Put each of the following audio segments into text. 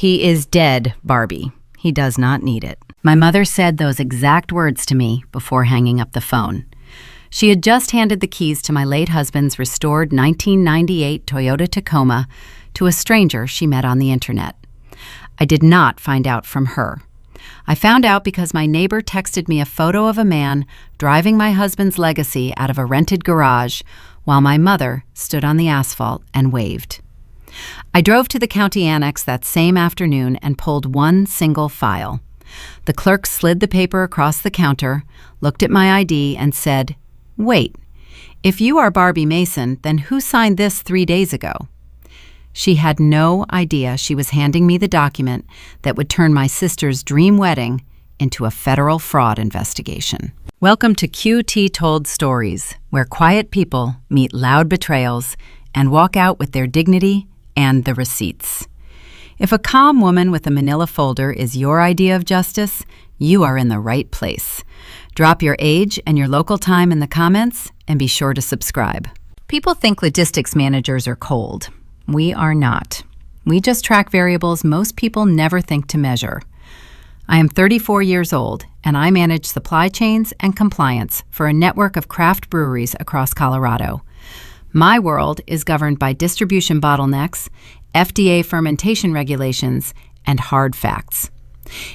He is dead, Barbie. He does not need it. My mother said those exact words to me before hanging up the phone. She had just handed the keys to my late husband's restored 1998 Toyota Tacoma to a stranger she met on the internet. I did not find out from her. I found out because my neighbor texted me a photo of a man driving my husband's Legacy out of a rented garage while my mother stood on the asphalt and waved. I drove to the county annex that same afternoon and pulled one single file. The clerk slid the paper across the counter, looked at my ID, and said, "Wait, if you are Barbie Mason, then who signed this 3 days ago?" She had no idea she was handing me the document that would turn my sister's dream wedding into a federal fraud investigation. Welcome to QT Told Stories, where quiet people meet loud betrayals and walk out with their dignity and the receipts. If a calm woman with a manila folder is your idea of justice, you are in the right place. Drop your age and your local time in the comments and be sure to subscribe. People think logistics managers are cold. We are not. We just track variables most people never think to measure. I am 34 years old, and I manage supply chains and compliance for a network of craft breweries across Colorado. My world is governed by distribution bottlenecks, FDA fermentation regulations, and hard facts.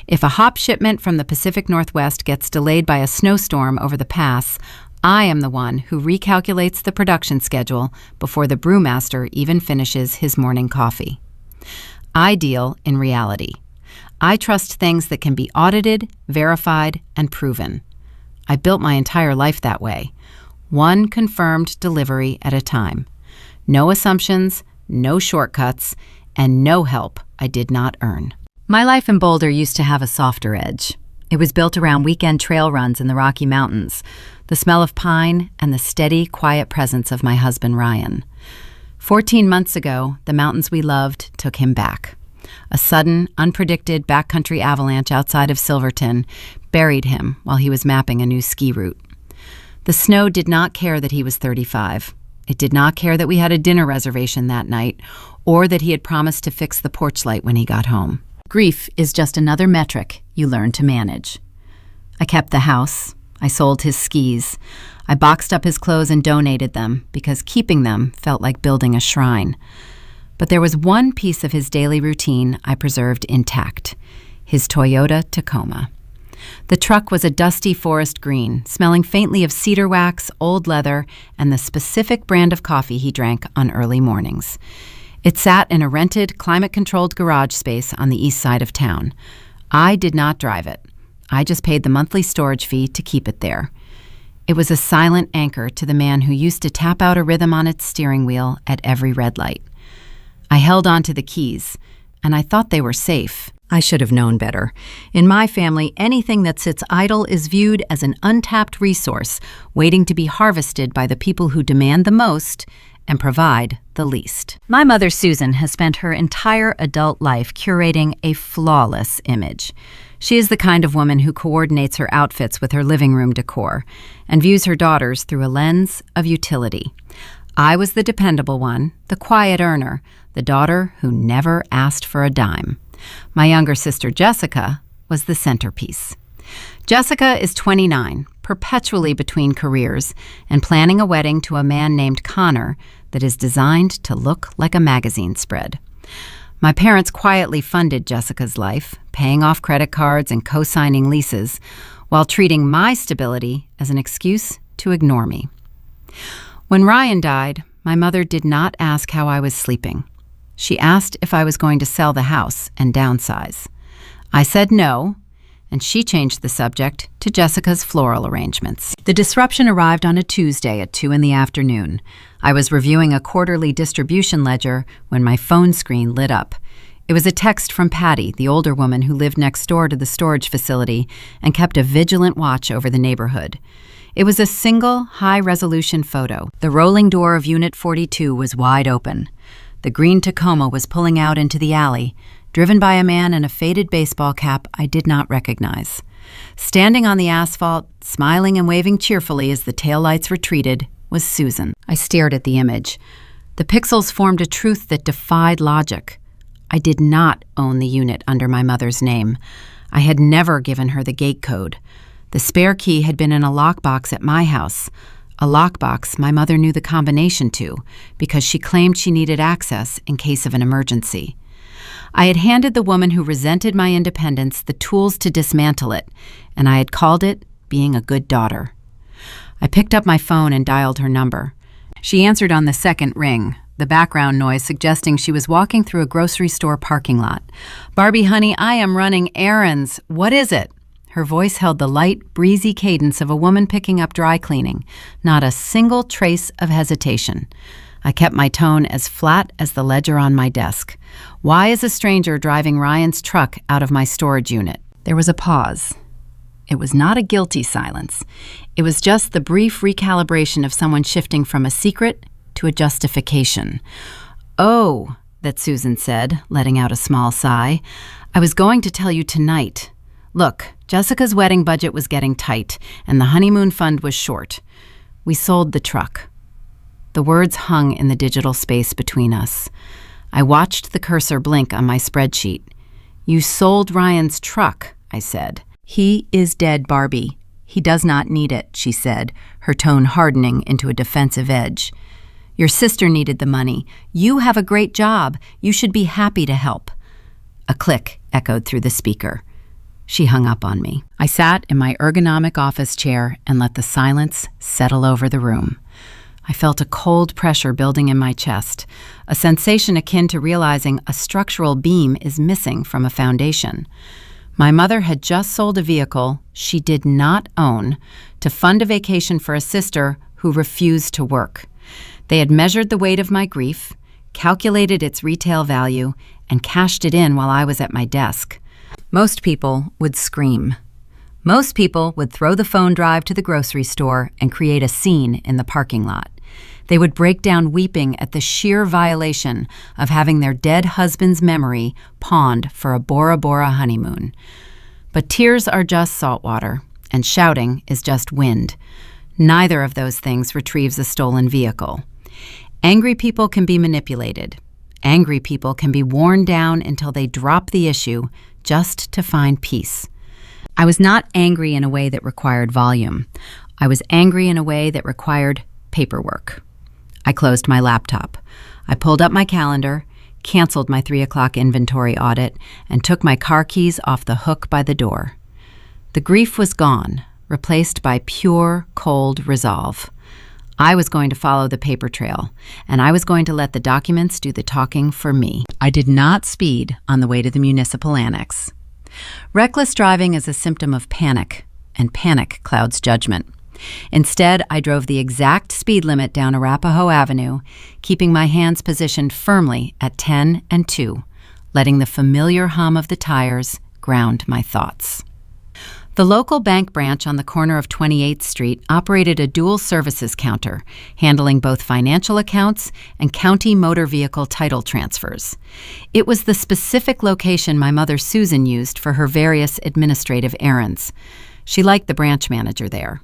If a hop shipment from the Pacific Northwest gets delayed by a snowstorm over the pass, I am the one who recalculates the production schedule before the brewmaster even finishes his morning coffee. I deal in reality. I trust things that can be audited, verified, and proven. I built my entire life that way. One confirmed delivery at a time. No assumptions, no shortcuts, and no help I did not earn. My life in Boulder used to have a softer edge. It was built around weekend trail runs in the Rocky Mountains, the smell of pine, and the steady, quiet presence of my husband, Ryan. 14 months ago, the mountains we loved took him back. A sudden, unpredicted backcountry avalanche outside of Silverton buried him while he was mapping a new ski route. The snow did not care that he was 35. It did not care that we had a dinner reservation that night, or that he had promised to fix the porch light when he got home. Grief is just another metric you learn to manage. I kept the house. I sold his skis. I boxed up his clothes and donated them because keeping them felt like building a shrine. But there was one piece of his daily routine I preserved intact: his Toyota Tacoma. The truck was a dusty forest green, smelling faintly of cedar wax, old leather, and the specific brand of coffee he drank on early mornings. It sat in a rented, climate-controlled garage space on the east side of town. I did not drive it. I just paid the monthly storage fee to keep it there. It was a silent anchor to the man who used to tap out a rhythm on its steering wheel at every red light. I held on to the keys, and I thought they were safe. I should have known better. In my family, anything that sits idle is viewed as an untapped resource, waiting to be harvested by the people who demand the most and provide the least. My mother, Susan, has spent her entire adult life curating a flawless image. She is the kind of woman who coordinates her outfits with her living room decor and views her daughters through a lens of utility. I was the dependable one, the quiet earner, the daughter who never asked for a dime. My younger sister, Jessica, was the centerpiece. Jessica is 29, perpetually between careers, and planning a wedding to a man named Connor that is designed to look like a magazine spread. My parents quietly funded Jessica's life, paying off credit cards and co-signing leases, while treating my stability as an excuse to ignore me. When Ryan died, my mother did not ask how I was sleeping. She asked if I was going to sell the house and downsize. I said no, and she changed the subject to Jessica's floral arrangements. The disruption arrived on a Tuesday at 2 p.m. I was reviewing a quarterly distribution ledger when my phone screen lit up. It was a text from Patty, the older woman who lived next door to the storage facility and kept a vigilant watch over the neighborhood. It was a single, high-resolution photo. The rolling door of Unit 42 was wide open. The green Tacoma was pulling out into the alley, driven by a man in a faded baseball cap I did not recognize. Standing on the asphalt, smiling and waving cheerfully as the taillights retreated, was Susan. I stared at the image. The pixels formed a truth that defied logic. I did not own the unit under my mother's name. I had never given her the gate code. The spare key had been in a lockbox at my house, a lockbox my mother knew the combination to because she claimed she needed access in case of an emergency. I had handed the woman who resented my independence the tools to dismantle it, and I had called it being a good daughter. I picked up my phone and dialed her number. She answered on the second ring, the background noise suggesting she was walking through a grocery store parking lot. "Barbie, honey, I am running errands. What is it?" Her voice held the light, breezy cadence of a woman picking up dry cleaning, not a single trace of hesitation. I kept my tone as flat as the ledger on my desk. "Why is a stranger driving Ryan's truck out of my storage unit?" There was a pause. It was not a guilty silence. It was just the brief recalibration of someone shifting from a secret to a justification. "Oh," that Susan said, letting out a small sigh. "I was going to tell you tonight. Look, Jessica's wedding budget was getting tight, and the honeymoon fund was short. We sold the truck." The words hung in the digital space between us. I watched the cursor blink on my spreadsheet. "You sold Ryan's truck," I said. "He is dead, Barbie. He does not need it," she said, her tone hardening into a defensive edge. "Your sister needed the money. You have a great job. You should be happy to help." A click echoed through the speaker. She hung up on me. I sat in my ergonomic office chair and let the silence settle over the room. I felt a cold pressure building in my chest, a sensation akin to realizing a structural beam is missing from a foundation. My mother had just sold a vehicle she did not own to fund a vacation for a sister who refused to work. They had measured the weight of my grief, calculated its retail value, and cashed it in while I was at my desk. Most people would scream. Most people would throw the phone drive to the grocery store and create a scene in the parking lot. They would break down weeping at the sheer violation of having their dead husband's memory pawned for a Bora Bora honeymoon. But tears are just salt water, and shouting is just wind. Neither of those things retrieves a stolen vehicle. Angry people can be manipulated. Angry people can be worn down until they drop the issue just to find peace. I was not angry in a way that required volume. I was angry in a way that required paperwork. I closed my laptop. I pulled up my calendar, canceled my 3 o'clock inventory audit, and took my car keys off the hook by the door. The grief was gone, replaced by pure, cold resolve. I was going to follow the paper trail, and I was going to let the documents do the talking for me. I did not speed on the way to the municipal annex. Reckless driving is a symptom of panic, and panic clouds judgment. Instead, I drove the exact speed limit down Arapahoe Avenue, keeping my hands positioned firmly at 10 and 2, letting the familiar hum of the tires ground my thoughts. The local bank branch on the corner of 28th Street operated a dual services counter, handling both financial accounts and county motor vehicle title transfers. It was the specific location my mother Susan used for her various administrative errands. She liked the branch manager there.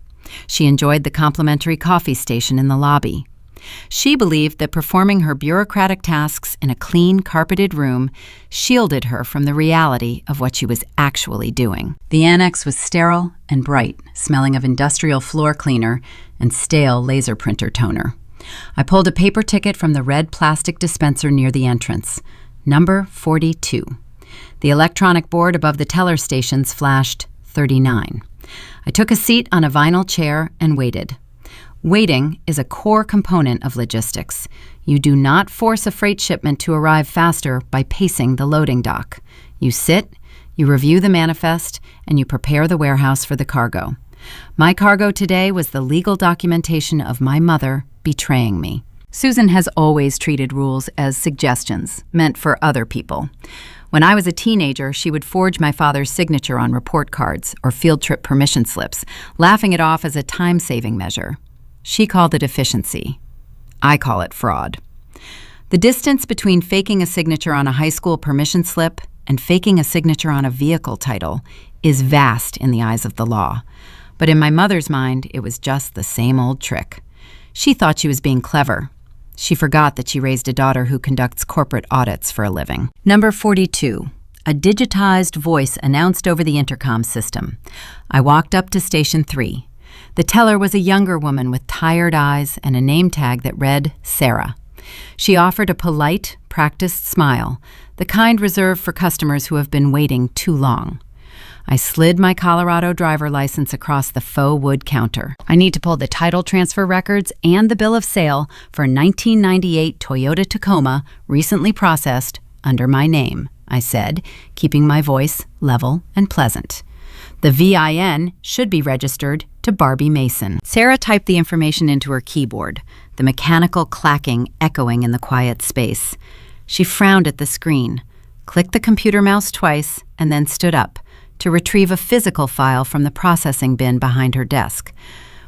She enjoyed the complimentary coffee station in the lobby. She believed that performing her bureaucratic tasks in a clean, carpeted room shielded her from the reality of what she was actually doing. The annex was sterile and bright, smelling of industrial floor cleaner and stale laser printer toner. I pulled a paper ticket from the red plastic dispenser near the entrance. Number 42. The electronic board above the teller stations flashed 39. I took a seat on a vinyl chair and waited. Waiting is a core component of logistics. You do not force a freight shipment to arrive faster by pacing the loading dock. You sit, you review the manifest, and you prepare the warehouse for the cargo. My cargo today was the legal documentation of my mother betraying me. Susan has always treated rules as suggestions, meant for other people. When I was a teenager, she would forge my father's signature on report cards or field trip permission slips, laughing it off as a time-saving measure. She called it efficiency. I call it fraud. The distance between faking a signature on a high school permission slip and faking a signature on a vehicle title is vast in the eyes of the law. But in my mother's mind, it was just the same old trick. She thought she was being clever. She forgot that she raised a daughter who conducts corporate audits for a living. Number 42. A digitized voice announced over the intercom system. I walked up to Station 3. The teller was a younger woman with tired eyes and a name tag that read Sarah. She offered a polite, practiced smile, the kind reserved for customers who have been waiting too long. I slid my Colorado driver license across the faux wood counter. I need to pull the title transfer records and the bill of sale for a 1998 Toyota Tacoma recently processed under my name, I said, keeping my voice level and pleasant. The VIN should be registered to Barbie Mason. Sarah typed the information into her keyboard, the mechanical clacking echoing in the quiet space. She frowned at the screen, clicked the computer mouse twice, and then stood up to retrieve a physical file from the processing bin behind her desk.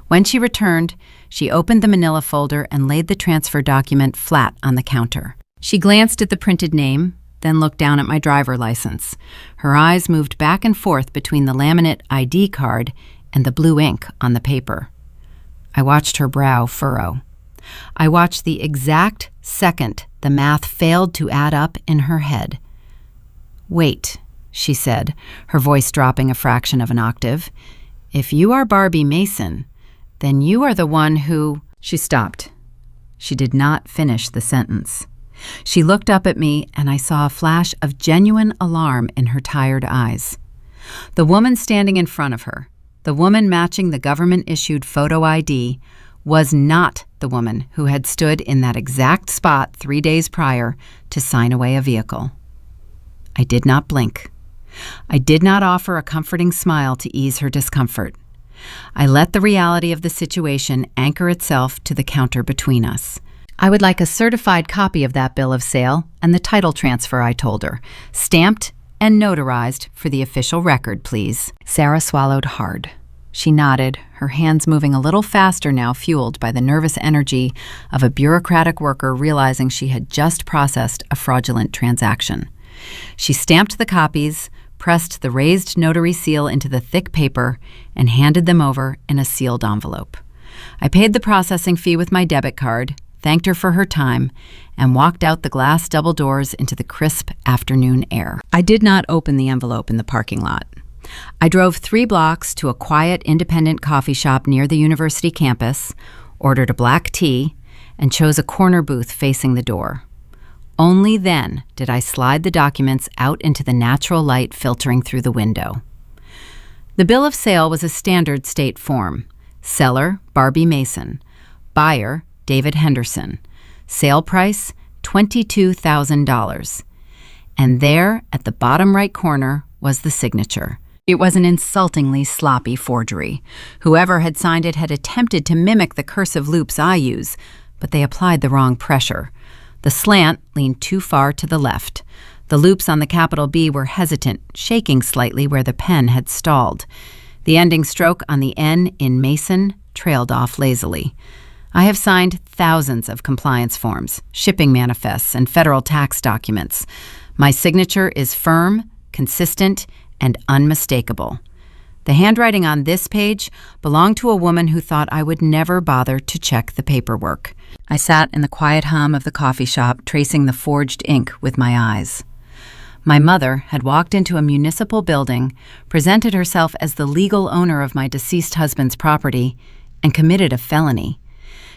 When she returned, she opened the manila folder and laid the transfer document flat on the counter. She glanced at the printed name, then looked down at my driver license. Her eyes moved back and forth between the laminate ID card and the blue ink on the paper. I watched her brow furrow. I watched the exact second the math failed to add up in her head. "Wait," she said, her voice dropping a fraction of an octave. "If you are Barbie Mason, then you are the one who—" She stopped. She did not finish the sentence. She looked up at me, and I saw a flash of genuine alarm in her tired eyes. The woman standing in front of her, the woman matching the government-issued photo ID, was not the woman who had stood in that exact spot 3 days prior to sign away a vehicle. I did not blink. I did not offer a comforting smile to ease her discomfort. I let the reality of the situation anchor itself to the counter between us. "I would like a certified copy of that bill of sale and the title transfer," I told her. "Stamped and notarized for the official record, please." Sarah swallowed hard. She nodded, her hands moving a little faster now, fueled by the nervous energy of a bureaucratic worker realizing she had just processed a fraudulent transaction. She stamped the copies, pressed the raised notary seal into the thick paper, and handed them over in a sealed envelope. I paid the processing fee with my debit card, thanked her for her time, and walked out the glass double doors into the crisp afternoon air. I did not open the envelope in the parking lot. I drove 3 blocks to a quiet independent coffee shop near the university campus, ordered a black tea, and chose a corner booth facing the door. Only then did I slide the documents out into the natural light filtering through the window. The bill of sale was a standard state form. Seller, Barbie Mason. Buyer, David Henderson. Sale price, $22,000. And there, at the bottom right corner, was the signature. It was an insultingly sloppy forgery. Whoever had signed it had attempted to mimic the cursive loops I use, but they applied the wrong pressure. The slant leaned too far to the left. The loops on the capital B were hesitant, shaking slightly where the pen had stalled. The ending stroke on the N in Mason trailed off lazily. I have signed thousands of compliance forms, shipping manifests, and federal tax documents. My signature is firm, consistent, and unmistakable. The handwriting on this page belonged to a woman who thought I would never bother to check the paperwork. I sat in the quiet hum of the coffee shop, tracing the forged ink with my eyes. My mother had walked into a municipal building, presented herself as the legal owner of my deceased husband's property, and committed a felony.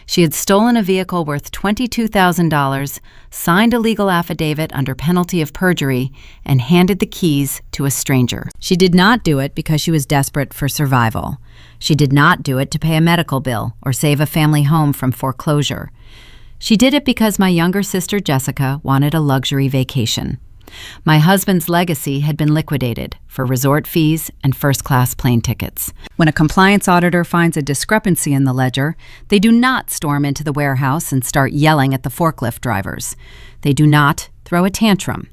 She had stolen a vehicle worth $22,000, signed a legal affidavit under penalty of perjury, and handed the keys to a stranger. She did not do it because she was desperate for survival. She did not do it to pay a medical bill or save a family home from foreclosure. She did it because my younger sister Jessica wanted a luxury vacation. My husband's legacy had been liquidated for resort fees and first-class plane tickets. When a compliance auditor finds a discrepancy in the ledger, they do not storm into the warehouse and start yelling at the forklift drivers. They do not throw a tantrum.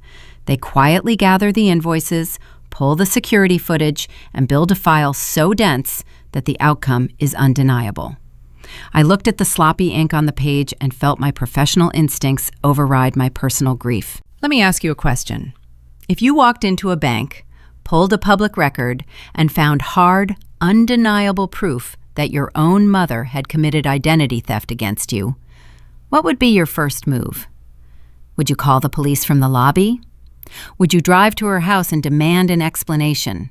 They quietly gather the invoices, pull the security footage, and build a file so dense that the outcome is undeniable. I looked at the sloppy ink on the page and felt my professional instincts override my personal grief. Let me ask you a question. If you walked into a bank, pulled a public record, and found hard, undeniable proof that your own mother had committed identity theft against you, What would be your first move? Would you call the police from the lobby? Would you drive to her house and demand an explanation?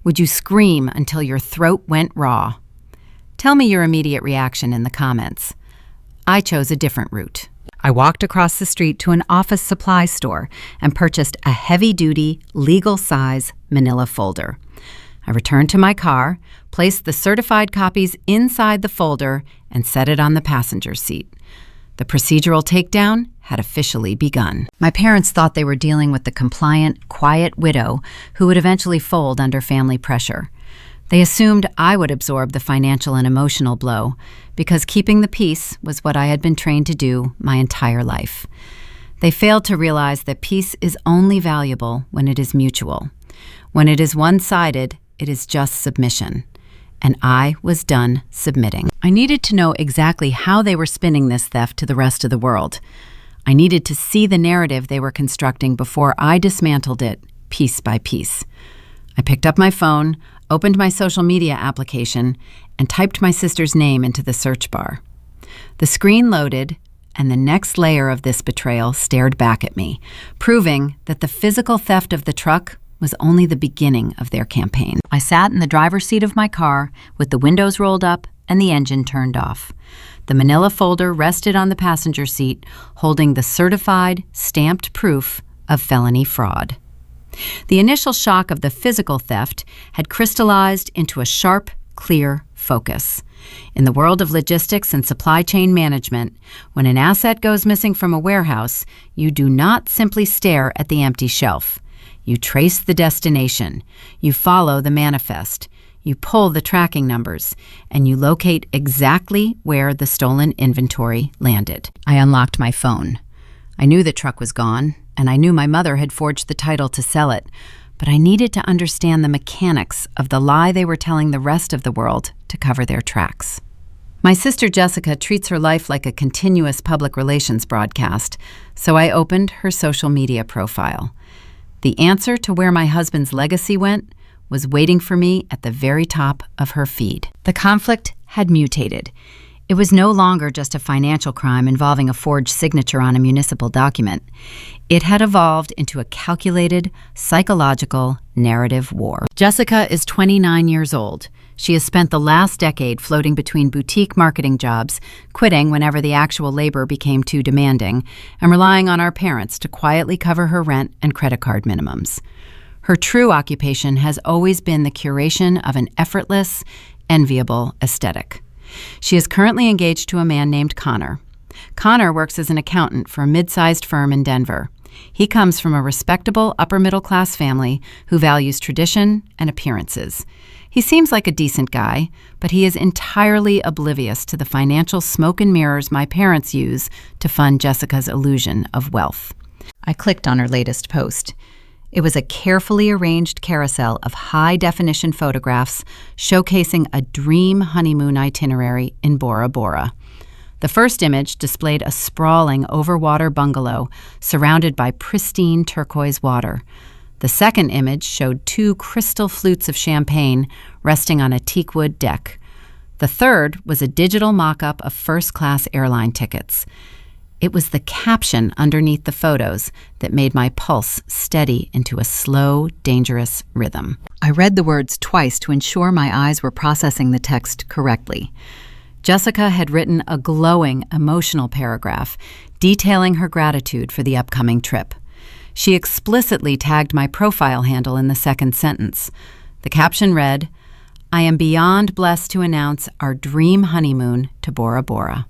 Would you scream until your throat went raw? Tell me your immediate reaction in the comments. I chose a different route. I walked across the street to an office supply store and purchased a heavy-duty, legal-size manila folder. I returned to my car, placed the certified copies inside the folder, and set it on the passenger seat. The procedural takedown had officially begun. My parents thought they were dealing with the compliant, quiet widow who would eventually fold under family pressure. They assumed I would absorb the financial and emotional blow because keeping the peace was what I had been trained to do my entire life. They failed to realize that peace is only valuable when it is mutual. When it is one-sided, it is just submission. And I was done submitting. I needed to know exactly how they were spinning this theft to the rest of the world. I needed to see the narrative they were constructing before I dismantled it piece by piece. I picked up my phone, opened my social media application, and typed my sister's name into the search bar. The screen loaded, and the next layer of this betrayal stared back at me, proving that the physical theft of the truck was only the beginning of their campaign. I sat in the driver's seat of my car with the windows rolled up and the engine turned off. The manila folder rested on the passenger seat, holding the certified, stamped proof of felony fraud. The initial shock of the physical theft had crystallized into a sharp, clear focus. In the world of logistics and supply chain management, when an asset goes missing from a warehouse, you do not simply stare at the empty shelf. You trace the destination, you follow the manifest, you pull the tracking numbers, and you locate exactly where the stolen inventory landed. I unlocked my phone. I knew the truck was gone, and I knew my mother had forged the title to sell it, but I needed to understand the mechanics of the lie they were telling the rest of the world to cover their tracks. My sister Jessica treats her life like a continuous public relations broadcast, so I opened her social media profile. The answer to where my husband's legacy went was waiting for me at the very top of her feed. The conflict had mutated. It was no longer just a financial crime involving a forged signature on a municipal document. It had evolved into a calculated, psychological narrative war. Jessica is 29 years old. She has spent the last decade floating between boutique marketing jobs, quitting whenever the actual labor became too demanding, and relying on our parents to quietly cover her rent and credit card minimums. Her true occupation has always been the curation of an effortless, enviable aesthetic. She is currently engaged to a man named Connor. Connor works as an accountant for a mid-sized firm in Denver. He comes from a respectable upper-middle-class family who values tradition and appearances. He seems like a decent guy, but he is entirely oblivious to the financial smoke and mirrors my parents use to fund Jessica's illusion of wealth. I clicked on her latest post. It was a carefully arranged carousel of high-definition photographs showcasing a dream honeymoon itinerary in Bora Bora. The first image displayed a sprawling overwater bungalow surrounded by pristine turquoise water. The second image showed 2 crystal flutes of champagne resting on a teakwood deck. The third was a digital mock-up of first-class airline tickets. It was the caption underneath the photos that made my pulse steady into a slow, dangerous rhythm. I read the words twice to ensure my eyes were processing the text correctly. Jessica had written a glowing, emotional paragraph detailing her gratitude for the upcoming trip. She explicitly tagged my profile handle in the second sentence. The caption read, "I am beyond blessed to announce our dream honeymoon to Bora Bora."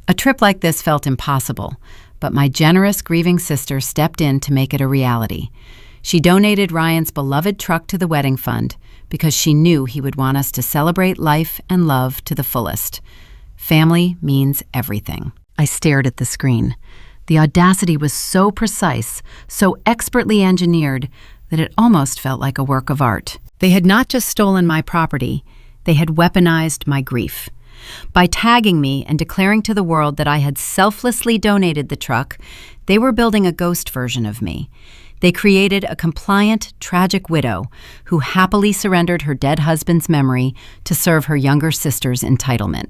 A trip like this felt impossible, but my generous, grieving sister stepped in to make it a reality. She donated Ryan's beloved truck to the wedding fund because she knew he would want us to celebrate life and love to the fullest. Family means everything. I stared at the screen. The audacity was so precise, so expertly engineered, that it almost felt like a work of art. They had not just stolen my property, they had weaponized my grief. By tagging me and declaring to the world that I had selflessly donated the truck, they were building a ghost version of me. They created a compliant, tragic widow who happily surrendered her dead husband's memory to serve her younger sister's entitlement.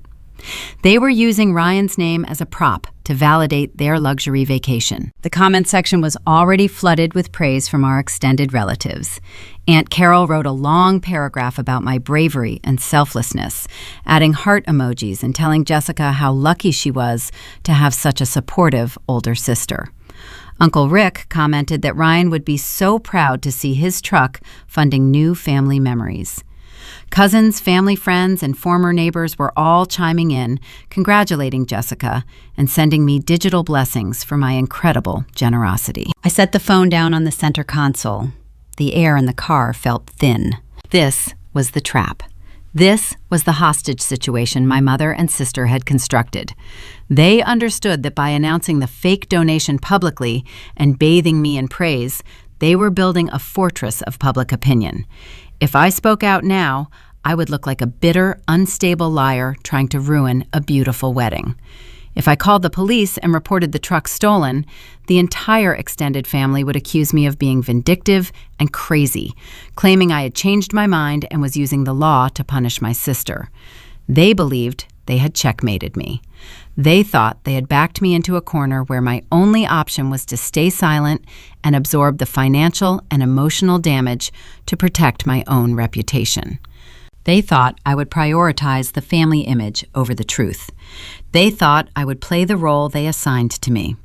They were using Ryan's name as a prop to validate their luxury vacation. The comment section was already flooded with praise from our extended relatives. Aunt Carol wrote a long paragraph about my bravery and selflessness, adding heart emojis and telling Jessica how lucky she was to have such a supportive older sister. Uncle Rick commented that Ryan would be so proud to see his truck funding new family memories. Cousins, family friends, and former neighbors were all chiming in, congratulating Jessica, and sending me digital blessings for my incredible generosity. I set the phone down on the center console. The air in the car felt thin. This was the trap. This was the hostage situation my mother and sister had constructed. They understood that by announcing the fake donation publicly and bathing me in praise, they were building a fortress of public opinion. If I spoke out now, I would look like a bitter, unstable liar trying to ruin a beautiful wedding. If I called the police and reported the truck stolen, the entire extended family would accuse me of being vindictive and crazy, claiming I had changed my mind and was using the law to punish my sister. They believed they had checkmated me. They thought they had backed me into a corner where my only option was to stay silent and absorb the financial and emotional damage to protect my own reputation. They thought I would prioritize the family image over the truth. They thought I would play the role they assigned to me.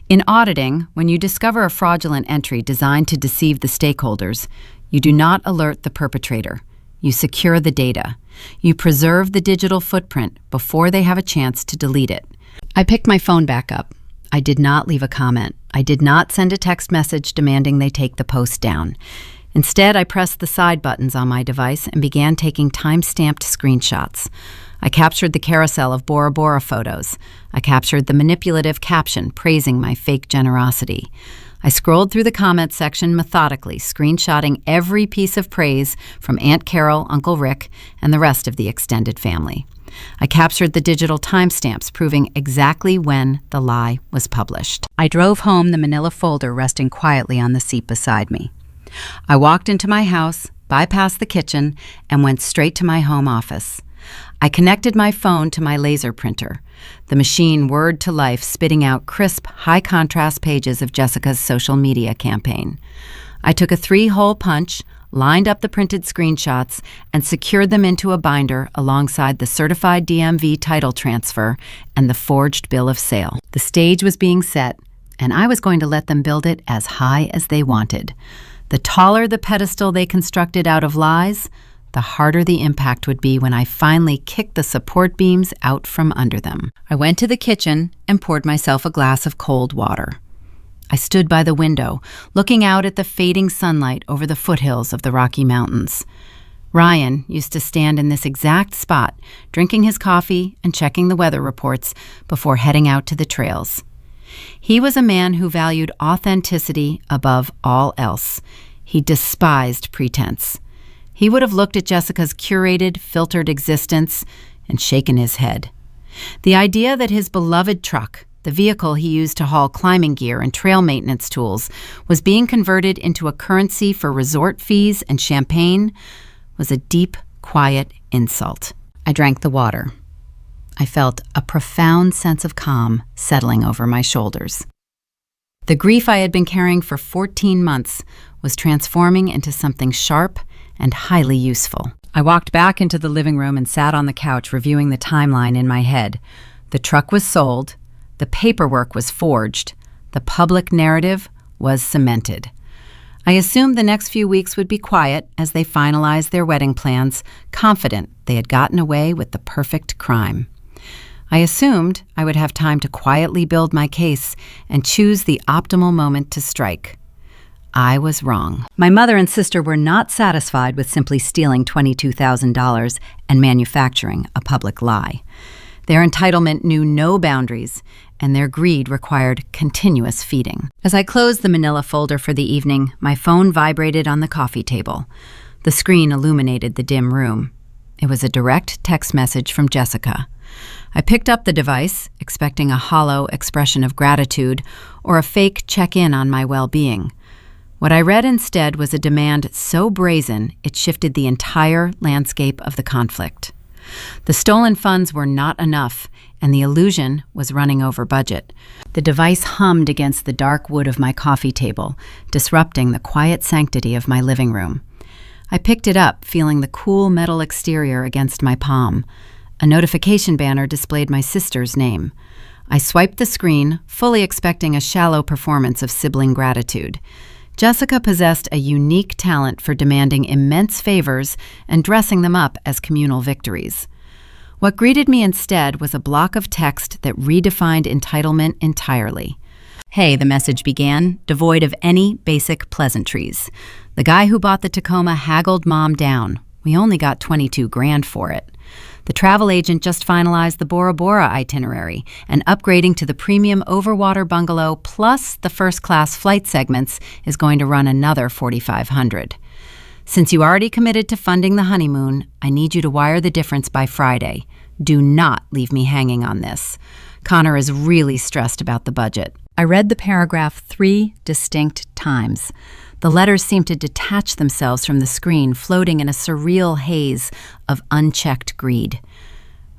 In auditing, when you discover a fraudulent entry designed to deceive the stakeholders, you do not alert the perpetrator. You secure the data. You preserve the digital footprint before they have a chance to delete it. I picked my phone back up. I did not leave a comment. I did not send a text message demanding they take the post down. Instead, I pressed the side buttons on my device and began taking time-stamped screenshots. I captured the carousel of Bora Bora photos. I captured the manipulative caption praising my fake generosity. I scrolled through the comments section methodically, screenshotting every piece of praise from Aunt Carol, Uncle Rick, and the rest of the extended family. I captured the digital timestamps proving exactly when the lie was published. I drove home, the manila folder resting quietly on the seat beside me. I walked into my house, bypassed the kitchen, and went straight to my home office. I connected my phone to my laser printer, the machine whirred to life, spitting out crisp, high-contrast pages of Jessica's social media campaign. I took a 3-hole punch, lined up the printed screenshots, and secured them into a binder alongside the certified DMV title transfer and the forged bill of sale. The stage was being set, and I was going to let them build it as high as they wanted. The taller the pedestal they constructed out of lies, the harder the impact would be when I finally kicked the support beams out from under them. I went to the kitchen and poured myself a glass of cold water. I stood by the window, looking out at the fading sunlight over the foothills of the Rocky Mountains. Ryan used to stand in this exact spot, drinking his coffee and checking the weather reports before heading out to the trails. He was a man who valued authenticity above all else. He despised pretense. He would have looked at Jessica's curated, filtered existence and shaken his head. The idea that his beloved truck, the vehicle he used to haul climbing gear and trail maintenance tools, was being converted into a currency for resort fees and champagne was a deep, quiet insult. I drank the water. I felt a profound sense of calm settling over my shoulders. The grief I had been carrying for 14 months was transforming into something sharp and highly useful. I walked back into the living room and sat on the couch reviewing the timeline in my head. The truck was sold, the paperwork was forged, the public narrative was cemented. I assumed the next few weeks would be quiet as they finalized their wedding plans, confident they had gotten away with the perfect crime. I assumed I would have time to quietly build my case and choose the optimal moment to strike. I was wrong. My mother and sister were not satisfied with simply stealing $22,000 and manufacturing a public lie. Their entitlement knew no boundaries, and their greed required continuous feeding. As I closed the manila folder for the evening, my phone vibrated on the coffee table. The screen illuminated the dim room. It was a direct text message from Jessica. I picked up the device, expecting a hollow expression of gratitude or a fake check-in on my well-being. What I read instead was a demand so brazen it shifted the entire landscape of the conflict. The stolen funds were not enough, and the illusion was running over budget. The device hummed against the dark wood of my coffee table, disrupting the quiet sanctity of my living room. I picked it up, feeling the cool metal exterior against my palm. A notification banner displayed my sister's name. I swiped the screen, fully expecting a shallow performance of sibling gratitude. Jessica possessed a unique talent for demanding immense favors and dressing them up as communal victories. What greeted me instead was a block of text that redefined entitlement entirely. "Hey," the message began, devoid of any basic pleasantries. "The guy who bought the Tacoma haggled Mom down. We only got $22,000 for it. The travel agent just finalized the Bora Bora itinerary, and upgrading to the premium overwater bungalow plus the first-class flight segments is going to run another $4,500. Since you already committed to funding the honeymoon, I need you to wire the difference by Friday. Do not leave me hanging on this. Connor is really stressed about the budget." I read the paragraph 3 distinct times. The letters seemed to detach themselves from the screen, floating in a surreal haze of unchecked greed.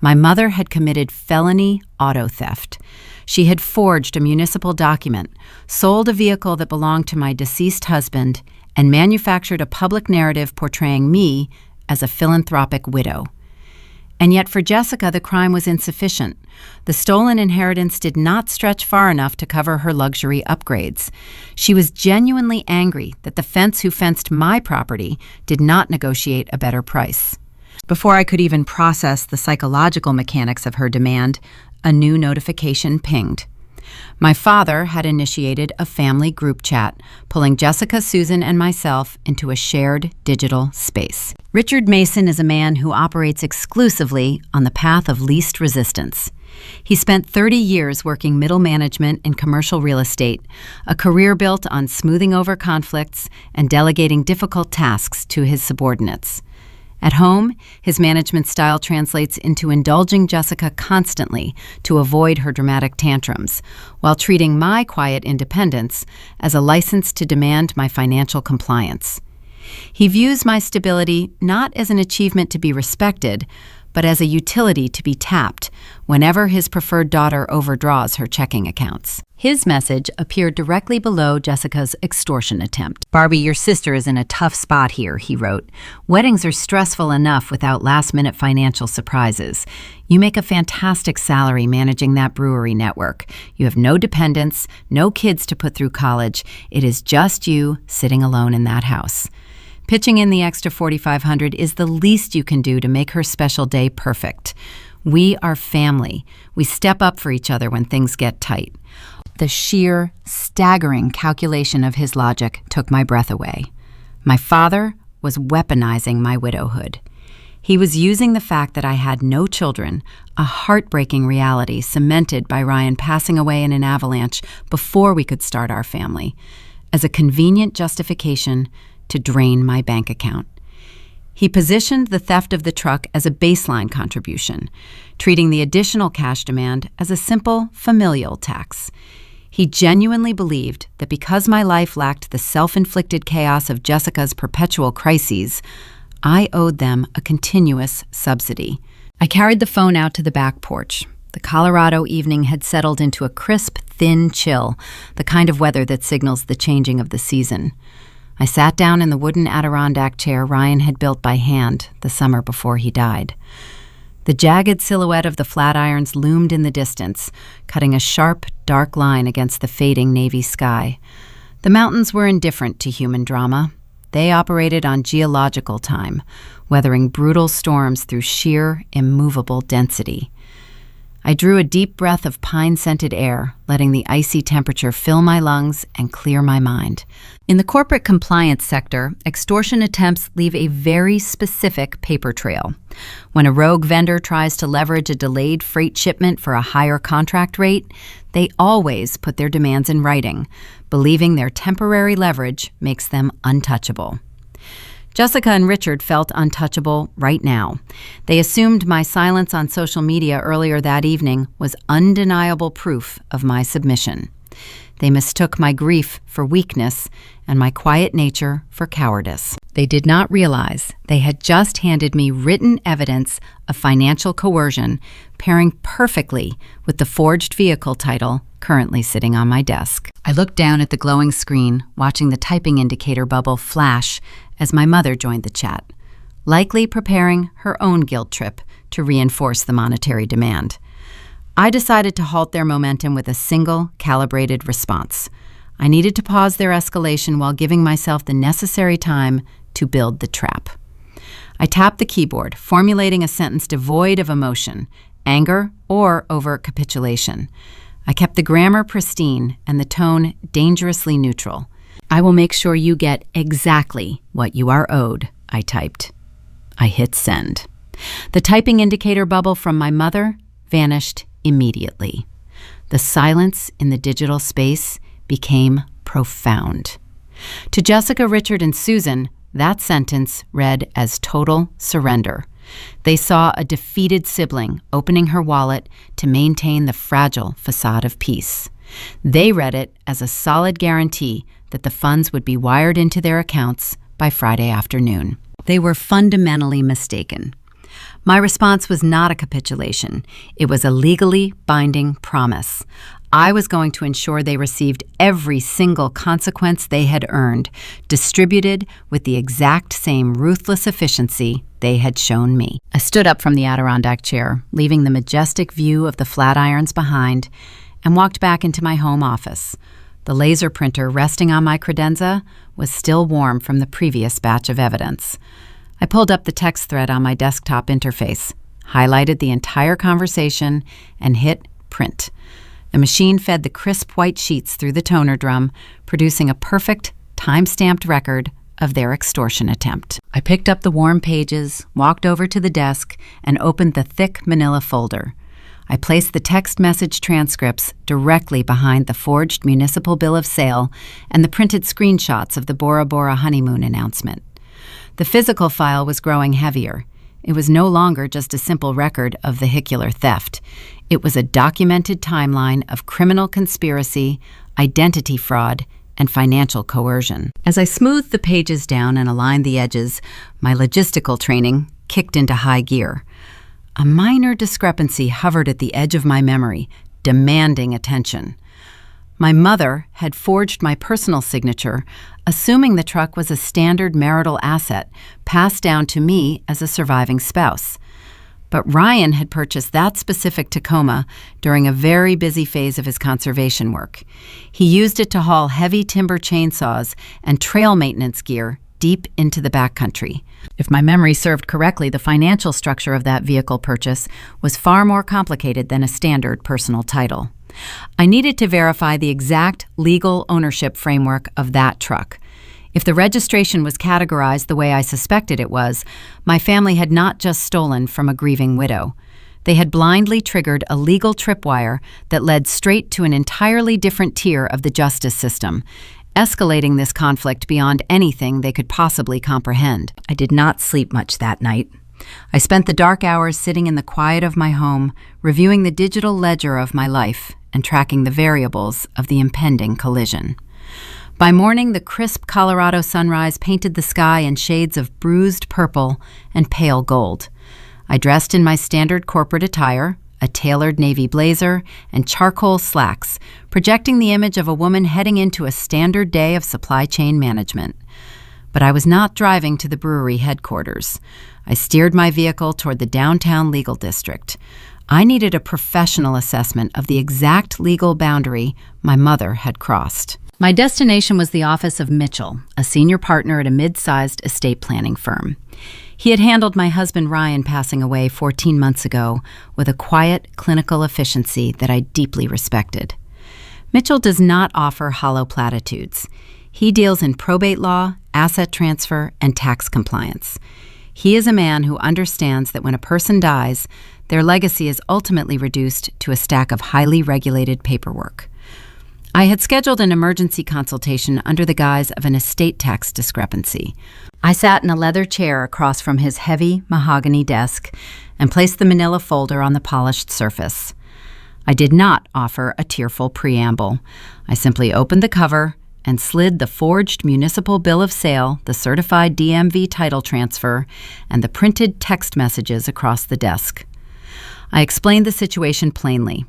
My mother had committed felony auto theft. She had forged a municipal document, sold a vehicle that belonged to my deceased husband, and manufactured a public narrative portraying me as a philanthropic widow. And yet for Jessica, the crime was insufficient. The stolen inheritance did not stretch far enough to cover her luxury upgrades. She was genuinely angry that the fence who fenced my property did not negotiate a better price. Before I could even process the psychological mechanics of her demand, a new notification pinged. My father had initiated a family group chat, pulling Jessica, Susan, and myself into a shared digital space. Richard Mason is a man who operates exclusively on the path of least resistance. He spent 30 years working middle management in commercial real estate, a career built on smoothing over conflicts and delegating difficult tasks to his subordinates. At home, his management style translates into indulging Jessica constantly to avoid her dramatic tantrums, while treating my quiet independence as a license to demand my financial compliance. He views my stability not as an achievement to be respected, but as a utility to be tapped whenever his preferred daughter overdraws her checking accounts. His message appeared directly below Jessica's extortion attempt. "Barbie, your sister is in a tough spot here," he wrote. "Weddings are stressful enough without last-minute financial surprises. You make a fantastic salary managing that brewery network. You have no dependents, no kids to put through college. It is just you sitting alone in that house. Pitching in the extra $4,500 is the least you can do to make her special day perfect. We are family. We step up for each other when things get tight." The sheer, staggering calculation of his logic took my breath away. My father was weaponizing my widowhood. He was using the fact that I had no children, a heartbreaking reality cemented by Ryan passing away in an avalanche before we could start our family, as a convenient justification to drain my bank account. He positioned the theft of the truck as a baseline contribution, treating the additional cash demand as a simple familial tax. He genuinely believed that because my life lacked the self-inflicted chaos of Jessica's perpetual crises, I owed them a continuous subsidy. I carried the phone out to the back porch. The Colorado evening had settled into a crisp, thin chill, the kind of weather that signals the changing of the season. I sat down in the wooden Adirondack chair Ryan had built by hand the summer before he died. The jagged silhouette of the Flatirons loomed in the distance, cutting a sharp, dark line against the fading navy sky. The mountains were indifferent to human drama. They operated on geological time, weathering brutal storms through sheer, immovable density. I drew a deep breath of pine-scented air, letting the icy temperature fill my lungs and clear my mind. In the corporate compliance sector, extortion attempts leave a very specific paper trail. When a rogue vendor tries to leverage a delayed freight shipment for a higher contract rate, they always put their demands in writing, believing their temporary leverage makes them untouchable. Jessica and Richard felt untouchable right now. They assumed my silence on social media earlier that evening was undeniable proof of my submission. They mistook my grief for weakness and my quiet nature for cowardice. They did not realize they had just handed me written evidence of financial coercion, pairing perfectly with the forged vehicle title currently sitting on my desk. I looked down at the glowing screen, watching the typing indicator bubble flash as my mother joined the chat, likely preparing her own guilt trip to reinforce the monetary demand. I decided to halt their momentum with a single, calibrated response. I needed to pause their escalation while giving myself the necessary time to build the trap. I tapped the keyboard, formulating a sentence devoid of emotion, anger, or overt capitulation. I kept the grammar pristine and the tone dangerously neutral. "I will make sure you get exactly what you are owed," I typed. I hit send. The typing indicator bubble from my mother vanished immediately. The silence in the digital space became profound. To Jessica, Richard, and Susan, that sentence read as total surrender. They saw a defeated sibling opening her wallet to maintain the fragile facade of peace. They read it as a solid guarantee that the funds would be wired into their accounts by Friday afternoon. They were fundamentally mistaken. My response was not a capitulation. It was a legally binding promise. I was going to ensure they received every single consequence they had earned, distributed with the exact same ruthless efficiency they had shown me. I stood up from the Adirondack chair, leaving the majestic view of the Flatirons behind, and walked back into my home office. The laser printer resting on my credenza was still warm from the previous batch of evidence. I pulled up the text thread on my desktop interface, highlighted the entire conversation, and hit print. The machine fed the crisp white sheets through the toner drum, producing a perfect, time-stamped record of their extortion attempt. I picked up the warm pages, walked over to the desk, and opened the thick manila folder. I placed the text message transcripts directly behind the forged municipal bill of sale and the printed screenshots of the Bora Bora honeymoon announcement. The physical file was growing heavier. It was no longer just a simple record of vehicular theft. It was a documented timeline of criminal conspiracy, identity fraud, and financial coercion. As I smoothed the pages down and aligned the edges, my logistical training kicked into high gear. A minor discrepancy hovered at the edge of my memory, demanding attention. My mother had forged my personal signature, assuming the truck was a standard marital asset passed down to me as a surviving spouse. But Ryan had purchased that specific Tacoma during a very busy phase of his conservation work. He used it to haul heavy timber chainsaws and trail maintenance gear deep into the backcountry. If my memory served correctly, the financial structure of that vehicle purchase was far more complicated than a standard personal title. I needed to verify the exact legal ownership framework of that truck. If the registration was categorized the way I suspected it was, my family had not just stolen from a grieving widow. They had blindly triggered a legal tripwire that led straight to an entirely different tier of the justice system, escalating this conflict beyond anything they could possibly comprehend. I did not sleep much that night. I spent the dark hours sitting in the quiet of my home, reviewing the digital ledger of my life and tracking the variables of the impending collision. By morning, the crisp Colorado sunrise painted the sky in shades of bruised purple and pale gold. I dressed in my standard corporate attire, a tailored navy blazer, and charcoal slacks, projecting the image of a woman heading into a standard day of supply chain management. But I was not driving to the brewery headquarters. I steered my vehicle toward the downtown legal district. I needed a professional assessment of the exact legal boundary my mother had crossed. My destination was the office of Mitchell, a senior partner at a mid-sized estate planning firm. He had handled my husband Ryan passing away 14 months ago with a quiet, clinical efficiency that I deeply respected. Mitchell does not offer hollow platitudes. He deals in probate law, asset transfer, and tax compliance. He is a man who understands that when a person dies, their legacy is ultimately reduced to a stack of highly regulated paperwork. I had scheduled an emergency consultation under the guise of an estate tax discrepancy. I sat in a leather chair across from his heavy mahogany desk and placed the manila folder on the polished surface. I did not offer a tearful preamble. I simply opened the cover and slid the forged municipal bill of sale, the certified DMV title transfer, and the printed text messages across the desk. I explained the situation plainly.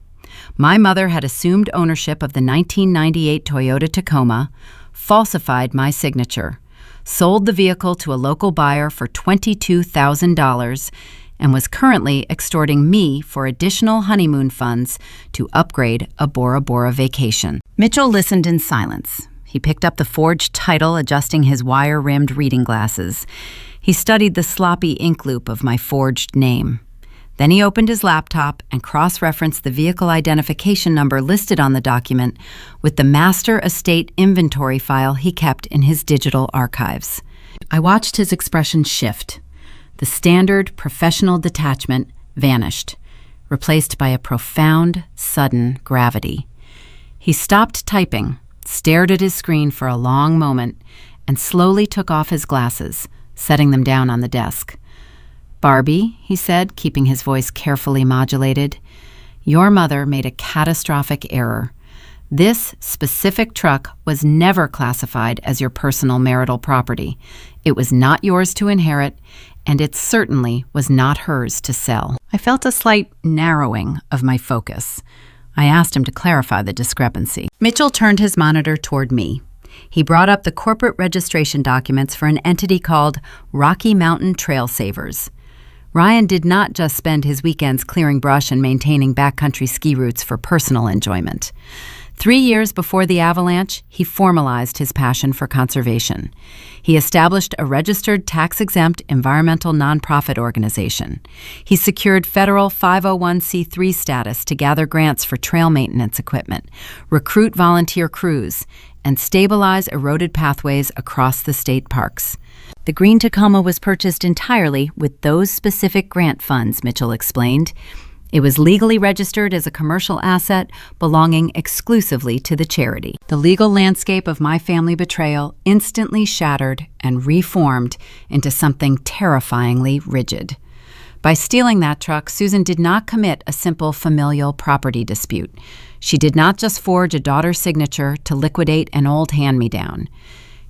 My mother had assumed ownership of the 1998 Toyota Tacoma, falsified my signature, sold the vehicle to a local buyer for $22,000, and was currently extorting me for additional honeymoon funds to upgrade a Bora Bora vacation. Mitchell listened in silence. He picked up the forged title, adjusting his wire-rimmed reading glasses. He studied the sloppy ink loop of my forged name. Then he opened his laptop and cross-referenced the vehicle identification number listed on the document with the master estate inventory file he kept in his digital archives. I watched his expression shift. The standard professional detachment vanished, replaced by a profound, sudden gravity. He stopped typing, stared at his screen for a long moment, and slowly took off his glasses, setting them down on the desk. "Barbie," he said, keeping his voice carefully modulated, "your mother made a catastrophic error. This specific truck was never classified as your personal marital property. It was not yours to inherit, and it certainly was not hers to sell." I felt a slight narrowing of my focus. I asked him to clarify the discrepancy. Mitchell turned his monitor toward me. He brought up the corporate registration documents for an entity called Rocky Mountain Trail Savers. Ryan did not just spend his weekends clearing brush and maintaining backcountry ski routes for personal enjoyment. 3 years before the avalanche, he formalized his passion for conservation. He established a registered tax-exempt environmental nonprofit organization. He secured federal 501c3 status to gather grants for trail maintenance equipment, recruit volunteer crews, and stabilize eroded pathways across the state parks. The green Tacoma was purchased entirely with those specific grant funds, Mitchell explained. It was legally registered as a commercial asset belonging exclusively to the charity. The legal landscape of my family betrayal instantly shattered and reformed into something terrifyingly rigid. By stealing that truck, Susan did not commit a simple familial property dispute. She did not just forge a daughter's signature to liquidate an old hand-me-down.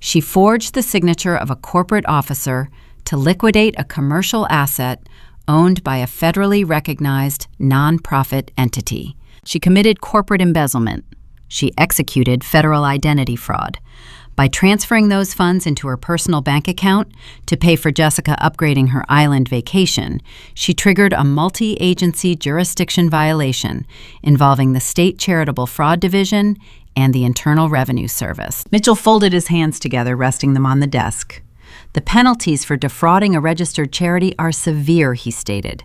She forged the signature of a corporate officer to liquidate a commercial asset owned by a federally recognized nonprofit entity. She committed corporate embezzlement. She executed federal identity fraud. By transferring those funds into her personal bank account to pay for Jessica upgrading her island vacation, she triggered a multi-agency jurisdiction violation involving the State Charitable Fraud Division and the Internal Revenue Service. Mitchell folded his hands together, resting them on the desk. "The penalties for defrauding a registered charity are severe," he stated.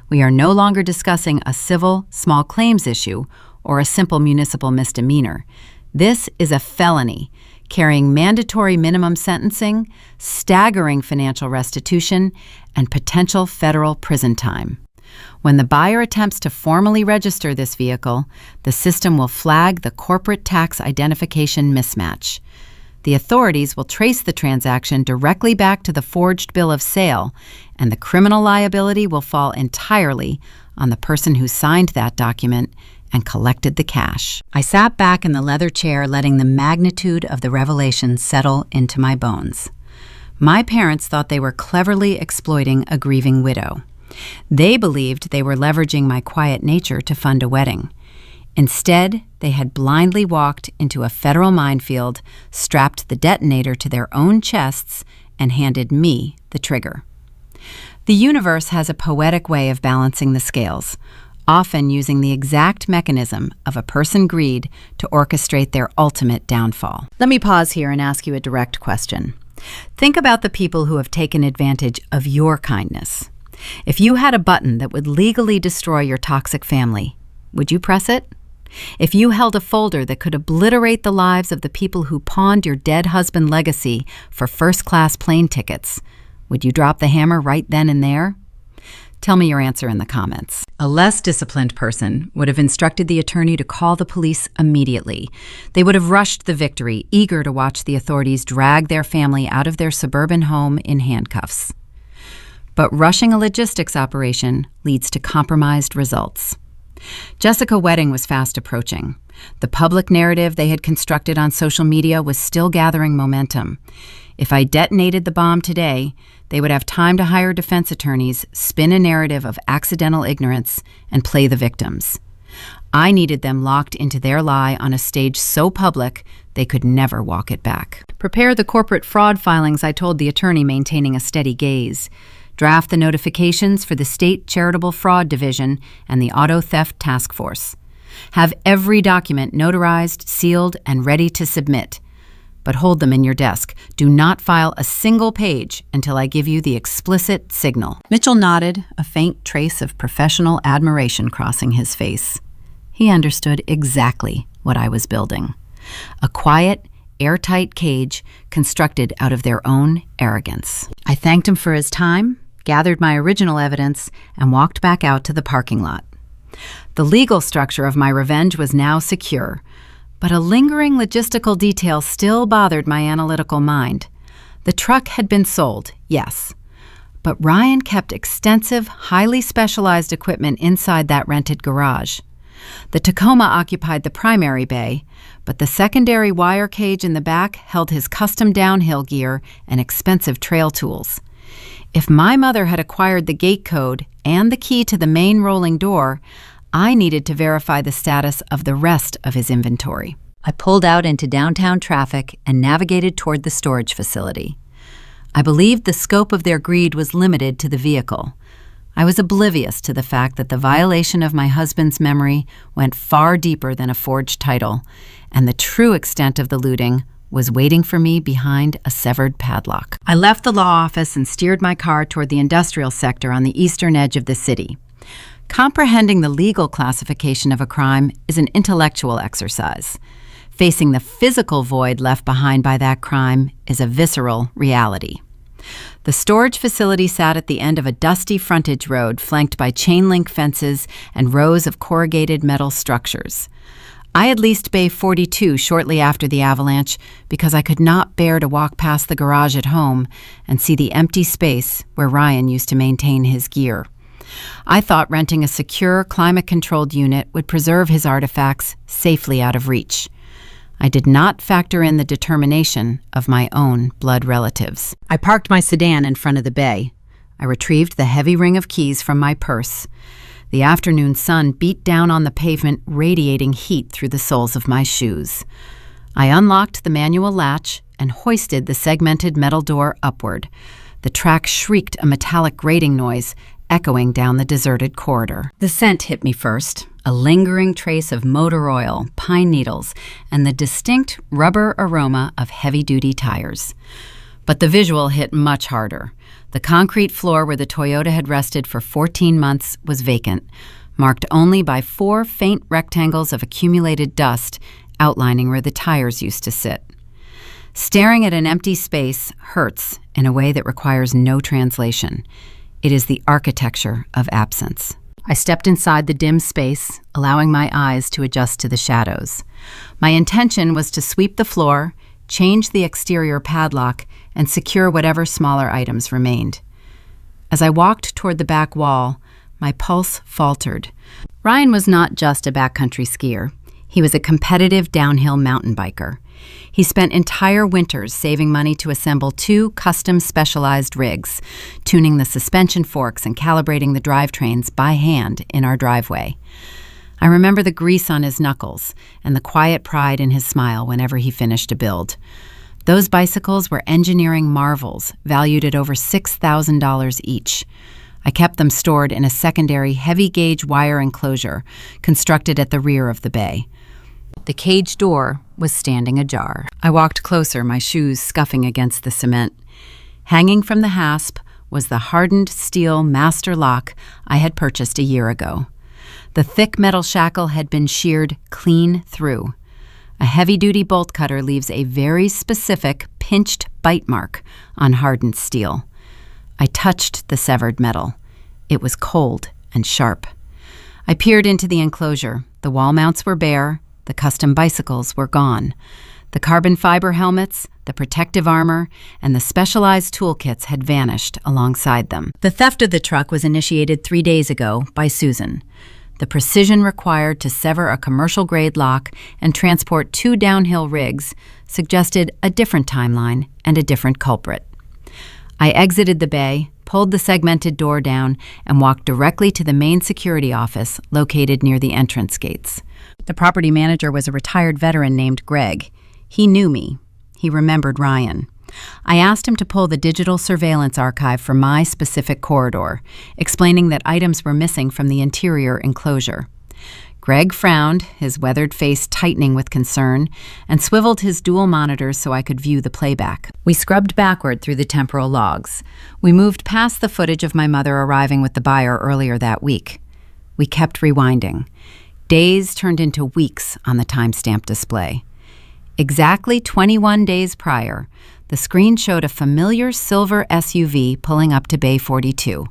"We are no longer discussing a civil small claims issue or a simple municipal misdemeanor. This is a felony, carrying mandatory minimum sentencing, staggering financial restitution, and potential federal prison time. When the buyer attempts to formally register this vehicle, the system will flag the corporate tax identification mismatch. The authorities will trace the transaction directly back to the forged bill of sale, and the criminal liability will fall entirely on the person who signed that document and collected the cash." I sat back in the leather chair, letting the magnitude of the revelation settle into my bones. My parents thought they were cleverly exploiting a grieving widow. They believed they were leveraging my quiet nature to fund a wedding. Instead, they had blindly walked into a federal minefield, strapped the detonator to their own chests, and handed me the trigger. The universe has a poetic way of balancing the scales, often using the exact mechanism of a person's greed to orchestrate their ultimate downfall. Let me pause here and ask you a direct question. Think about the people who have taken advantage of your kindness. If you had a button that would legally destroy your toxic family, would you press it? If you held a folder that could obliterate the lives of the people who pawned your dead husband's legacy for first-class plane tickets, would you drop the hammer right then and there? Tell me your answer in the comments. A less disciplined person would have instructed the attorney to call the police immediately. They would have rushed the victory, eager to watch the authorities drag their family out of their suburban home in handcuffs. But rushing a logistics operation leads to compromised results. Jessica's wedding was fast approaching. The public narrative they had constructed on social media was still gathering momentum. If I detonated the bomb today, they would have time to hire defense attorneys, spin a narrative of accidental ignorance, and play the victims. I needed them locked into their lie on a stage so public they could never walk it back. Prepare the corporate fraud filings, I told the attorney, maintaining a steady gaze. Draft the notifications for the State Charitable Fraud Division and the Auto Theft Task Force. Have every document notarized, sealed, and ready to submit. But hold them in your desk. Do not file a single page until I give you the explicit signal. Mitchell nodded, a faint trace of professional admiration crossing his face. He understood exactly what I was building. A quiet, airtight cage constructed out of their own arrogance. I thanked him for his time, gathered my original evidence, and walked back out to the parking lot. The legal structure of my revenge was now secure, but a lingering logistical detail still bothered my analytical mind. The truck had been sold, yes, but Ryan kept extensive, highly specialized equipment inside that rented garage. The Tacoma occupied the primary bay, but the secondary wire cage in the back held his custom downhill gear and expensive trail tools. If my mother had acquired the gate code and the key to the main rolling door, I needed to verify the status of the rest of his inventory. I pulled out into downtown traffic and navigated toward the storage facility. I believed the scope of their greed was limited to the vehicle. I was oblivious to the fact that the violation of my husband's memory went far deeper than a forged title, and the true extent of the looting was waiting for me behind a severed padlock. I left the law office and steered my car toward the industrial sector on the eastern edge of the city. Comprehending the legal classification of a crime is an intellectual exercise. Facing the physical void left behind by that crime is a visceral reality. The storage facility sat at the end of a dusty frontage road flanked by chain-link fences and rows of corrugated metal structures. I had leased Bay 42 shortly after the avalanche because I could not bear to walk past the garage at home and see the empty space where Ryan used to maintain his gear. I thought renting a secure, climate-controlled unit would preserve his artifacts safely out of reach. I did not factor in the determination of my own blood relatives. I parked my sedan in front of the bay. I retrieved the heavy ring of keys from my purse. The afternoon sun beat down on the pavement, radiating heat through the soles of my shoes. I unlocked the manual latch and hoisted the segmented metal door upward. The track shrieked a metallic grating noise, echoing down the deserted corridor. The scent hit me first, a lingering trace of motor oil, pine needles, and the distinct rubber aroma of heavy-duty tires. But the visual hit much harder. The concrete floor where the Toyota had rested for 14 months was vacant, marked only by 4 faint rectangles of accumulated dust outlining where the tires used to sit. Staring at an empty space hurts in a way that requires no translation. It is the architecture of absence. I stepped inside the dim space, allowing my eyes to adjust to the shadows. My intention was to sweep the floor, change the exterior padlock, and secure whatever smaller items remained. As I walked toward the back wall, my pulse faltered. Ryan was not just a backcountry skier. He was a competitive downhill mountain biker. He spent entire winters saving money to assemble 2 custom specialized rigs, tuning the suspension forks and calibrating the drivetrains by hand in our driveway. I remember the grease on his knuckles and the quiet pride in his smile whenever he finished a build. Those bicycles were engineering marvels, valued at over $6,000 each. I kept them stored in a secondary heavy-gauge wire enclosure constructed at the rear of the bay. The cage door was standing ajar. I walked closer, my shoes scuffing against the cement. Hanging from the hasp was the hardened steel master lock I had purchased a year ago. The thick metal shackle had been sheared clean through. A heavy-duty bolt cutter leaves a very specific pinched bite mark on hardened steel. I touched the severed metal. It was cold and sharp. I peered into the enclosure. The wall mounts were bare. The custom bicycles were gone. The carbon fiber helmets, the protective armor, and the specialized toolkits had vanished alongside them. The theft of the truck was initiated 3 days ago by Susan. The precision required to sever a commercial-grade lock and transport 2 downhill rigs suggested a different timeline and a different culprit. I exited the bay, pulled the segmented door down, and walked directly to the main security office located near the entrance gates. The property manager was a retired veteran named Greg. He knew me. He remembered Ryan. I asked him to pull the digital surveillance archive for my specific corridor, explaining that items were missing from the interior enclosure. Greg frowned, his weathered face tightening with concern, and swiveled his dual monitors so I could view the playback. We scrubbed backward through the temporal logs. We moved past the footage of my mother arriving with the buyer earlier that week. We kept rewinding. Days turned into weeks on the timestamp display. Exactly 21 days prior, the screen showed a familiar silver SUV pulling up to Bay 42.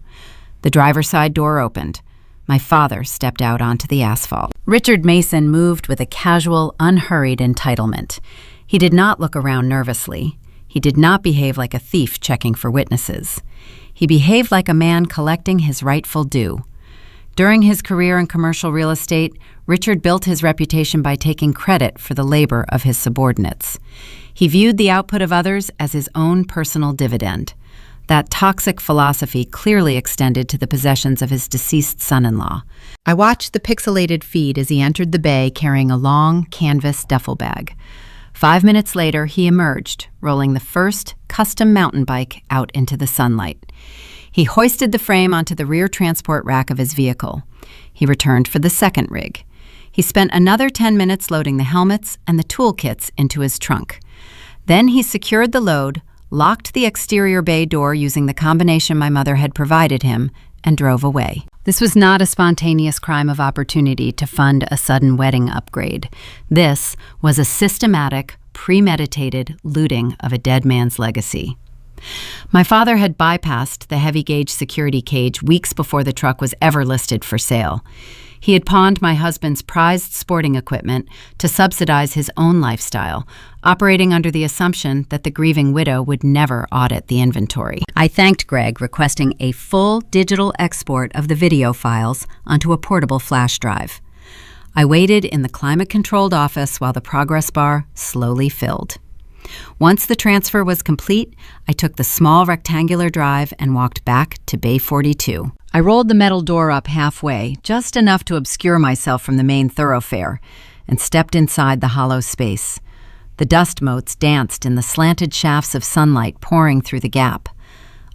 The driver's side door opened. My father stepped out onto the asphalt. Richard Mason moved with a casual, unhurried entitlement. He did not look around nervously. He did not behave like a thief checking for witnesses. He behaved like a man collecting his rightful due. During his career in commercial real estate, Richard built his reputation by taking credit for the labor of his subordinates. He viewed the output of others as his own personal dividend. That toxic philosophy clearly extended to the possessions of his deceased son-in-law. I watched the pixelated feed as he entered the bay carrying a long canvas duffel bag. 5 minutes later, he emerged, rolling the first custom mountain bike out into the sunlight. He hoisted the frame onto the rear transport rack of his vehicle. He returned for the second rig. He spent another 10 minutes loading the helmets and the toolkits into his trunk. Then he secured the load, locked the exterior bay door using the combination my mother had provided him, and drove away. This was not a spontaneous crime of opportunity to fund a sudden wedding upgrade. This was a systematic, premeditated looting of a dead man's legacy. My father had bypassed the heavy-gauge security cage weeks before the truck was ever listed for sale. He had pawned my husband's prized sporting equipment to subsidize his own lifestyle, operating under the assumption that the grieving widow would never audit the inventory. I thanked Greg, requesting a full digital export of the video files onto a portable flash drive. I waited in the climate-controlled office while the progress bar slowly filled. Once the transfer was complete, I took the small rectangular drive and walked back to Bay 42. I rolled the metal door up halfway, just enough to obscure myself from the main thoroughfare, and stepped inside the hollow space. The dust motes danced in the slanted shafts of sunlight pouring through the gap.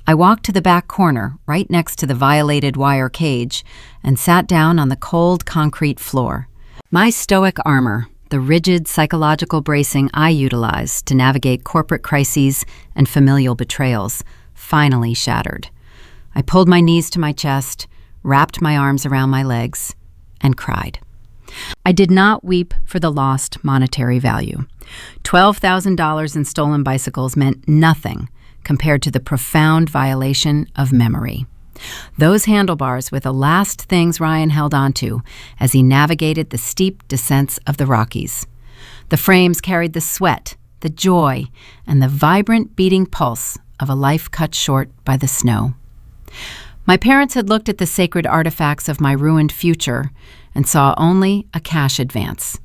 I walked to the back corner, right next to the violated wire cage, and sat down on the cold concrete floor. My stoic armor, the rigid psychological bracing I utilized to navigate corporate crises and familial betrayals, finally shattered. I pulled my knees to my chest, wrapped my arms around my legs, and cried. I did not weep for the lost monetary value. $12,000 in stolen bicycles meant nothing compared to the profound violation of memory. Those handlebars were the last things Ryan held onto as he navigated the steep descents of the Rockies. The frames carried the sweat, the joy, and the vibrant beating pulse of a life cut short by the snow. My parents had looked at the sacred artifacts of my ruined future and saw only a cash advance.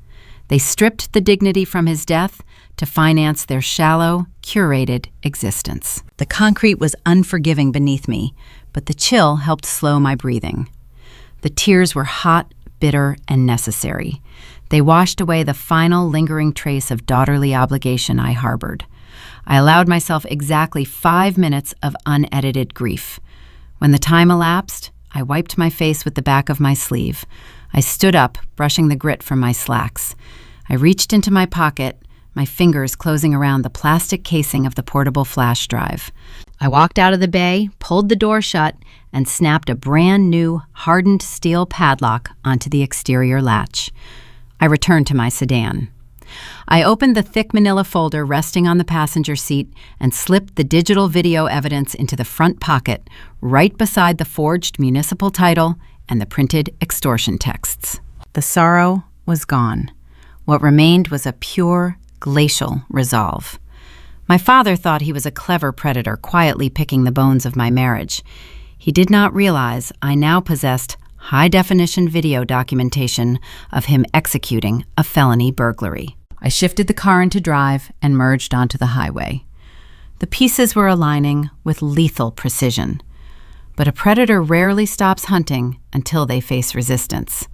They stripped the dignity from his death to finance their shallow, curated existence. The concrete was unforgiving beneath me, but the chill helped slow my breathing. The tears were hot, bitter, and necessary. They washed away the final lingering trace of daughterly obligation I harbored. I allowed myself exactly 5 minutes of unedited grief. When the time elapsed, I wiped my face with the back of my sleeve. I stood up, brushing the grit from my slacks. I reached into my pocket, my fingers closing around the plastic casing of the portable flash drive. I walked out of the bay, pulled the door shut, and snapped a brand new, hardened steel padlock onto the exterior latch. I returned to my sedan. I opened the thick manila folder resting on the passenger seat and slipped the digital video evidence into the front pocket, right beside the forged municipal title and the printed extortion texts. The sorrow was gone. What remained was a pure, glacial resolve. My father thought he was a clever predator quietly picking the bones of my marriage. He did not realize I now possessed high-definition video documentation of him executing a felony burglary. I shifted the car into drive and merged onto the highway. The pieces were aligning with lethal precision. But a predator rarely stops hunting until they face resistance.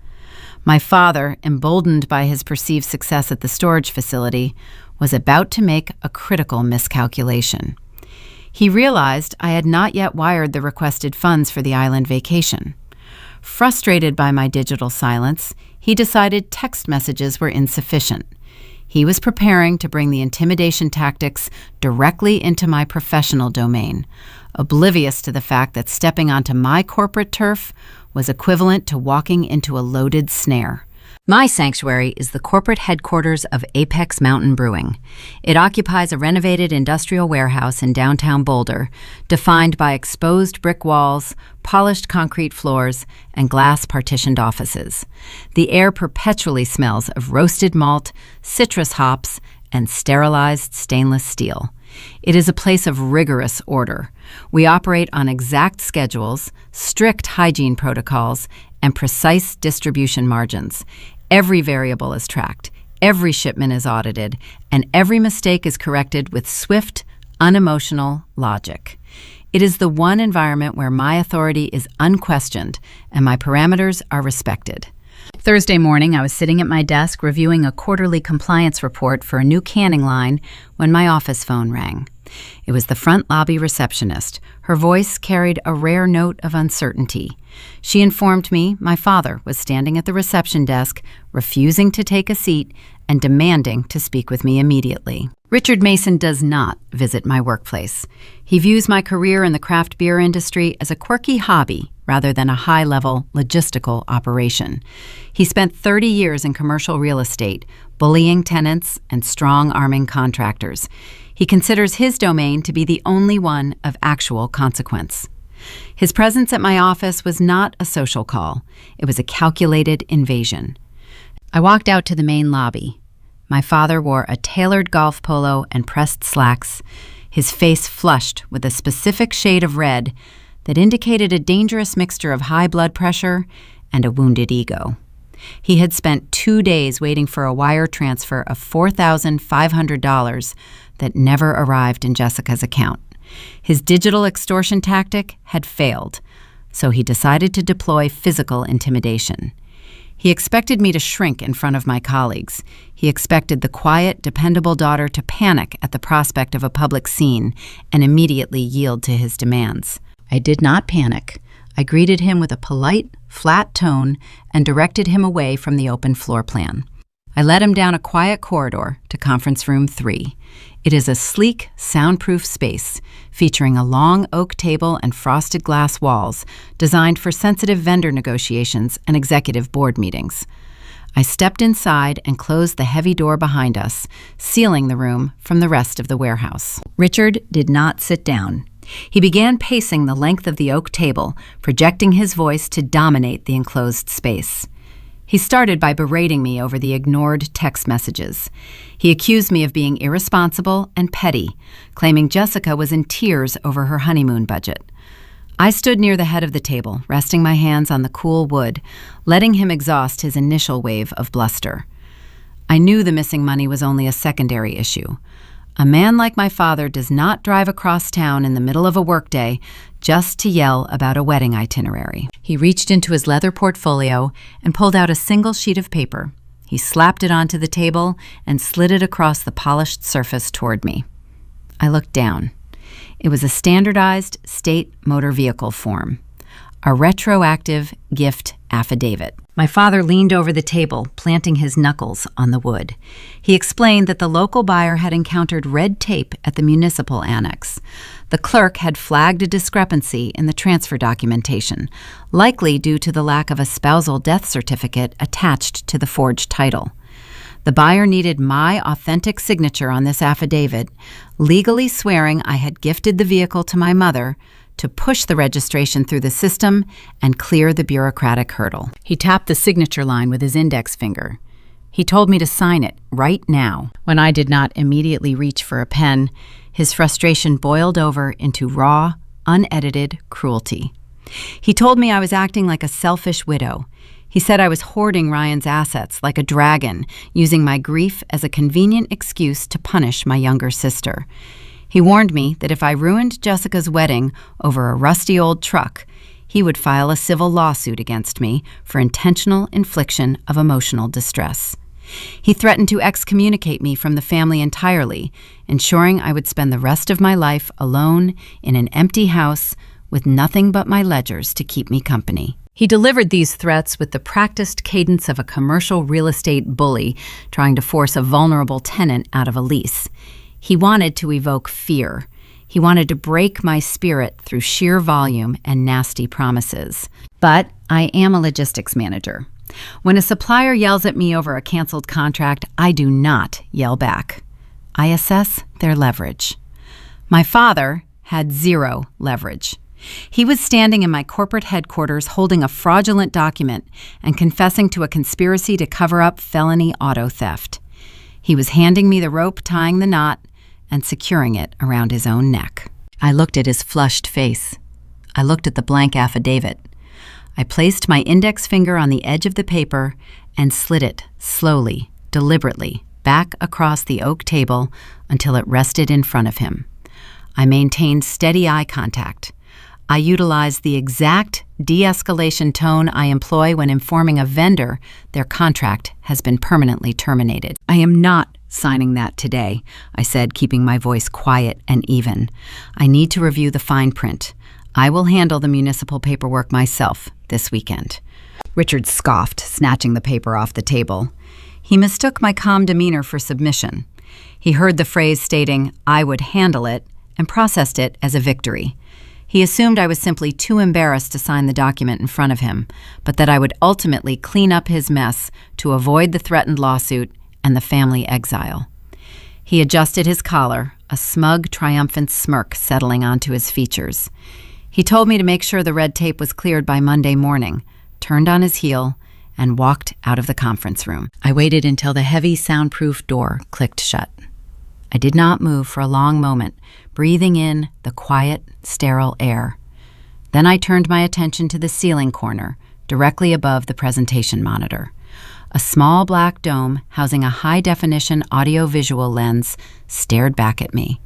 My father, emboldened by his perceived success at the storage facility, was about to make a critical miscalculation. He realized I had not yet wired the requested funds for the island vacation. Frustrated by my digital silence, he decided text messages were insufficient. He was preparing to bring the intimidation tactics directly into my professional domain, oblivious to the fact that stepping onto my corporate turf was equivalent to walking into a loaded snare. My sanctuary is the corporate headquarters of Apex Mountain Brewing. It occupies a renovated industrial warehouse in downtown Boulder, defined by exposed brick walls, polished concrete floors, and glass-partitioned offices. The air perpetually smells of roasted malt, citrus hops, and sterilized stainless steel. It is a place of rigorous order. We operate on exact schedules, strict hygiene protocols, and precise distribution margins. Every variable is tracked, every shipment is audited, and every mistake is corrected with swift, unemotional logic. It is the one environment where my authority is unquestioned and my parameters are respected. Thursday morning, I was sitting at my desk reviewing a quarterly compliance report for a new canning line when my office phone rang. It was the front lobby receptionist. Her voice carried a rare note of uncertainty. She informed me my father was standing at the reception desk, refusing to take a seat and demanding to speak with me immediately. Richard Mason does not visit my workplace. He views my career in the craft beer industry as a quirky hobby rather than a high-level logistical operation. He spent 30 years in commercial real estate, bullying tenants and strong-arming contractors. He considers his domain to be the only one of actual consequence. His presence at my office was not a social call. It was a calculated invasion. I walked out to the main lobby. My father wore a tailored golf polo and pressed slacks, his face flushed with a specific shade of red that indicated a dangerous mixture of high blood pressure and a wounded ego. He had spent 2 days waiting for a wire transfer of $4,500 that never arrived in Jessica's account. His digital extortion tactic had failed, so he decided to deploy physical intimidation. He expected me to shrink in front of my colleagues. He expected the quiet, dependable daughter to panic at the prospect of a public scene and immediately yield to his demands. I did not panic. I greeted him with a polite, flat tone and directed him away from the open floor plan. I led him down a quiet corridor to Conference Room 3. It is a sleek, soundproof space featuring a long oak table and frosted glass walls designed for sensitive vendor negotiations and executive board meetings. I stepped inside and closed the heavy door behind us, sealing the room from the rest of the warehouse. Richard did not sit down. He began pacing the length of the oak table, projecting his voice to dominate the enclosed space. He started by berating me over the ignored text messages. He accused me of being irresponsible and petty, claiming Jessica was in tears over her honeymoon budget. I stood near the head of the table, resting my hands on the cool wood, letting him exhaust his initial wave of bluster. I knew the missing money was only a secondary issue. A man like my father does not drive across town in the middle of a workday just to yell about a wedding itinerary. He reached into his leather portfolio and pulled out a single sheet of paper. He slapped it onto the table and slid it across the polished surface toward me. I looked down. It was a standardized state motor vehicle form, a retroactive gift affidavit. My father leaned over the table, planting his knuckles on the wood. He explained that the local buyer had encountered red tape at the municipal annex. The clerk had flagged a discrepancy in the transfer documentation, likely due to the lack of a spousal death certificate attached to the forged title. The buyer needed my authentic signature on this affidavit, legally swearing I had gifted the vehicle to my mother to push the registration through the system and clear the bureaucratic hurdle. He tapped the signature line with his index finger. He told me to sign it right now. When I did not immediately reach for a pen, his frustration boiled over into raw, unedited cruelty. He told me I was acting like a selfish widow. He said I was hoarding Ryan's assets like a dragon, using my grief as a convenient excuse to punish my younger sister. He warned me that if I ruined Jessica's wedding over a rusty old truck, he would file a civil lawsuit against me for intentional infliction of emotional distress. He threatened to excommunicate me from the family entirely, ensuring I would spend the rest of my life alone in an empty house with nothing but my ledgers to keep me company. He delivered these threats with the practiced cadence of a commercial real estate bully trying to force a vulnerable tenant out of a lease. He wanted to evoke fear. He wanted to break my spirit through sheer volume and nasty promises. But I am a logistics manager. When a supplier yells at me over a canceled contract, I do not yell back. I assess their leverage. My father had zero leverage. He was standing in my corporate headquarters holding a fraudulent document and confessing to a conspiracy to cover up felony auto theft. He was handing me the rope tying the knot and securing it around his own neck. I looked at his flushed face. I looked at the blank affidavit. I placed my index finger on the edge of the paper and slid it slowly, deliberately, back across the oak table until it rested in front of him. I maintained steady eye contact. I utilized the exact de-escalation tone I employ when informing a vendor their contract has been permanently terminated. I am not signing that today, I said, keeping my voice quiet and even. I need to review the fine print. I will handle the municipal paperwork myself this weekend. Richard scoffed, snatching the paper off the table. He mistook my calm demeanor for submission. He heard the phrase stating, "I would handle it," and processed it as a victory. He assumed I was simply too embarrassed to sign the document in front of him, but that I would ultimately clean up his mess to avoid the threatened lawsuit and the family exile. He adjusted his collar, a smug, triumphant smirk settling onto his features. He told me to make sure the red tape was cleared by Monday morning, turned on his heel, and walked out of the conference room. I waited until the heavy, soundproof door clicked shut. I did not move for a long moment, breathing in the quiet, sterile air. Then I turned my attention to the ceiling corner, directly above the presentation monitor. A small black dome housing a high-definition audio-visual lens stared back at me.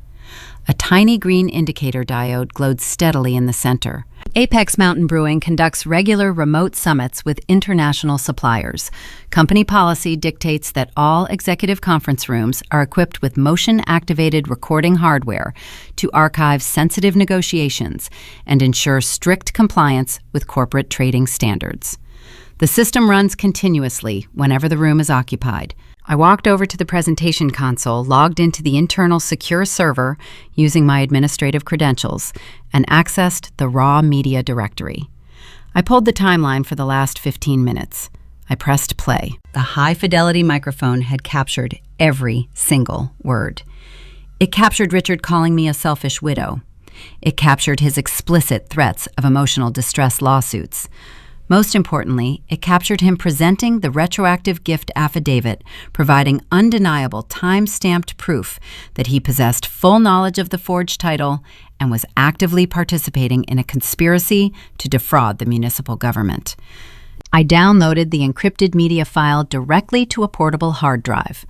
A tiny green indicator diode glowed steadily in the center. Apex Mountain Brewing conducts regular remote summits with international suppliers. Company policy dictates that all executive conference rooms are equipped with motion-activated recording hardware to archive sensitive negotiations and ensure strict compliance with corporate trading standards. The system runs continuously whenever the room is occupied. I walked over to the presentation console, logged into the internal secure server using my administrative credentials, and accessed the raw media directory. I pulled the timeline for the last 15 minutes. I pressed play. The high-fidelity microphone had captured every single word. It captured Richard calling me a selfish widow. It captured his explicit threats of emotional distress lawsuits. Most importantly, it captured him presenting the retroactive gift affidavit, providing undeniable time-stamped proof that he possessed full knowledge of the forged title and was actively participating in a conspiracy to defraud the municipal government. I downloaded the encrypted media file directly to a portable hard drive.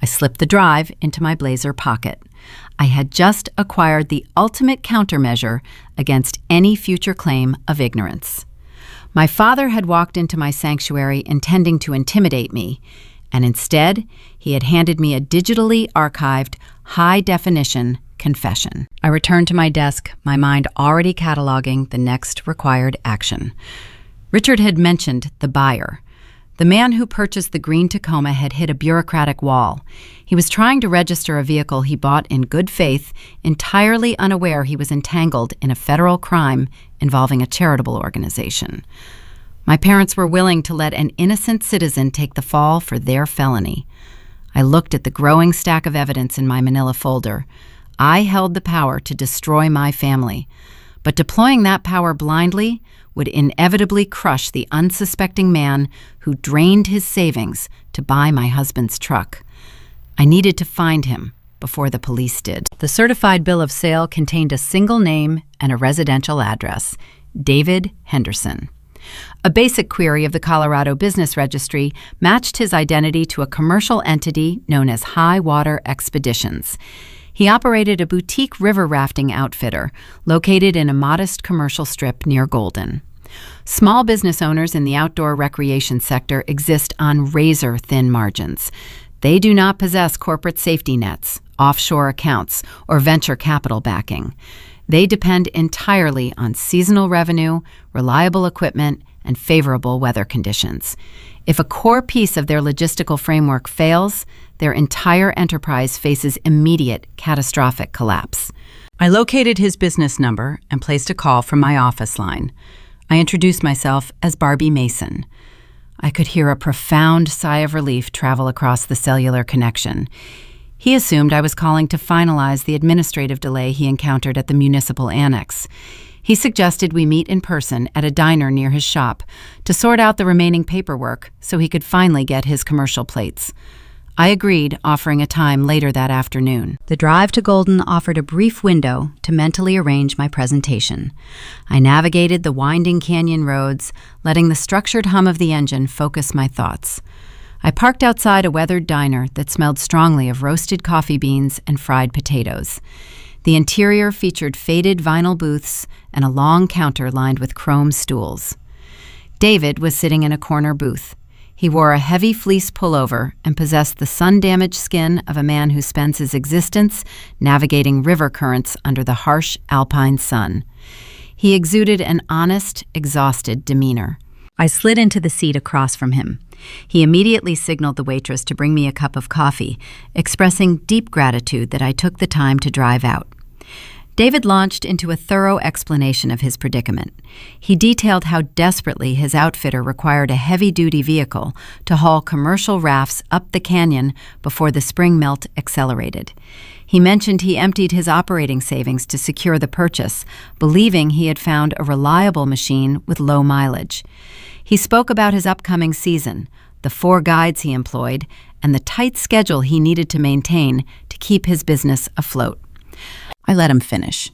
I slipped the drive into my blazer pocket. I had just acquired the ultimate countermeasure against any future claim of ignorance. My father had walked into my sanctuary intending to intimidate me, and instead, he had handed me a digitally archived, high-definition confession. I returned to my desk, my mind already cataloging the next required action. Richard had mentioned the buyer. The man who purchased the green Tacoma had hit a bureaucratic wall. He was trying to register a vehicle he bought in good faith, entirely unaware he was entangled in a federal crime involving a charitable organization. My parents were willing to let an innocent citizen take the fall for their felony. I looked at the growing stack of evidence in my manila folder. I held the power to destroy my family, but deploying that power blindly would inevitably crush the unsuspecting man who drained his savings to buy my husband's truck. I needed to find him before the police did. The certified bill of sale contained a single name and a residential address, David Henderson. A basic query of the Colorado Business Registry matched his identity to a commercial entity known as High Water Expeditions. He operated a boutique river rafting outfitter located in a modest commercial strip near Golden. Small business owners in the outdoor recreation sector exist on razor-thin margins. They do not possess corporate safety nets, offshore accounts, or venture capital backing. They depend entirely on seasonal revenue, reliable equipment, and favorable weather conditions. If a core piece of their logistical framework fails, their entire enterprise faces immediate catastrophic collapse. I located his business number and placed a call from my office line. I introduced myself as Barbie Mason. I could hear a profound sigh of relief travel across the cellular connection. He assumed I was calling to finalize the administrative delay he encountered at the municipal annex. He suggested we meet in person at a diner near his shop to sort out the remaining paperwork so he could finally get his commercial plates. I agreed, offering a time later that afternoon. The drive to Golden offered a brief window to mentally arrange my presentation. I navigated the winding canyon roads, letting the structured hum of the engine focus my thoughts. I parked outside a weathered diner that smelled strongly of roasted coffee beans and fried potatoes. The interior featured faded vinyl booths and a long counter lined with chrome stools. David was sitting in a corner booth. He wore a heavy fleece pullover and possessed the sun-damaged skin of a man who spends his existence navigating river currents under the harsh alpine sun. He exuded an honest, exhausted demeanor. I slid into the seat across from him. He immediately signaled the waitress to bring me a cup of coffee, expressing deep gratitude that I took the time to drive out. David launched into a thorough explanation of his predicament. He detailed how desperately his outfitter required a heavy-duty vehicle to haul commercial rafts up the canyon before the spring melt accelerated. He mentioned he emptied his operating savings to secure the purchase, believing he had found a reliable machine with low mileage. He spoke about his upcoming season, the 4 guides he employed, and the tight schedule he needed to maintain to keep his business afloat. I let him finish.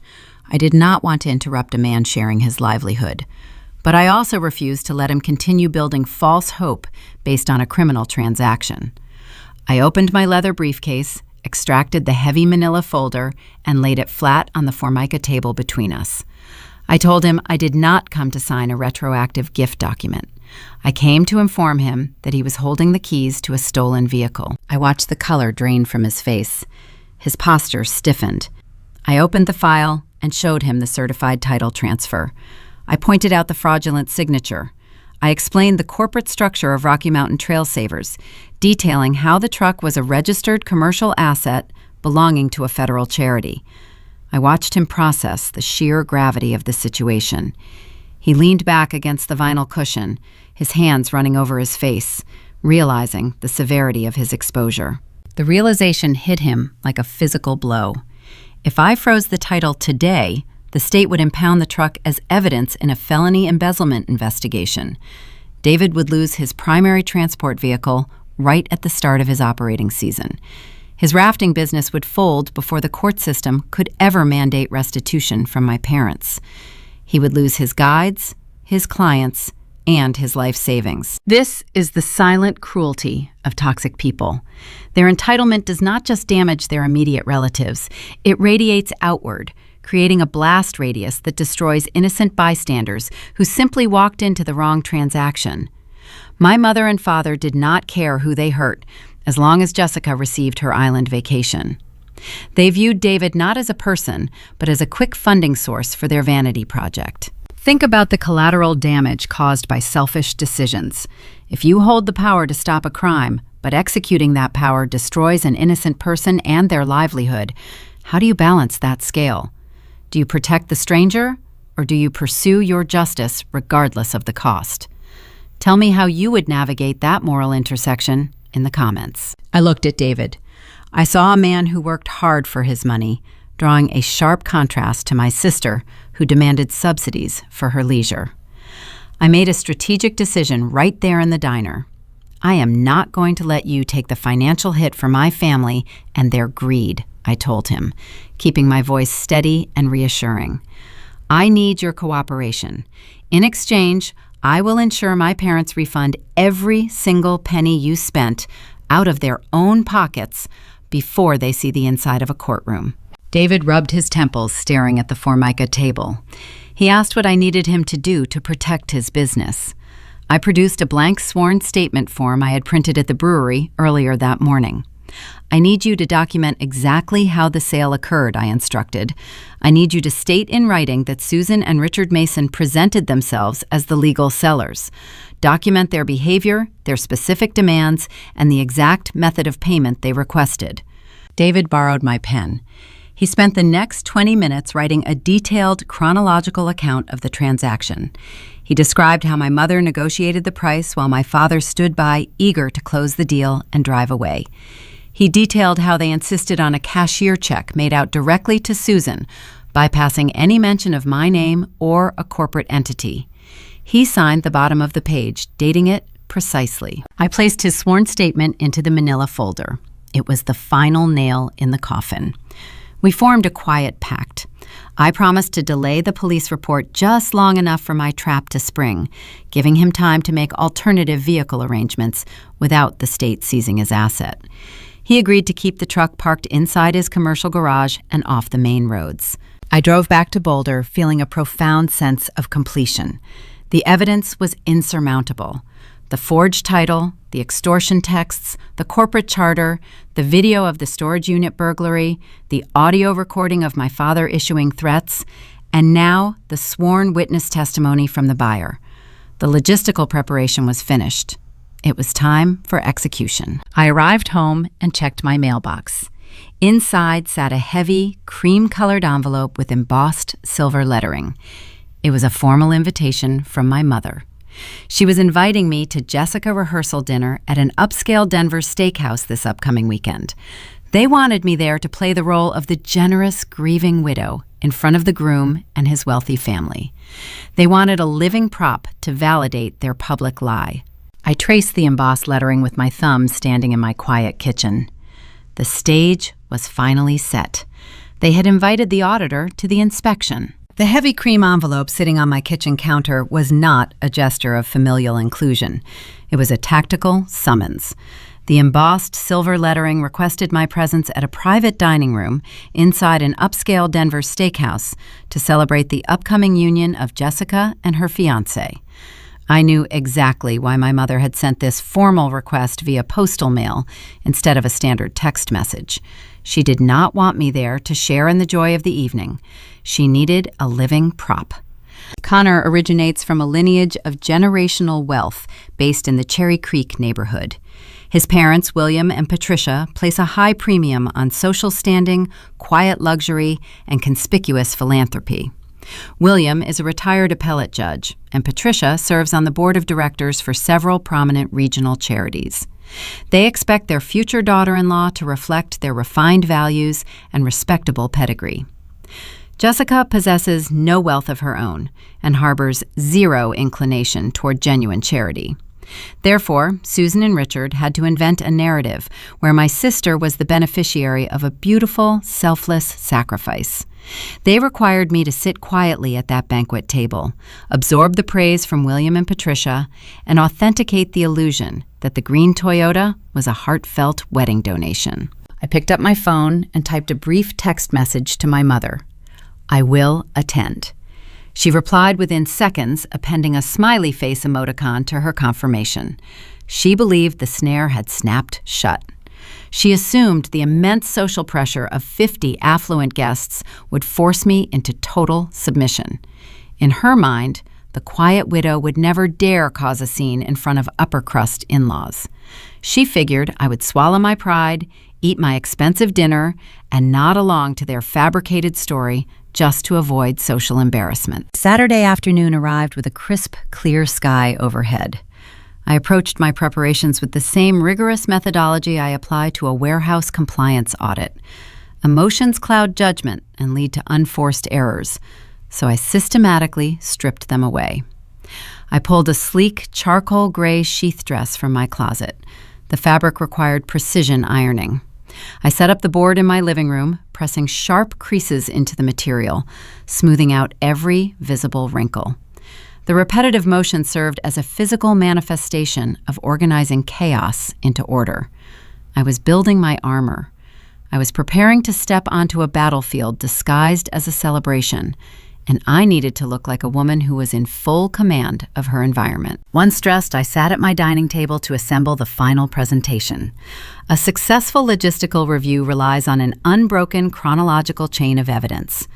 I did not want to interrupt a man sharing his livelihood, but I also refused to let him continue building false hope based on a criminal transaction. I opened my leather briefcase, extracted the heavy manila folder, and laid it flat on the Formica table between us. I told him I did not come to sign a retroactive gift document. I came to inform him that he was holding the keys to a stolen vehicle. I watched the color drain from his face. His posture stiffened. I opened the file and showed him the certified title transfer. I pointed out the fraudulent signature. I explained the corporate structure of Rocky Mountain Trail Savers, detailing how the truck was a registered commercial asset belonging to a federal charity. I watched him process the sheer gravity of the situation. He leaned back against the vinyl cushion, his hands running over his face, realizing the severity of his exposure. The realization hit him like a physical blow. If I froze the title today, the state would impound the truck as evidence in a felony embezzlement investigation. David would lose his primary transport vehicle right at the start of his operating season. His rafting business would fold before the court system could ever mandate restitution from my parents. He would lose his guides, his clients, and his life savings. This is the silent cruelty of toxic people. Their entitlement does not just damage their immediate relatives, it radiates outward, creating a blast radius that destroys innocent bystanders who simply walked into the wrong transaction. My mother and father did not care who they hurt, as long as Jessica received her island vacation. They viewed David not as a person, but as a quick funding source for their vanity project. Think about the collateral damage caused by selfish decisions. If you hold the power to stop a crime, but executing that power destroys an innocent person and their livelihood, how do you balance that scale? Do you protect the stranger, or do you pursue your justice regardless of the cost? Tell me how you would navigate that moral intersection in the comments. I looked at David. I saw a man who worked hard for his money, drawing a sharp contrast to my sister, who demanded subsidies for her leisure. I made a strategic decision right there in the diner. I am not going to let you take the financial hit for my family and their greed, I told him, keeping my voice steady and reassuring. I need your cooperation. In exchange, I will ensure my parents refund every single penny you spent out of their own pockets before they see the inside of a courtroom." David rubbed his temples, staring at the Formica table. He asked what I needed him to do to protect his business. I produced a blank sworn statement form I had printed at the brewery earlier that morning. "I need you to document exactly how the sale occurred," I instructed. "I need you to state in writing that Susan and Richard Mason presented themselves as the legal sellers. Document their behavior, their specific demands, and the exact method of payment they requested." David borrowed my pen. He spent the next 20 minutes writing a detailed chronological account of the transaction. He described how my mother negotiated the price while my father stood by, eager to close the deal and drive away. He detailed how they insisted on a cashier check made out directly to Susan, bypassing any mention of my name or a corporate entity. He signed the bottom of the page, dating it precisely. I placed his sworn statement into the manila folder. It was the final nail in the coffin. We formed a quiet pact. I promised to delay the police report just long enough for my trap to spring, giving him time to make alternative vehicle arrangements without the state seizing his asset. He agreed to keep the truck parked inside his commercial garage and off the main roads. I drove back to Boulder, feeling a profound sense of completion. The evidence was insurmountable. The forged title, the extortion texts, the corporate charter, the video of the storage unit burglary, the audio recording of my father issuing threats, and now the sworn witness testimony from the buyer. The logistical preparation was finished. It was time for execution. I arrived home and checked my mailbox. Inside sat a heavy, cream-colored envelope with embossed silver lettering. It was a formal invitation from my mother. She was inviting me to Jessica rehearsal dinner at an upscale Denver steakhouse this upcoming weekend. They wanted me there to play the role of the generous, grieving widow in front of the groom and his wealthy family. They wanted a living prop to validate their public lie. I traced the embossed lettering with my thumb standing in my quiet kitchen. The stage was finally set. They had invited the auditor to the inspection. The heavy cream envelope sitting on my kitchen counter was not a gesture of familial inclusion. It was a tactical summons. The embossed silver lettering requested my presence at a private dining room inside an upscale Denver steakhouse to celebrate the upcoming union of Jessica and her fiancé. I knew exactly why my mother had sent this formal request via postal mail instead of a standard text message. She did not want me there to share in the joy of the evening. She needed a living prop. Connor originates from a lineage of generational wealth based in the Cherry Creek neighborhood. His parents, William and Patricia, place a high premium on social standing, quiet luxury, and conspicuous philanthropy. William is a retired appellate judge, and Patricia serves on the board of directors for several prominent regional charities. They expect their future daughter-in-law to reflect their refined values and respectable pedigree. Jessica possesses no wealth of her own and harbors zero inclination toward genuine charity. Therefore, Susan and Richard had to invent a narrative where my sister was the beneficiary of a beautiful, selfless sacrifice. They required me to sit quietly at that banquet table, absorb the praise from William and Patricia, and authenticate the illusion that the green Toyota was a heartfelt wedding donation. I picked up my phone and typed a brief text message to my mother. "I will attend." She replied within seconds, appending a smiley face emoticon to her confirmation. She believed the snare had snapped shut. She assumed the immense social pressure of 50 affluent guests would force me into total submission. In her mind, the quiet widow would never dare cause a scene in front of upper-crust in-laws. She figured I would swallow my pride, eat my expensive dinner, and nod along to their fabricated story just to avoid social embarrassment. Saturday afternoon arrived with a crisp, clear sky overhead. I approached my preparations with the same rigorous methodology I apply to a warehouse compliance audit. Emotions cloud judgment and lead to unforced errors, so I systematically stripped them away. I pulled a sleek charcoal gray sheath dress from my closet. The fabric required precision ironing. I set up the board in my living room, pressing sharp creases into the material, smoothing out every visible wrinkle. The repetitive motion served as a physical manifestation of organizing chaos into order. I was building my armor. I was preparing to step onto a battlefield disguised as a celebration, and I needed to look like a woman who was in full command of her environment. Once dressed, I sat at my dining table to assemble the final presentation. A successful logistical review relies on an unbroken chronological chain of evidence.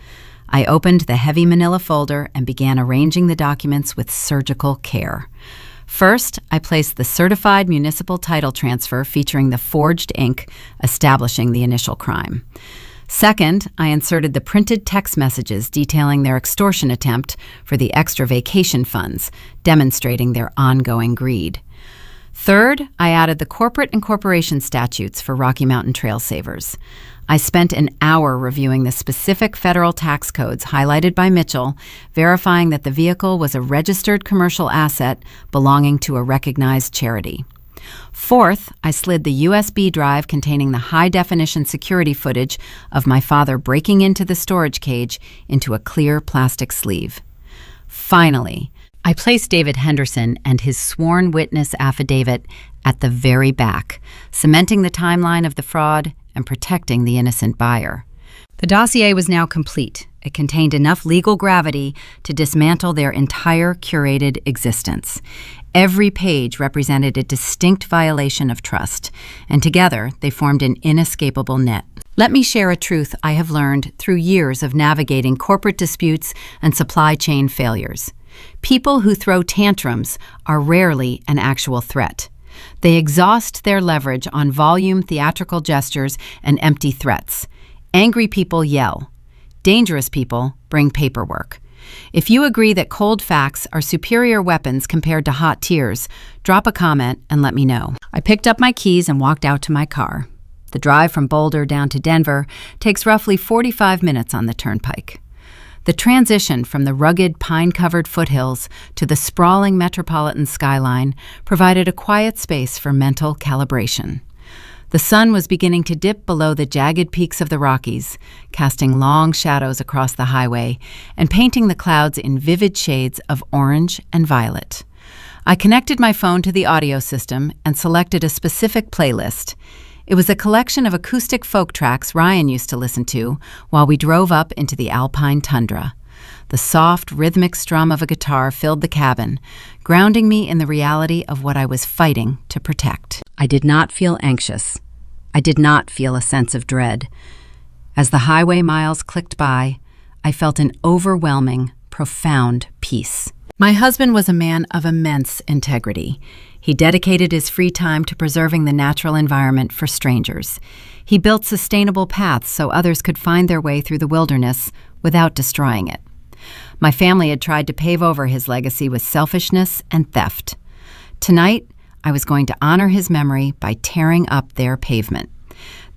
I opened the heavy manila folder and began arranging the documents with surgical care. First, I placed the certified municipal title transfer featuring the forged ink establishing the initial crime. Second, I inserted the printed text messages detailing their extortion attempt for the extra vacation funds, demonstrating their ongoing greed. Third, I added the corporate incorporation statutes for Rocky Mountain Trail Savers. I spent an hour reviewing the specific federal tax codes highlighted by Mitchell, verifying that the vehicle was a registered commercial asset belonging to a recognized charity. Fourth, I slid the USB drive containing the high-definition security footage of my father breaking into the storage cage into a clear plastic sleeve. Finally, I placed David Henderson and his sworn witness affidavit at the very back, cementing the timeline of the fraud and protecting the innocent buyer. The dossier was now complete. It contained enough legal gravity to dismantle their entire curated existence. Every page represented a distinct violation of trust, and together they formed an inescapable net. Let me share a truth I have learned through years of navigating corporate disputes and supply chain failures. People who throw tantrums are rarely an actual threat. They exhaust their leverage on volume, theatrical gestures, and empty threats. Angry people yell. Dangerous people bring paperwork. If you agree that cold facts are superior weapons compared to hot tears, drop a comment and let me know. I picked up my keys and walked out to my car. The drive from Boulder down to Denver takes roughly 45 minutes on the turnpike. The transition from the rugged, pine-covered foothills to the sprawling metropolitan skyline provided a quiet space for mental calibration. The sun was beginning to dip below the jagged peaks of the Rockies, casting long shadows across the highway and painting the clouds in vivid shades of orange and violet. I connected my phone to the audio system and selected a specific playlist. It was a collection of acoustic folk tracks Ryan used to listen to while we drove up into the alpine tundra. The soft, rhythmic strum of a guitar filled the cabin, grounding me in the reality of what I was fighting to protect. I did not feel anxious. I did not feel a sense of dread. As the highway miles clicked by, I felt an overwhelming, profound peace. My husband was a man of immense integrity. He dedicated his free time to preserving the natural environment for strangers. He built sustainable paths so others could find their way through the wilderness without destroying it. My family had tried to pave over his legacy with selfishness and theft. Tonight, I was going to honor his memory by tearing up their pavement.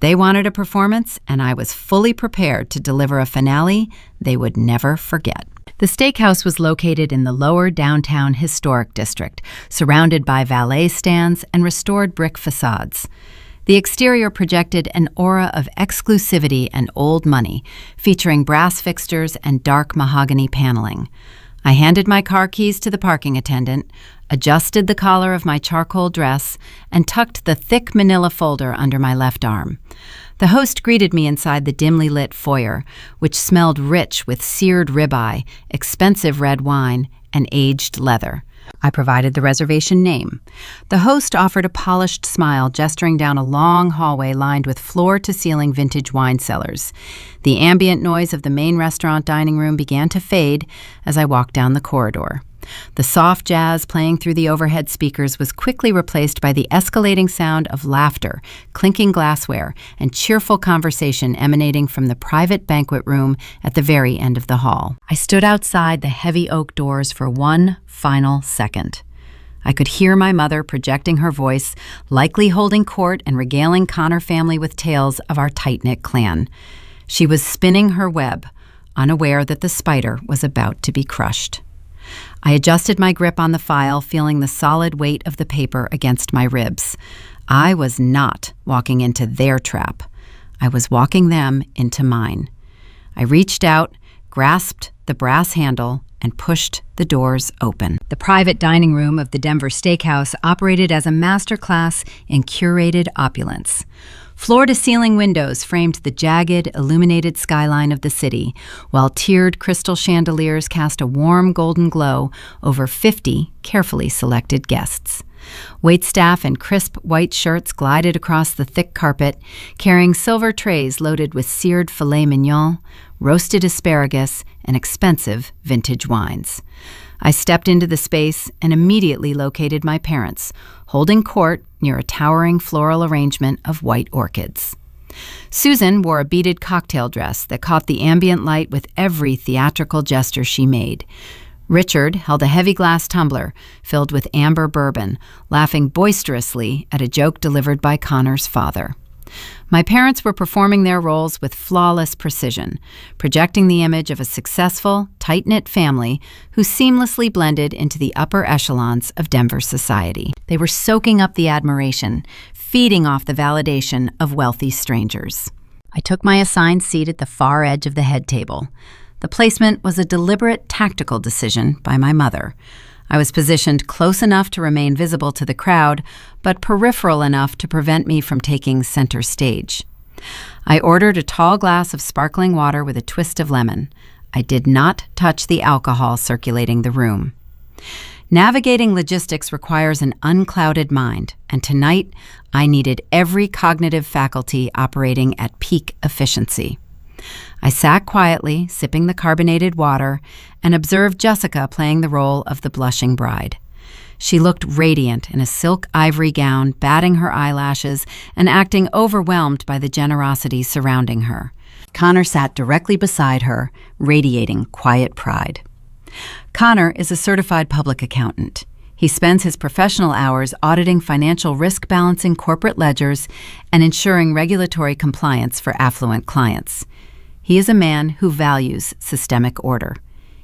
They wanted a performance, and I was fully prepared to deliver a finale they would never forget. The steakhouse was located in the lower downtown historic district, surrounded by valet stands and restored brick facades. The exterior projected an aura of exclusivity and old money, featuring brass fixtures and dark mahogany paneling. I handed my car keys to the parking attendant, adjusted the collar of my charcoal dress, and tucked the thick manila folder under my left arm. The host greeted me inside the dimly lit foyer, which smelled rich with seared ribeye, expensive red wine, and aged leather. I provided the reservation name. The host offered a polished smile, gesturing down a long hallway lined with floor-to-ceiling vintage wine cellars. The ambient noise of the main restaurant dining room began to fade as I walked down the corridor. The soft jazz playing through the overhead speakers was quickly replaced by the escalating sound of laughter, clinking glassware, and cheerful conversation emanating from the private banquet room at the very end of the hall. I stood outside the heavy oak doors for one final second. I could hear my mother projecting her voice, likely holding court and regaling Connor family with tales of our tight-knit clan. She was spinning her web, unaware that the spider was about to be crushed. I adjusted my grip on the file, feeling the solid weight of the paper against my ribs. I was not walking into their trap. I was walking them into mine. I reached out, grasped the brass handle, and pushed the doors open. The private dining room of the Denver Steakhouse operated as a masterclass in curated opulence. Floor-to-ceiling windows framed the jagged, illuminated skyline of the city, while tiered crystal chandeliers cast a warm golden glow over 50 carefully selected guests. Waitstaff in crisp white shirts glided across the thick carpet, carrying silver trays loaded with seared filet mignon, roasted asparagus, and expensive vintage wines. I stepped into the space and immediately located my parents, holding court near a towering floral arrangement of white orchids. Susan wore a beaded cocktail dress that caught the ambient light with every theatrical gesture she made. Richard held a heavy glass tumbler filled with amber bourbon, laughing boisterously at a joke delivered by Connor's father. My parents were performing their roles with flawless precision, projecting the image of a successful, tight-knit family who seamlessly blended into the upper echelons of Denver society. They were soaking up the admiration, feeding off the validation of wealthy strangers. I took my assigned seat at the far edge of the head table. The placement was a deliberate tactical decision by my mother. I was positioned close enough to remain visible to the crowd, but peripheral enough to prevent me from taking center stage. I ordered a tall glass of sparkling water with a twist of lemon. I did not touch the alcohol circulating the room. Navigating logistics requires an unclouded mind, and tonight I needed every cognitive faculty operating at peak efficiency. I sat quietly, sipping the carbonated water, and observed Jessica playing the role of the blushing bride. She looked radiant in a silk ivory gown, batting her eyelashes and acting overwhelmed by the generosity surrounding her. Connor sat directly beside her, radiating quiet pride. Connor is a certified public accountant. He spends his professional hours auditing financial risk-balancing corporate ledgers and ensuring regulatory compliance for affluent clients. He is a man who values systemic order.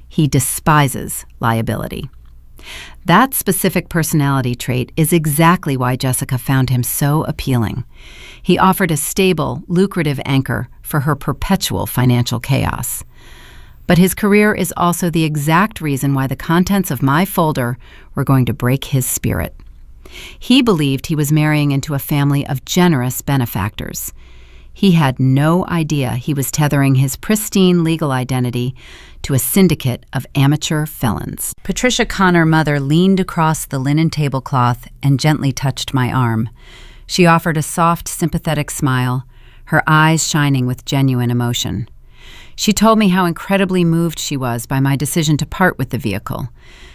He despises liability. That specific personality trait is exactly why Jessica found him so appealing. He offered a stable, lucrative anchor for her perpetual financial chaos. But his career is also the exact reason why the contents of my folder were going to break his spirit. He believed he was marrying into a family of generous benefactors. He had no idea he was tethering his pristine legal identity to a syndicate of amateur felons. Patricia Connor, mother, leaned across the linen tablecloth and gently touched my arm. She offered a soft, sympathetic smile, her eyes shining with genuine emotion. She told me how incredibly moved she was by my decision to part with the vehicle.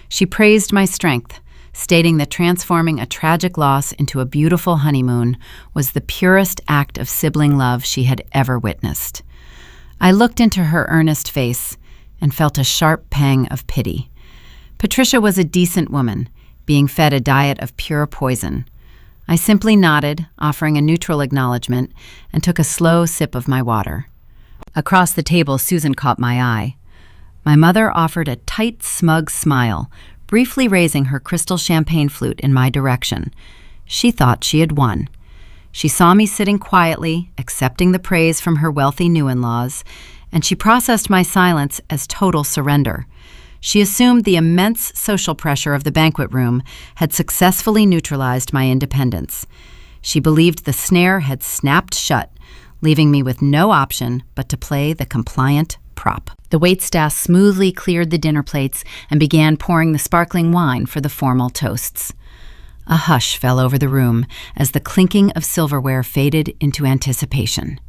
She praised my strength, stating that transforming a tragic loss into a beautiful honeymoon was the purest act of sibling love she had ever witnessed. I looked into her earnest face and felt a sharp pang of pity. Patricia was a decent woman, being fed a diet of pure poison. I simply nodded, offering a neutral acknowledgement, and took a slow sip of my water. Across the table, Susan caught my eye. My mother offered a tight, smug smile, briefly raising her crystal champagne flute in my direction. She thought she had won. She saw me sitting quietly, accepting the praise from her wealthy new-in-laws, and she processed my silence as total surrender. She assumed the immense social pressure of the banquet room had successfully neutralized my independence. She believed the snare had snapped shut, leaving me with no option but to play the compliant prop. The waitstaff smoothly cleared the dinner plates and began pouring the sparkling wine for the formal toasts. A hush fell over the room as the clinking of silverware faded into anticipation.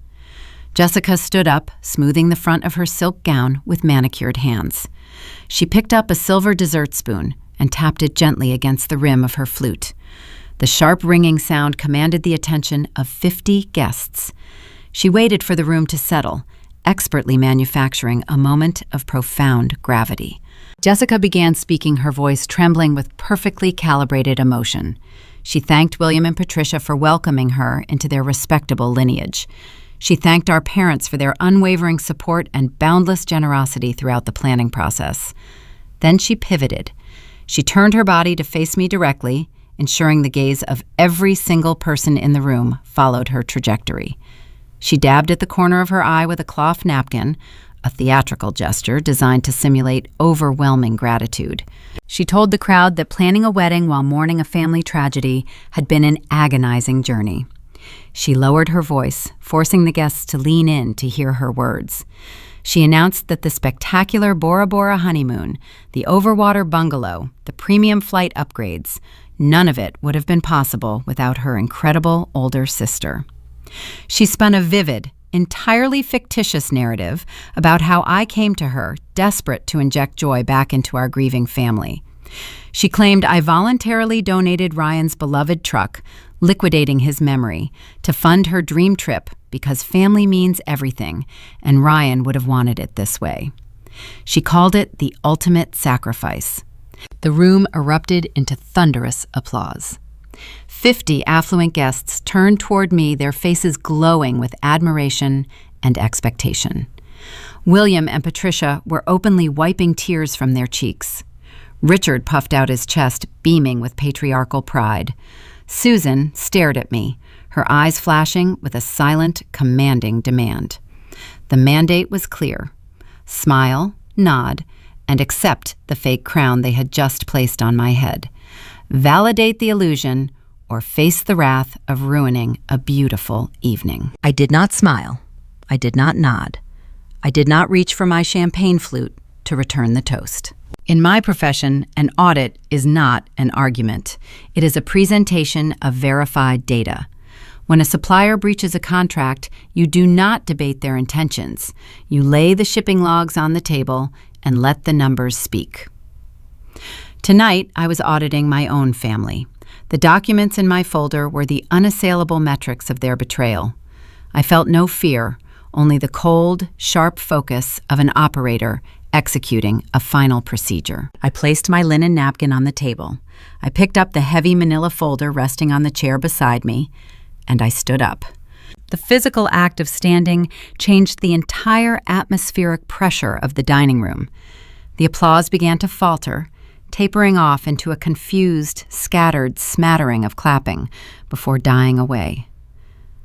Jessica stood up, smoothing the front of her silk gown with manicured hands. She picked up a silver dessert spoon and tapped it gently against the rim of her flute. The sharp ringing sound commanded the attention of 50 guests. She waited for the room to settle, expertly manufacturing a moment of profound gravity. Jessica began speaking, her voice trembling with perfectly calibrated emotion. She thanked William and Patricia for welcoming her into their respectable lineage. She thanked our parents for their unwavering support and boundless generosity throughout the planning process. Then she pivoted. She turned her body to face me directly, ensuring the gaze of every single person in the room followed her trajectory. She dabbed at the corner of her eye with a cloth napkin, a theatrical gesture designed to simulate overwhelming gratitude. She told the crowd that planning a wedding while mourning a family tragedy had been an agonizing journey. She lowered her voice, forcing the guests to lean in to hear her words. She announced that the spectacular Bora Bora honeymoon, the overwater bungalow, the premium flight upgrades, none of it would have been possible without her incredible older sister. She spun a vivid, entirely fictitious narrative about how I came to her, desperate to inject joy back into our grieving family. She claimed I voluntarily donated Ryan's beloved truck, liquidating his memory, to fund her dream trip because family means everything, and Ryan would have wanted it this way. She called it the ultimate sacrifice. The room erupted into thunderous applause. 50 affluent guests turned toward me, their faces glowing with admiration and expectation. William and Patricia were openly wiping tears from their cheeks. Richard puffed out his chest, beaming with patriarchal pride. Susan stared at me, her eyes flashing with a silent, commanding demand. The mandate was clear. Smile, nod, and accept the fake crown they had just placed on my head. Validate the illusion, or face the wrath of ruining a beautiful evening. I did not smile. I did not nod. I did not reach for my champagne flute to return the toast. In my profession, an audit is not an argument. It is a presentation of verified data. When a supplier breaches a contract, you do not debate their intentions. You lay the shipping logs on the table and let the numbers speak. Tonight, I was auditing my own family. The documents in my folder were the unassailable metrics of their betrayal. I felt no fear, only the cold, sharp focus of an operator executing a final procedure. I placed my linen napkin on the table. I picked up the heavy manila folder resting on the chair beside me, and I stood up. The physical act of standing changed the entire atmospheric pressure of the dining room. The applause began to falter, tapering off into a confused, scattered smattering of clapping before dying away.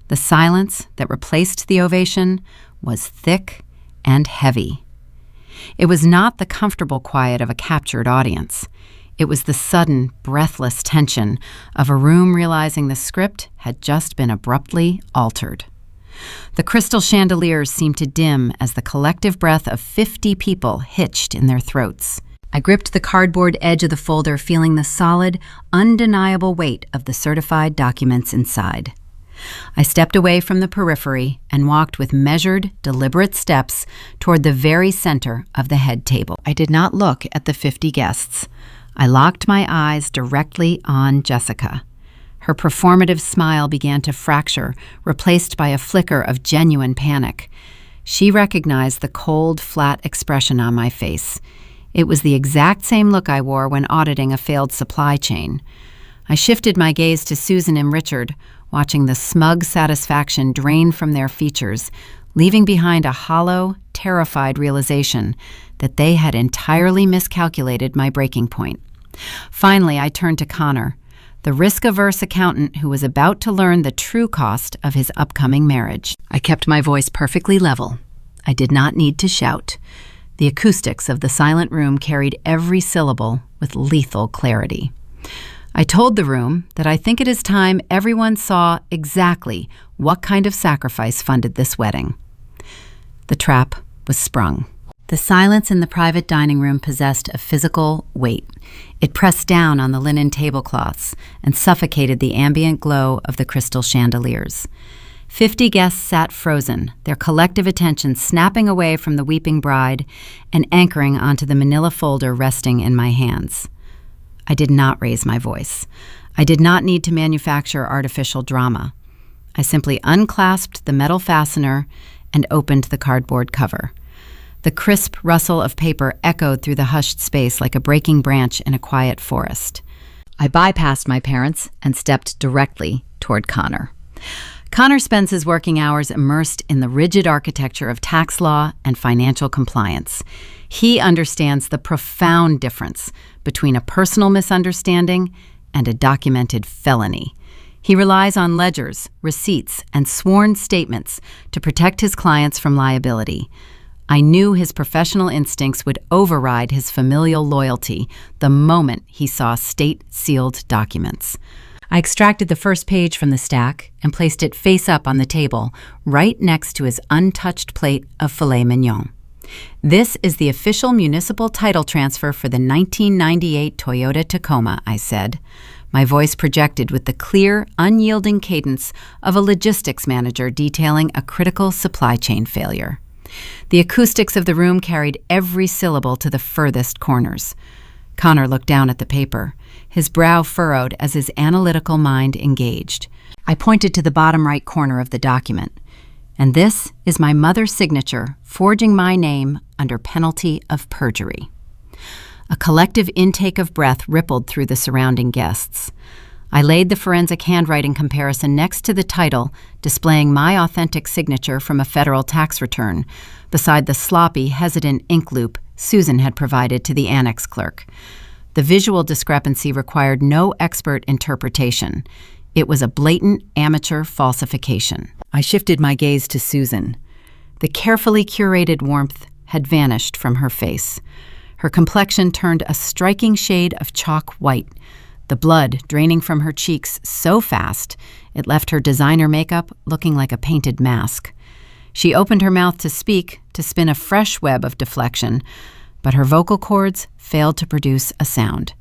The silence that replaced the ovation was thick and heavy. It was not the comfortable quiet of a captured audience. It was the sudden, breathless tension of a room realizing the script had just been abruptly altered. The crystal chandeliers seemed to dim as the collective breath of 50 people hitched in their throats. I gripped the cardboard edge of the folder, feeling the solid, undeniable weight of the certified documents inside. I stepped away from the periphery and walked with measured, deliberate steps toward the very center of the head table. I did not look at the 50 guests. I locked my eyes directly on Jessica. Her performative smile began to fracture, replaced by a flicker of genuine panic. She recognized the cold, flat expression on my face. It was the exact same look I wore when auditing a failed supply chain. I shifted my gaze to Susan and Richard, watching the smug satisfaction drain from their features, leaving behind a hollow, terrified realization that they had entirely miscalculated my breaking point. Finally, I turned to Connor, the risk-averse accountant who was about to learn the true cost of his upcoming marriage. I kept my voice perfectly level. I did not need to shout. The acoustics of the silent room carried every syllable with lethal clarity. I told the room that I think it is time everyone saw exactly what kind of sacrifice funded this wedding. The trap was sprung. The silence in the private dining room possessed a physical weight. It pressed down on the linen tablecloths and suffocated the ambient glow of the crystal chandeliers. 50 guests sat frozen, their collective attention snapping away from the weeping bride and anchoring onto the manila folder resting in my hands. I did not raise my voice. I did not need to manufacture artificial drama. I simply unclasped the metal fastener and opened the cardboard cover. The crisp rustle of paper echoed through the hushed space like a breaking branch in a quiet forest. I bypassed my parents and stepped directly toward Connor. Connor spends his working hours immersed in the rigid architecture of tax law and financial compliance. He understands the profound difference between a personal misunderstanding and a documented felony. He relies on ledgers, receipts, and sworn statements to protect his clients from liability. I knew his professional instincts would override his familial loyalty the moment he saw state-sealed documents. I extracted the first page from the stack and placed it face up on the table, right next to his untouched plate of filet mignon. "This is the official municipal title transfer for the 1998 Toyota Tacoma," I said. My voice projected with the clear, unyielding cadence of a logistics manager detailing a critical supply chain failure. The acoustics of the room carried every syllable to the furthest corners. Connor looked down at the paper, his brow furrowed as his analytical mind engaged. I pointed to the bottom right corner of the document. "And this is my mother's signature, forging my name under penalty of perjury." A collective intake of breath rippled through the surrounding guests. I laid the forensic handwriting comparison next to the title, displaying my authentic signature from a federal tax return, beside the sloppy, hesitant ink loop Susan had provided to the annex clerk. The visual discrepancy required no expert interpretation. It was a blatant amateur falsification. I shifted my gaze to Susan. The carefully curated warmth had vanished from her face. Her complexion turned a striking shade of chalk white, the blood draining from her cheeks so fast it left her designer makeup looking like a painted mask. She opened her mouth to speak, to spin a fresh web of deflection, but her vocal cords failed to produce a sound.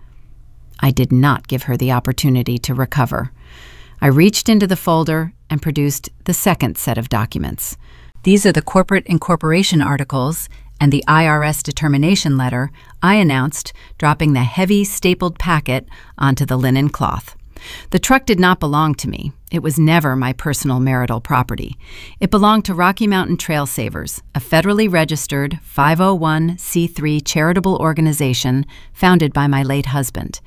I did not give her the opportunity to recover. I reached into the folder and produced the second set of documents. "These are the corporate incorporation articles and the IRS determination letter," I announced, dropping the heavy stapled packet onto the linen cloth. The truck did not belong to me. It was never my personal marital property. It belonged to Rocky Mountain Trail Savers, a federally registered 501c3 charitable organization founded by my late husband.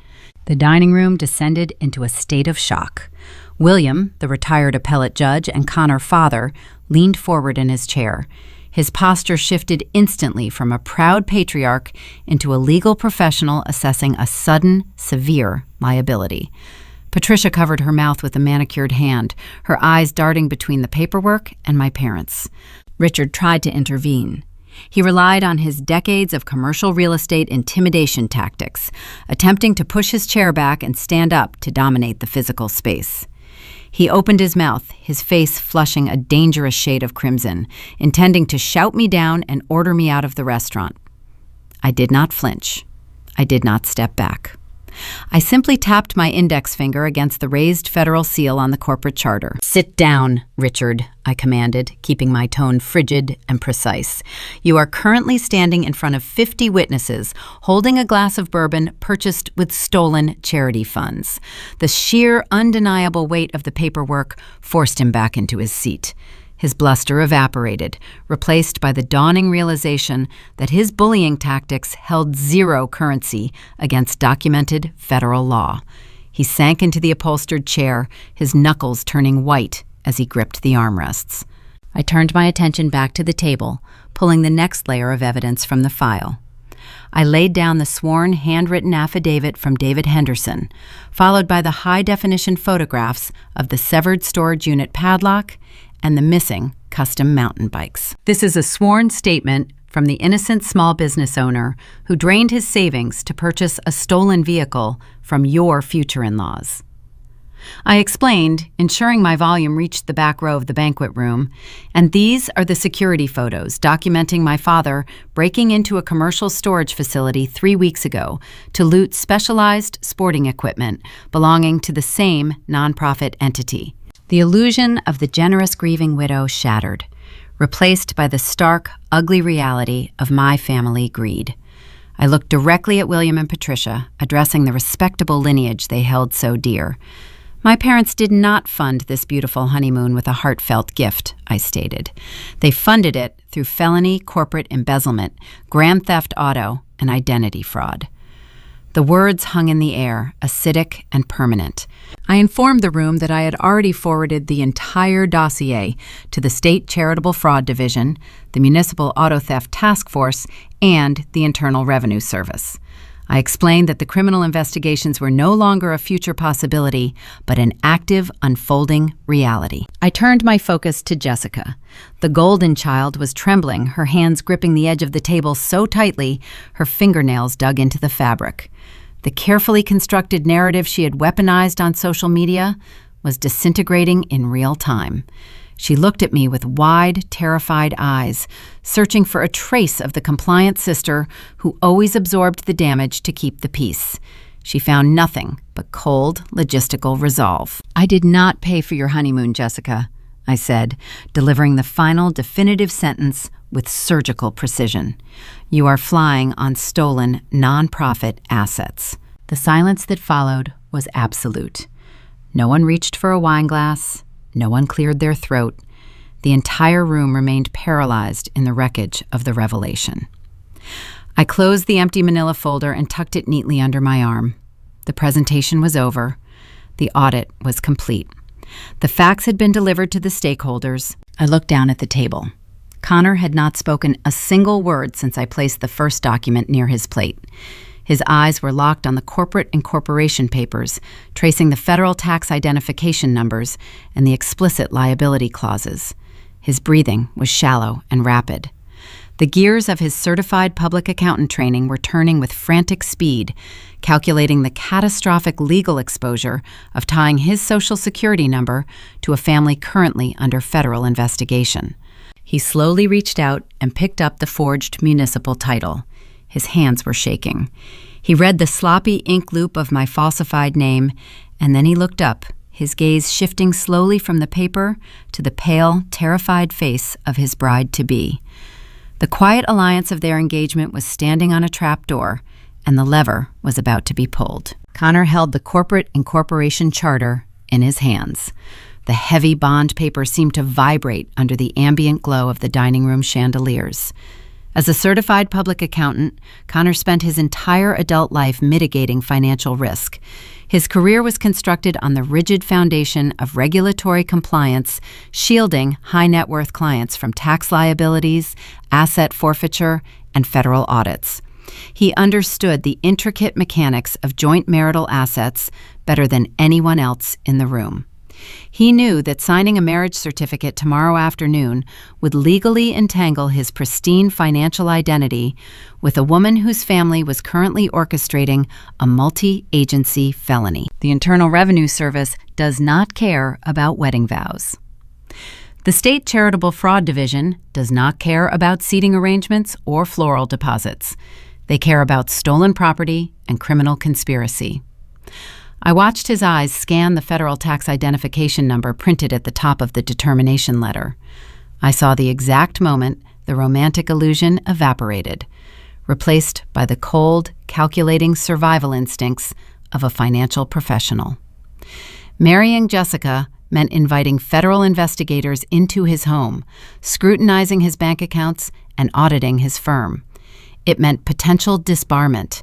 The dining room descended into a state of shock. William, the retired appellate judge and Connor father, leaned forward in his chair. His posture shifted instantly from a proud patriarch into a legal professional assessing a sudden, severe liability. Patricia covered her mouth with a manicured hand, her eyes darting between the paperwork and my parents. Richard tried to intervene. He relied on his decades of commercial real estate intimidation tactics, attempting to push his chair back and stand up to dominate the physical space. He opened his mouth, his face flushing a dangerous shade of crimson, intending to shout me down and order me out of the restaurant. I did not flinch. I did not step back. I simply tapped my index finger against the raised federal seal on the corporate charter. "Sit down, Richard," I commanded, keeping my tone frigid and precise. "You are currently standing in front of 50 witnesses, holding a glass of bourbon purchased with stolen charity funds." The sheer, undeniable weight of the paperwork forced him back into his seat. His bluster evaporated, replaced by the dawning realization that his bullying tactics held zero currency against documented federal law. He sank into the upholstered chair, his knuckles turning white as he gripped the armrests. I turned my attention back to the table, pulling the next layer of evidence from the file. I laid down the sworn, handwritten affidavit from David Henderson, followed by the high-definition photographs of the severed storage unit padlock and the missing custom mountain bikes. "This is a sworn statement from the innocent small business owner who drained his savings to purchase a stolen vehicle from your future in-laws," I explained, ensuring my volume reached the back row of the banquet room. "And these are the security photos documenting my father breaking into a commercial storage facility 3 weeks ago to loot specialized sporting equipment belonging to the same nonprofit entity." The illusion of the generous grieving widow shattered, replaced by the stark, ugly reality of my family greed. I looked directly at William and Patricia, addressing the respectable lineage they held so dear. "My parents did not fund this beautiful honeymoon with a heartfelt gift," I stated. "They funded it through felony corporate embezzlement, grand theft auto, and identity fraud." The words hung in the air, acidic and permanent. I informed the room that I had already forwarded the entire dossier to the State Charitable Fraud Division, the Municipal Auto Theft Task Force, and the Internal Revenue Service. I explained that the criminal investigations were no longer a future possibility, but an active, unfolding reality. I turned my focus to Jessica. The golden child was trembling, her hands gripping the edge of the table so tightly, her fingernails dug into the fabric. The carefully constructed narrative she had weaponized on social media was disintegrating in real time. She looked at me with wide, terrified eyes, searching for a trace of the compliant sister who always absorbed the damage to keep the peace. She found nothing but cold, logistical resolve. "I did not pay for your honeymoon, Jessica," I said, delivering the final definitive sentence with surgical precision. "You are flying on stolen, non-profit assets." The silence that followed was absolute. No one reached for a wine glass. No one cleared their throat. The entire room remained paralyzed in the wreckage of the revelation. I closed the empty manila folder and tucked it neatly under my arm. The presentation was over. The audit was complete. The facts had been delivered to the stakeholders. I looked down at the table. Connor had not spoken a single word since I placed the first document near his plate. His eyes were locked on the corporate incorporation papers, tracing the federal tax identification numbers and the explicit liability clauses. His breathing was shallow and rapid. The gears of his certified public accountant training were turning with frantic speed, calculating the catastrophic legal exposure of tying his Social Security number to a family currently under federal investigation. He slowly reached out and picked up the forged municipal title. His hands were shaking. He read the sloppy ink loop of my falsified name, and then he looked up, his gaze shifting slowly from the paper to the pale, terrified face of his bride-to-be. The quiet alliance of their engagement was standing on a trapdoor, and the lever was about to be pulled. Connor held the corporate incorporation charter in his hands. The heavy bond paper seemed to vibrate under the ambient glow of the dining room chandeliers. As a certified public accountant, Connor spent his entire adult life mitigating financial risk. His career was constructed on the rigid foundation of regulatory compliance, shielding high-net-worth clients from tax liabilities, asset forfeiture, and federal audits. He understood the intricate mechanics of joint marital assets better than anyone else in the room. He knew that signing a marriage certificate tomorrow afternoon would legally entangle his pristine financial identity with a woman whose family was currently orchestrating a multi-agency felony. The Internal Revenue Service does not care about wedding vows. The State Charitable Fraud Division does not care about seating arrangements or floral deposits. They care about stolen property and criminal conspiracy. I watched his eyes scan the federal tax identification number printed at the top of the determination letter. I saw the exact moment the romantic illusion evaporated, replaced by the cold, calculating survival instincts of a financial professional. Marrying Jessica meant inviting federal investigators into his home, scrutinizing his bank accounts, and auditing his firm. It meant potential disbarment.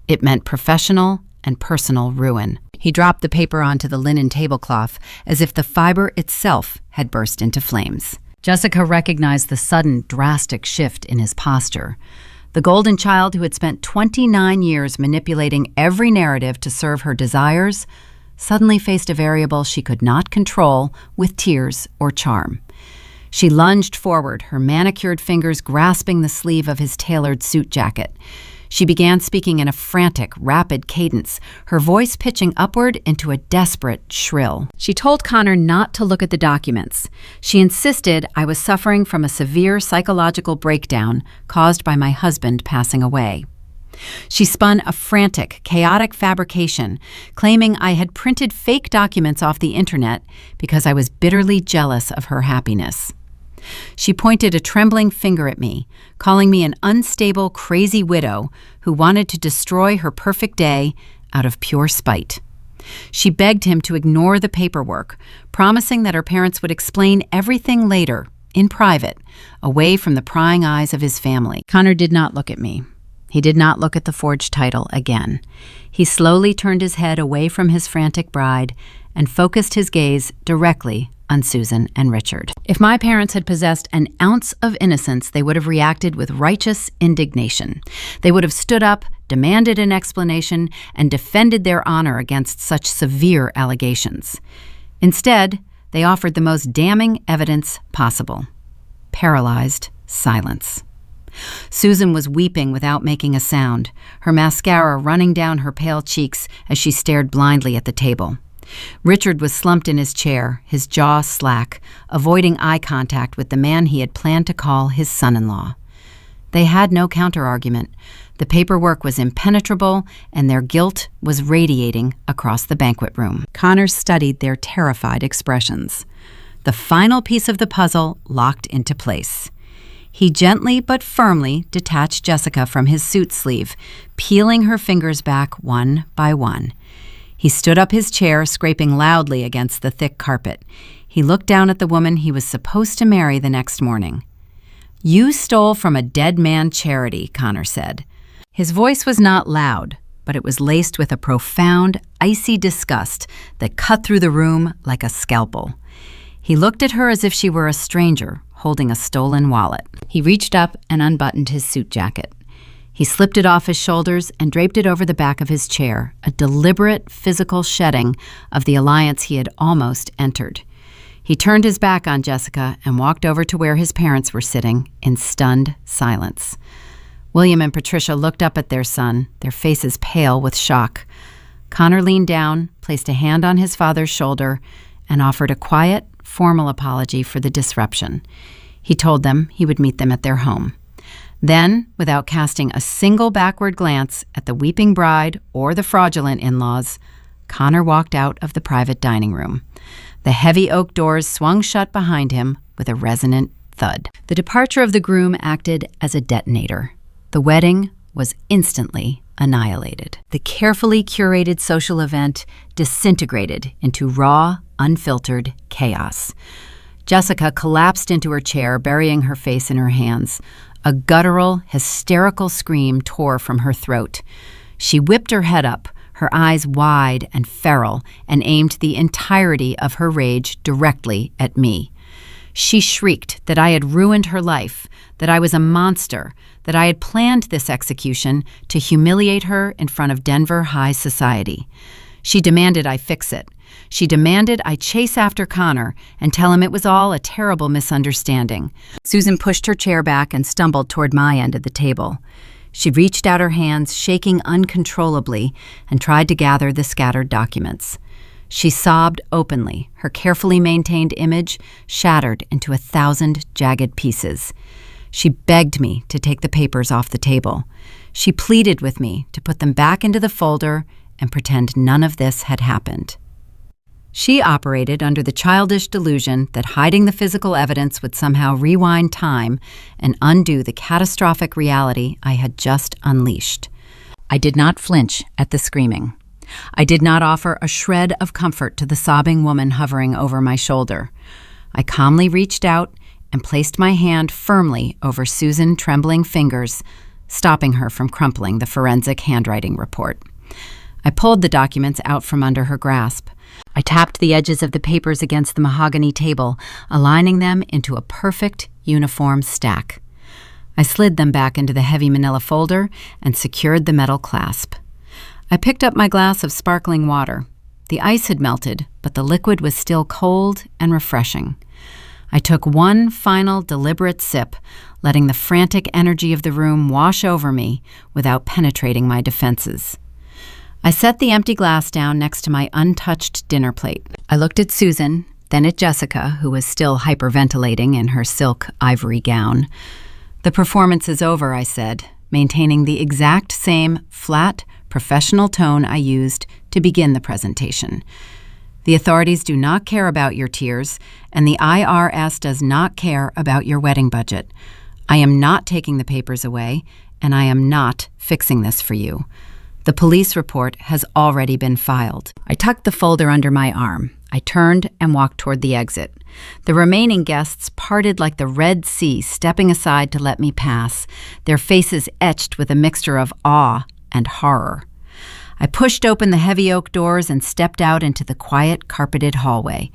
It meant professional and personal ruin. He dropped the paper onto the linen tablecloth as if the fiber itself had burst into flames. Jessica recognized the sudden, drastic shift in his posture. The golden child who had spent 29 years manipulating every narrative to serve her desires suddenly faced a variable she could not control with tears or charm. She lunged forward, her manicured fingers grasping the sleeve of his tailored suit jacket. She began speaking in a frantic, rapid cadence, her voice pitching upward into a desperate shrill. She told Connor not to look at the documents. She insisted I was suffering from a severe psychological breakdown caused by my husband passing away. She spun a frantic, chaotic fabrication, claiming I had printed fake documents off the internet because I was bitterly jealous of her happiness. She pointed a trembling finger at me, calling me an unstable, crazy widow who wanted to destroy her perfect day out of pure spite. She begged him to ignore the paperwork, promising that her parents would explain everything later, in private, away from the prying eyes of his family. Connor did not look at me. He did not look at the forged title again. He slowly turned his head away from his frantic bride and focused his gaze directly on Susan and Richard. If my parents had possessed an ounce of innocence, they would have reacted with righteous indignation. They would have stood up, demanded an explanation, and defended their honor against such severe allegations. Instead, they offered the most damning evidence possible: paralyzed silence. Susan was weeping without making a sound, her mascara running down her pale cheeks as she stared blindly at the table. Richard was slumped in his chair, his jaw slack, avoiding eye contact with the man he had planned to call his son-in-law. They had no counter-argument. The paperwork was impenetrable, and their guilt was radiating across the banquet room. Connor studied their terrified expressions. The final piece of the puzzle locked into place. He gently but firmly detached Jessica from his suit sleeve, peeling her fingers back one by one. He stood up his chair, scraping loudly against the thick carpet. He looked down at the woman he was supposed to marry the next morning. "You stole from a dead man charity," Connor said. His voice was not loud, but it was laced with a profound, icy disgust that cut through the room like a scalpel. He looked at her as if she were a stranger, holding a stolen wallet. He reached up and unbuttoned his suit jacket. He slipped it off his shoulders and draped it over the back of his chair, a deliberate physical shedding of the alliance he had almost entered. He turned his back on Jessica and walked over to where his parents were sitting in stunned silence. William and Patricia looked up at their son, their faces pale with shock. Connor leaned down, placed a hand on his father's shoulder, and offered a quiet, formal apology for the disruption. He told them he would meet them at their home. Then, without casting a single backward glance at the weeping bride or the fraudulent in-laws, Connor walked out of the private dining room. The heavy oak doors swung shut behind him with a resonant thud. The departure of the groom acted as a detonator. The wedding was instantly annihilated. The carefully curated social event disintegrated into raw, unfiltered chaos. Jessica collapsed into her chair, burying her face in her hands. A guttural, hysterical scream tore from her throat. She whipped her head up, her eyes wide and feral, and aimed the entirety of her rage directly at me. She shrieked that I had ruined her life, that I was a monster, that I had planned this execution to humiliate her in front of Denver high society. She demanded I fix it. She demanded I chase after Connor and tell him it was all a terrible misunderstanding. Susan pushed her chair back and stumbled toward my end of the table. She reached out her hands, shaking uncontrollably, and tried to gather the scattered documents. She sobbed openly, her carefully maintained image shattered into 1,000 jagged pieces. She begged me to take the papers off the table. She pleaded with me to put them back into the folder and pretend none of this had happened. She operated under the childish delusion that hiding the physical evidence would somehow rewind time and undo the catastrophic reality I had just unleashed. I did not flinch at the screaming. I did not offer a shred of comfort to the sobbing woman hovering over my shoulder. I calmly reached out and placed my hand firmly over Susan's trembling fingers, stopping her from crumpling the forensic handwriting report. I pulled the documents out from under her grasp. I tapped the edges of the papers against the mahogany table, aligning them into a perfect, uniform stack. I slid them back into the heavy manila folder and secured the metal clasp. I picked up my glass of sparkling water. The ice had melted, but the liquid was still cold and refreshing. I took one final deliberate sip, letting the frantic energy of the room wash over me without penetrating my defenses. I set the empty glass down next to my untouched dinner plate. I looked at Susan, then at Jessica, who was still hyperventilating in her silk ivory gown. "The performance is over," I said, maintaining the exact same flat, professional tone I used to begin the presentation. "The authorities do not care about your tears, and the IRS does not care about your wedding budget. I am not taking the papers away, and I am not fixing this for you. The police report has already been filed." I tucked the folder under my arm. I turned and walked toward the exit. The remaining guests parted like the Red Sea, stepping aside to let me pass, their faces etched with a mixture of awe and horror. I pushed open the heavy oak doors and stepped out into the quiet, carpeted hallway.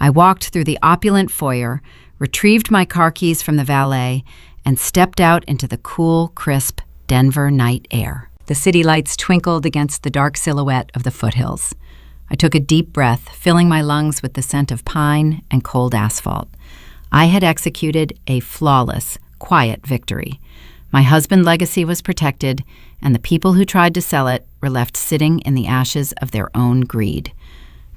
I walked through the opulent foyer, retrieved my car keys from the valet, and stepped out into the cool, crisp Denver night air. The city lights twinkled against the dark silhouette of the foothills. I took a deep breath, filling my lungs with the scent of pine and cold asphalt. I had executed a flawless, quiet victory. My husband's legacy was protected, and the people who tried to sell it were left sitting in the ashes of their own greed.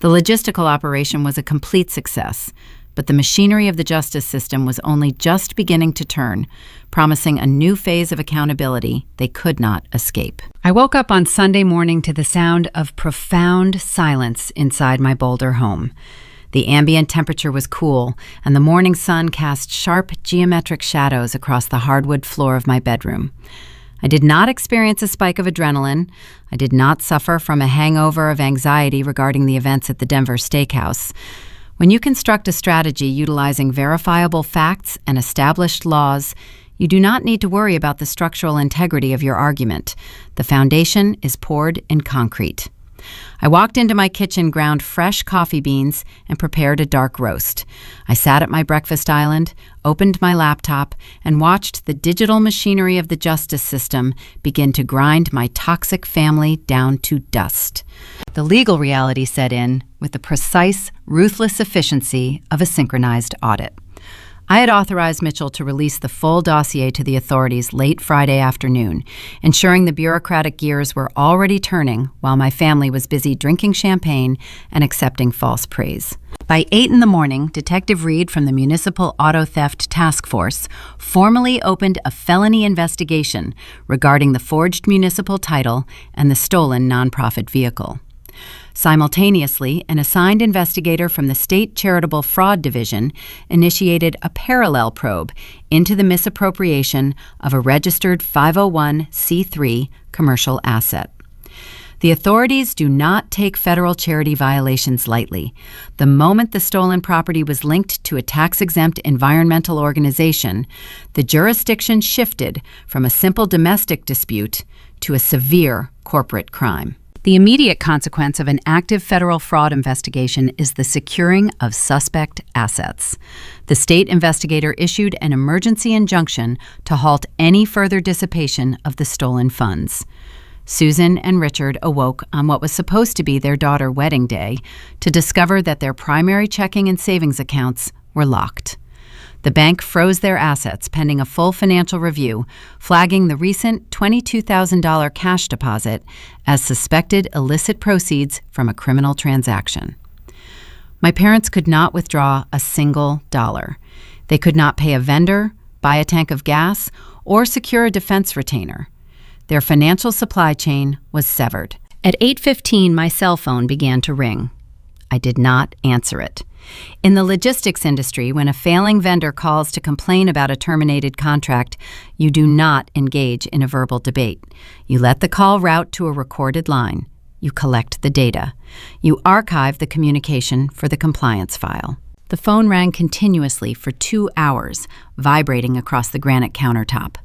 The logistical operation was a complete success, but the machinery of the justice system was only just beginning to turn, promising a new phase of accountability they could not escape. I woke up on Sunday morning to the sound of profound silence inside my Boulder home. The ambient temperature was cool, and the morning sun cast sharp geometric shadows across the hardwood floor of my bedroom. I did not experience a spike of adrenaline. I did not suffer from a hangover of anxiety regarding the events at the Denver Steakhouse. When you construct a strategy utilizing verifiable facts and established laws, you do not need to worry about the structural integrity of your argument. The foundation is poured in concrete. I walked into my kitchen, ground fresh coffee beans, and prepared a dark roast. I sat at my breakfast island, opened my laptop, and watched the digital machinery of the justice system begin to grind my toxic family down to dust. The legal reality set in with the precise, ruthless efficiency of a synchronized audit. I had authorized Mitchell to release the full dossier to the authorities late Friday afternoon, ensuring the bureaucratic gears were already turning while my family was busy drinking champagne and accepting false praise. By 8 in the morning, Detective Reed from the Municipal Auto Theft Task Force formally opened a felony investigation regarding the forged municipal title and the stolen nonprofit vehicle. Simultaneously, an assigned investigator from the State Charitable Fraud Division initiated a parallel probe into the misappropriation of a registered 501c3 commercial asset. The authorities do not take federal charity violations lightly. The moment the stolen property was linked to a tax-exempt environmental organization, the jurisdiction shifted from a simple domestic dispute to a severe corporate crime. The immediate consequence of an active federal fraud investigation is the securing of suspect assets. The state investigator issued an emergency injunction to halt any further dissipation of the stolen funds. Susan and Richard awoke on what was supposed to be their daughter's wedding day to discover that their primary checking and savings accounts were locked. The bank froze their assets pending a full financial review, flagging the recent $22,000 cash deposit as suspected illicit proceeds from a criminal transaction. My parents could not withdraw a single dollar. They could not pay a vendor, buy a tank of gas, or secure a defense retainer. Their financial supply chain was severed. At 8:15, my cell phone began to ring. I did not answer it. In the logistics industry, when a failing vendor calls to complain about a terminated contract, you do not engage in a verbal debate. You let the call route to a recorded line. You collect the data. You archive the communication for the compliance file. The phone rang continuously for 2 hours, vibrating across the granite countertop.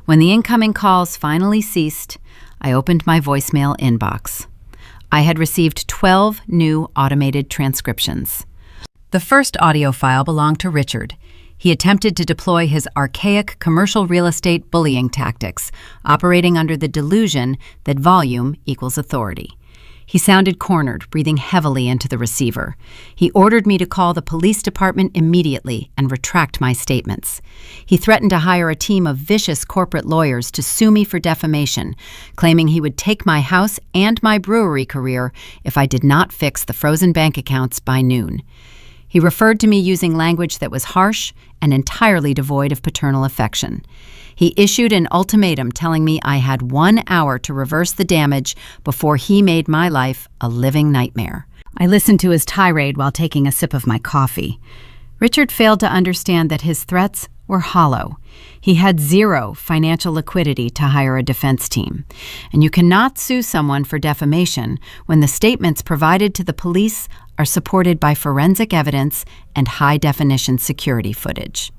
When the incoming calls finally ceased, I opened my voicemail inbox. I had received 12 new automated transcriptions. The first audio file belonged to Richard. He attempted to deploy his archaic commercial real estate bullying tactics, operating under the delusion that volume equals authority. He sounded cornered, breathing heavily into the receiver. He ordered me to call the police department immediately and retract my statements. He threatened to hire a team of vicious corporate lawyers to sue me for defamation, claiming he would take my house and my brewery career if I did not fix the frozen bank accounts by noon. He referred to me using language that was harsh and entirely devoid of paternal affection. He issued an ultimatum telling me I had 1 hour to reverse the damage before he made my life a living nightmare. I listened to his tirade while taking a sip of my coffee. Richard failed to understand that his threats were hollow. He had zero financial liquidity to hire a defense team. And you cannot sue someone for defamation when the statements provided to the police are supported by forensic evidence and high-definition security footage.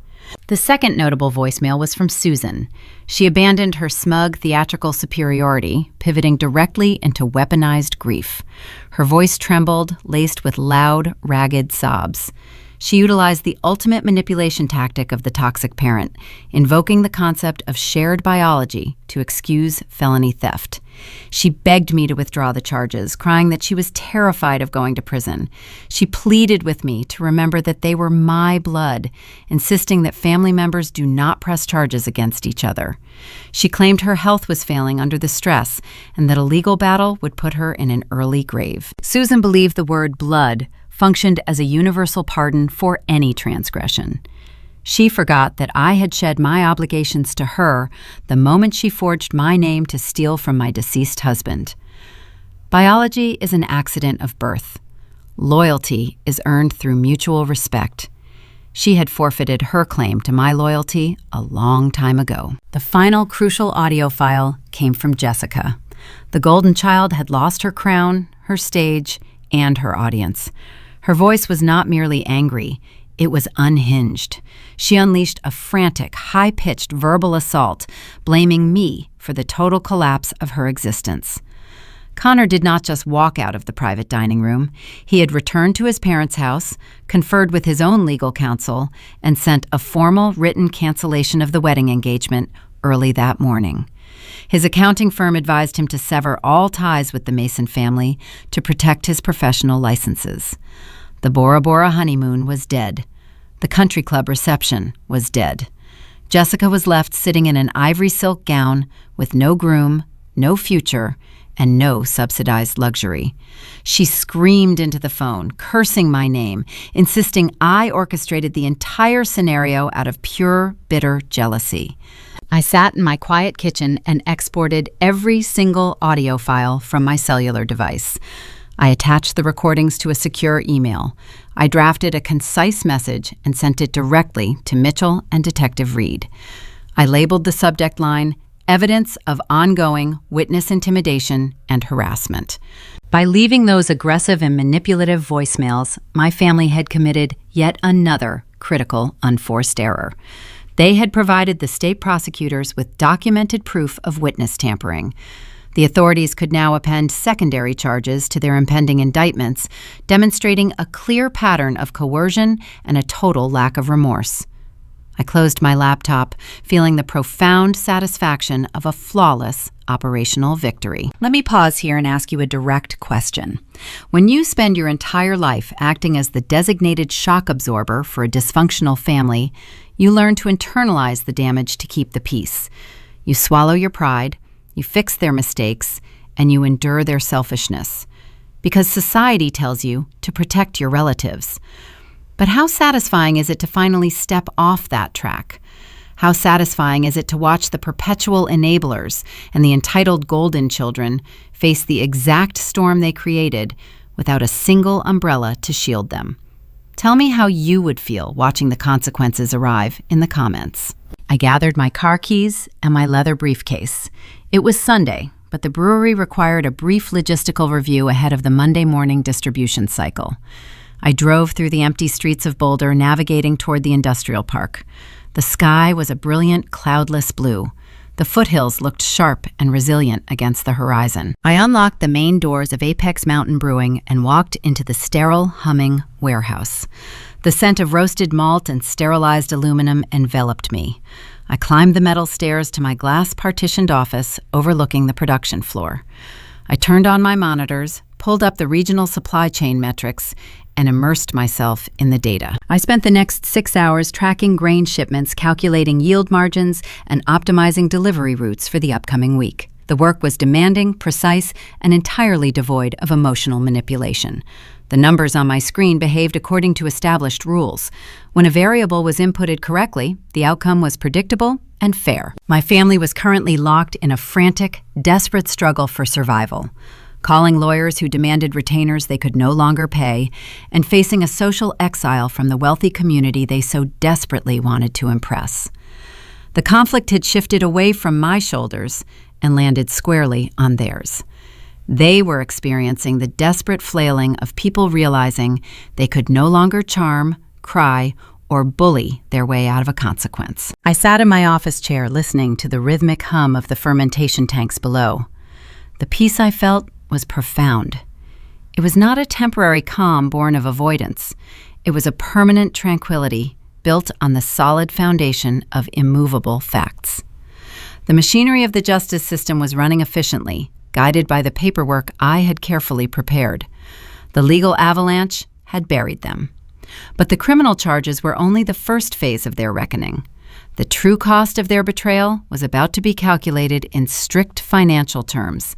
The second notable voicemail was from Susan. She abandoned her smug theatrical superiority, pivoting directly into weaponized grief. Her voice trembled, laced with loud, ragged sobs. She utilized the ultimate manipulation tactic of the toxic parent, invoking the concept of shared biology to excuse felony theft. She begged me to withdraw the charges, crying that she was terrified of going to prison. She pleaded with me to remember that they were my blood, insisting that family members do not press charges against each other. She claimed her health was failing under the stress and that a legal battle would put her in an early grave. Susan believed the word blood functioned as a universal pardon for any transgression. She forgot that I had shed my obligations to her the moment she forged my name to steal from my deceased husband. Biology is an accident of birth. Loyalty is earned through mutual respect. She had forfeited her claim to my loyalty a long time ago. The final crucial audio file came from Jessica. The golden child had lost her crown, her stage, and her audience. Her voice was not merely angry, it was unhinged. She unleashed a frantic, high-pitched verbal assault, blaming me for the total collapse of her existence. Connor did not just walk out of the private dining room. He had returned to his parents' house, conferred with his own legal counsel, and sent a formal written cancellation of the wedding engagement early that morning. His accounting firm advised him to sever all ties with the Mason family to protect his professional licenses. The Bora Bora honeymoon was dead. The country club reception was dead. Jessica was left sitting in an ivory silk gown with no groom, no future, and no subsidized luxury. She screamed into the phone, cursing my name, insisting I orchestrated the entire scenario out of pure, bitter jealousy. I sat in my quiet kitchen and exported every single audio file from my cellular device. I attached the recordings to a secure email. I drafted a concise message and sent it directly to Mitchell and Detective Reed. I labeled the subject line, "Evidence of ongoing witness intimidation and harassment." By leaving those aggressive and manipulative voicemails, my family had committed yet another critical, unforced error. They had provided the state prosecutors with documented proof of witness tampering. The authorities could now append secondary charges to their impending indictments, demonstrating a clear pattern of coercion and a total lack of remorse. I closed my laptop, feeling the profound satisfaction of a flawless operational victory. Let me pause here and ask you a direct question. When you spend your entire life acting as the designated shock absorber for a dysfunctional family, you learn to internalize the damage to keep the peace. You swallow your pride, you fix their mistakes, and you endure their selfishness. Because society tells you to protect your relatives. But how satisfying is it to finally step off that track? How satisfying is it to watch the perpetual enablers and the entitled golden children face the exact storm they created without a single umbrella to shield them? Tell me how you would feel watching the consequences arrive in the comments. I gathered my car keys and my leather briefcase. It was Sunday, but the brewery required a brief logistical review ahead of the Monday morning distribution cycle. I drove through the empty streets of Boulder, navigating toward the industrial park. The sky was a brilliant, cloudless blue. The foothills looked sharp and resilient against the horizon. I unlocked the main doors of Apex Mountain Brewing and walked into the sterile, humming warehouse. The scent of roasted malt and sterilized aluminum enveloped me. I climbed the metal stairs to my glass-partitioned office overlooking the production floor. I turned on my monitors, pulled up the regional supply chain metrics, and immersed myself in the data. I spent the next 6 hours tracking grain shipments, calculating yield margins, and optimizing delivery routes for the upcoming week. The work was demanding, precise, and entirely devoid of emotional manipulation. The numbers on my screen behaved according to established rules. When a variable was inputted correctly, the outcome was predictable and fair. My family was currently locked in a frantic, desperate struggle for survival, calling lawyers who demanded retainers they could no longer pay, and facing a social exile from the wealthy community they so desperately wanted to impress. The conflict had shifted away from my shoulders and landed squarely on theirs. They were experiencing the desperate flailing of people realizing they could no longer charm, cry, or bully their way out of a consequence. I sat in my office chair listening to the rhythmic hum of the fermentation tanks below. The peace I felt was profound. It was not a temporary calm born of avoidance. It was a permanent tranquility built on the solid foundation of immovable facts. The machinery of the justice system was running efficiently, guided by the paperwork I had carefully prepared. The legal avalanche had buried them. But the criminal charges were only the first phase of their reckoning. The true cost of their betrayal was about to be calculated in strict financial terms,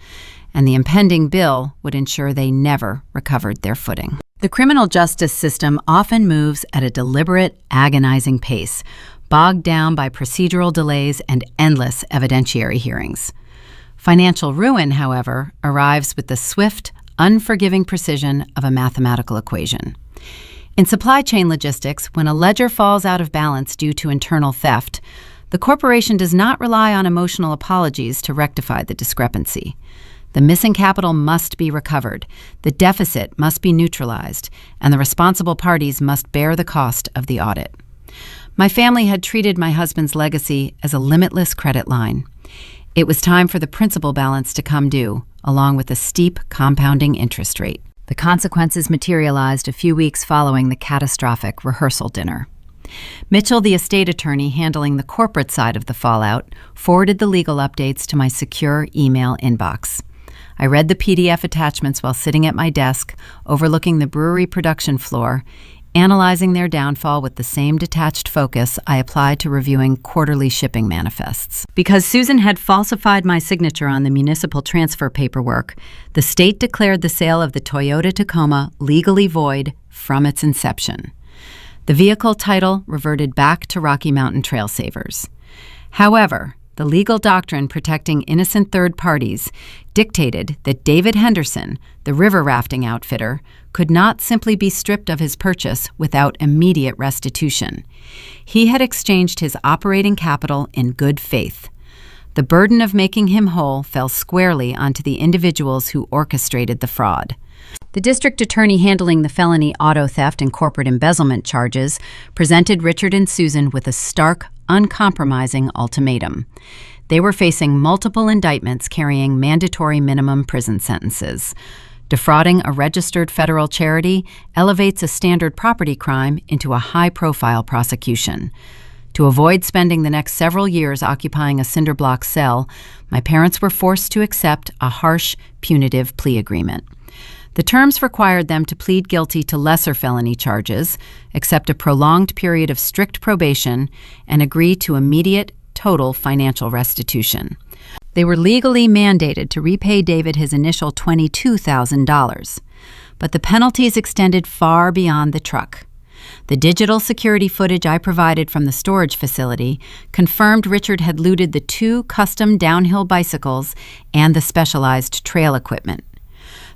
and the impending bill would ensure they never recovered their footing. The criminal justice system often moves at a deliberate, agonizing pace, bogged down by procedural delays and endless evidentiary hearings. Financial ruin, however, arrives with the swift, unforgiving precision of a mathematical equation. In supply chain logistics, when a ledger falls out of balance due to internal theft, the corporation does not rely on emotional apologies to rectify the discrepancy. The missing capital must be recovered, the deficit must be neutralized, and the responsible parties must bear the cost of the audit. My family had treated my husband's legacy as a limitless credit line. It was time for the principal balance to come due, along with a steep compounding interest rate. The consequences materialized a few weeks following the catastrophic rehearsal dinner. Mitchell, the estate attorney handling the corporate side of the fallout, forwarded the legal updates to my secure email inbox. I read the PDF attachments while sitting at my desk, overlooking the brewery production floor, analyzing their downfall with the same detached focus I applied to reviewing quarterly shipping manifests. Because Susan had falsified my signature on the municipal transfer paperwork, the state declared the sale of the Toyota Tacoma legally void from its inception. The vehicle title reverted back to Rocky Mountain Trail Savers. However, the legal doctrine protecting innocent third parties dictated that David Henderson, the river rafting outfitter, could not simply be stripped of his purchase without immediate restitution. He had exchanged his operating capital in good faith. The burden of making him whole fell squarely onto the individuals who orchestrated the fraud. The district attorney handling the felony auto theft and corporate embezzlement charges presented Richard and Susan with a stark, uncompromising ultimatum. They were facing multiple indictments carrying mandatory minimum prison sentences. Defrauding a registered federal charity elevates a standard property crime into a high-profile prosecution. To avoid spending the next several years occupying a cinder-block cell, my parents were forced to accept a harsh, punitive plea agreement. The terms required them to plead guilty to lesser felony charges, accept a prolonged period of strict probation, and agree to immediate, total financial restitution. They were legally mandated to repay David his initial $22,000, but the penalties extended far beyond the truck. The digital security footage I provided from the storage facility confirmed Richard had looted the 2 custom downhill bicycles and the specialized trail equipment.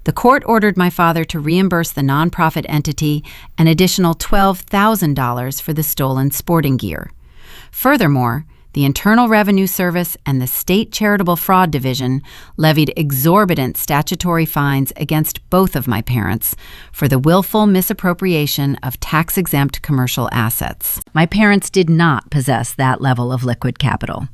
The court ordered my father to reimburse the nonprofit entity an additional $12,000 for the stolen sporting gear. Furthermore, the Internal Revenue Service and the State Charitable Fraud Division levied exorbitant statutory fines against both of my parents for the willful misappropriation of tax-exempt commercial assets. My parents did not possess that level of liquid capital.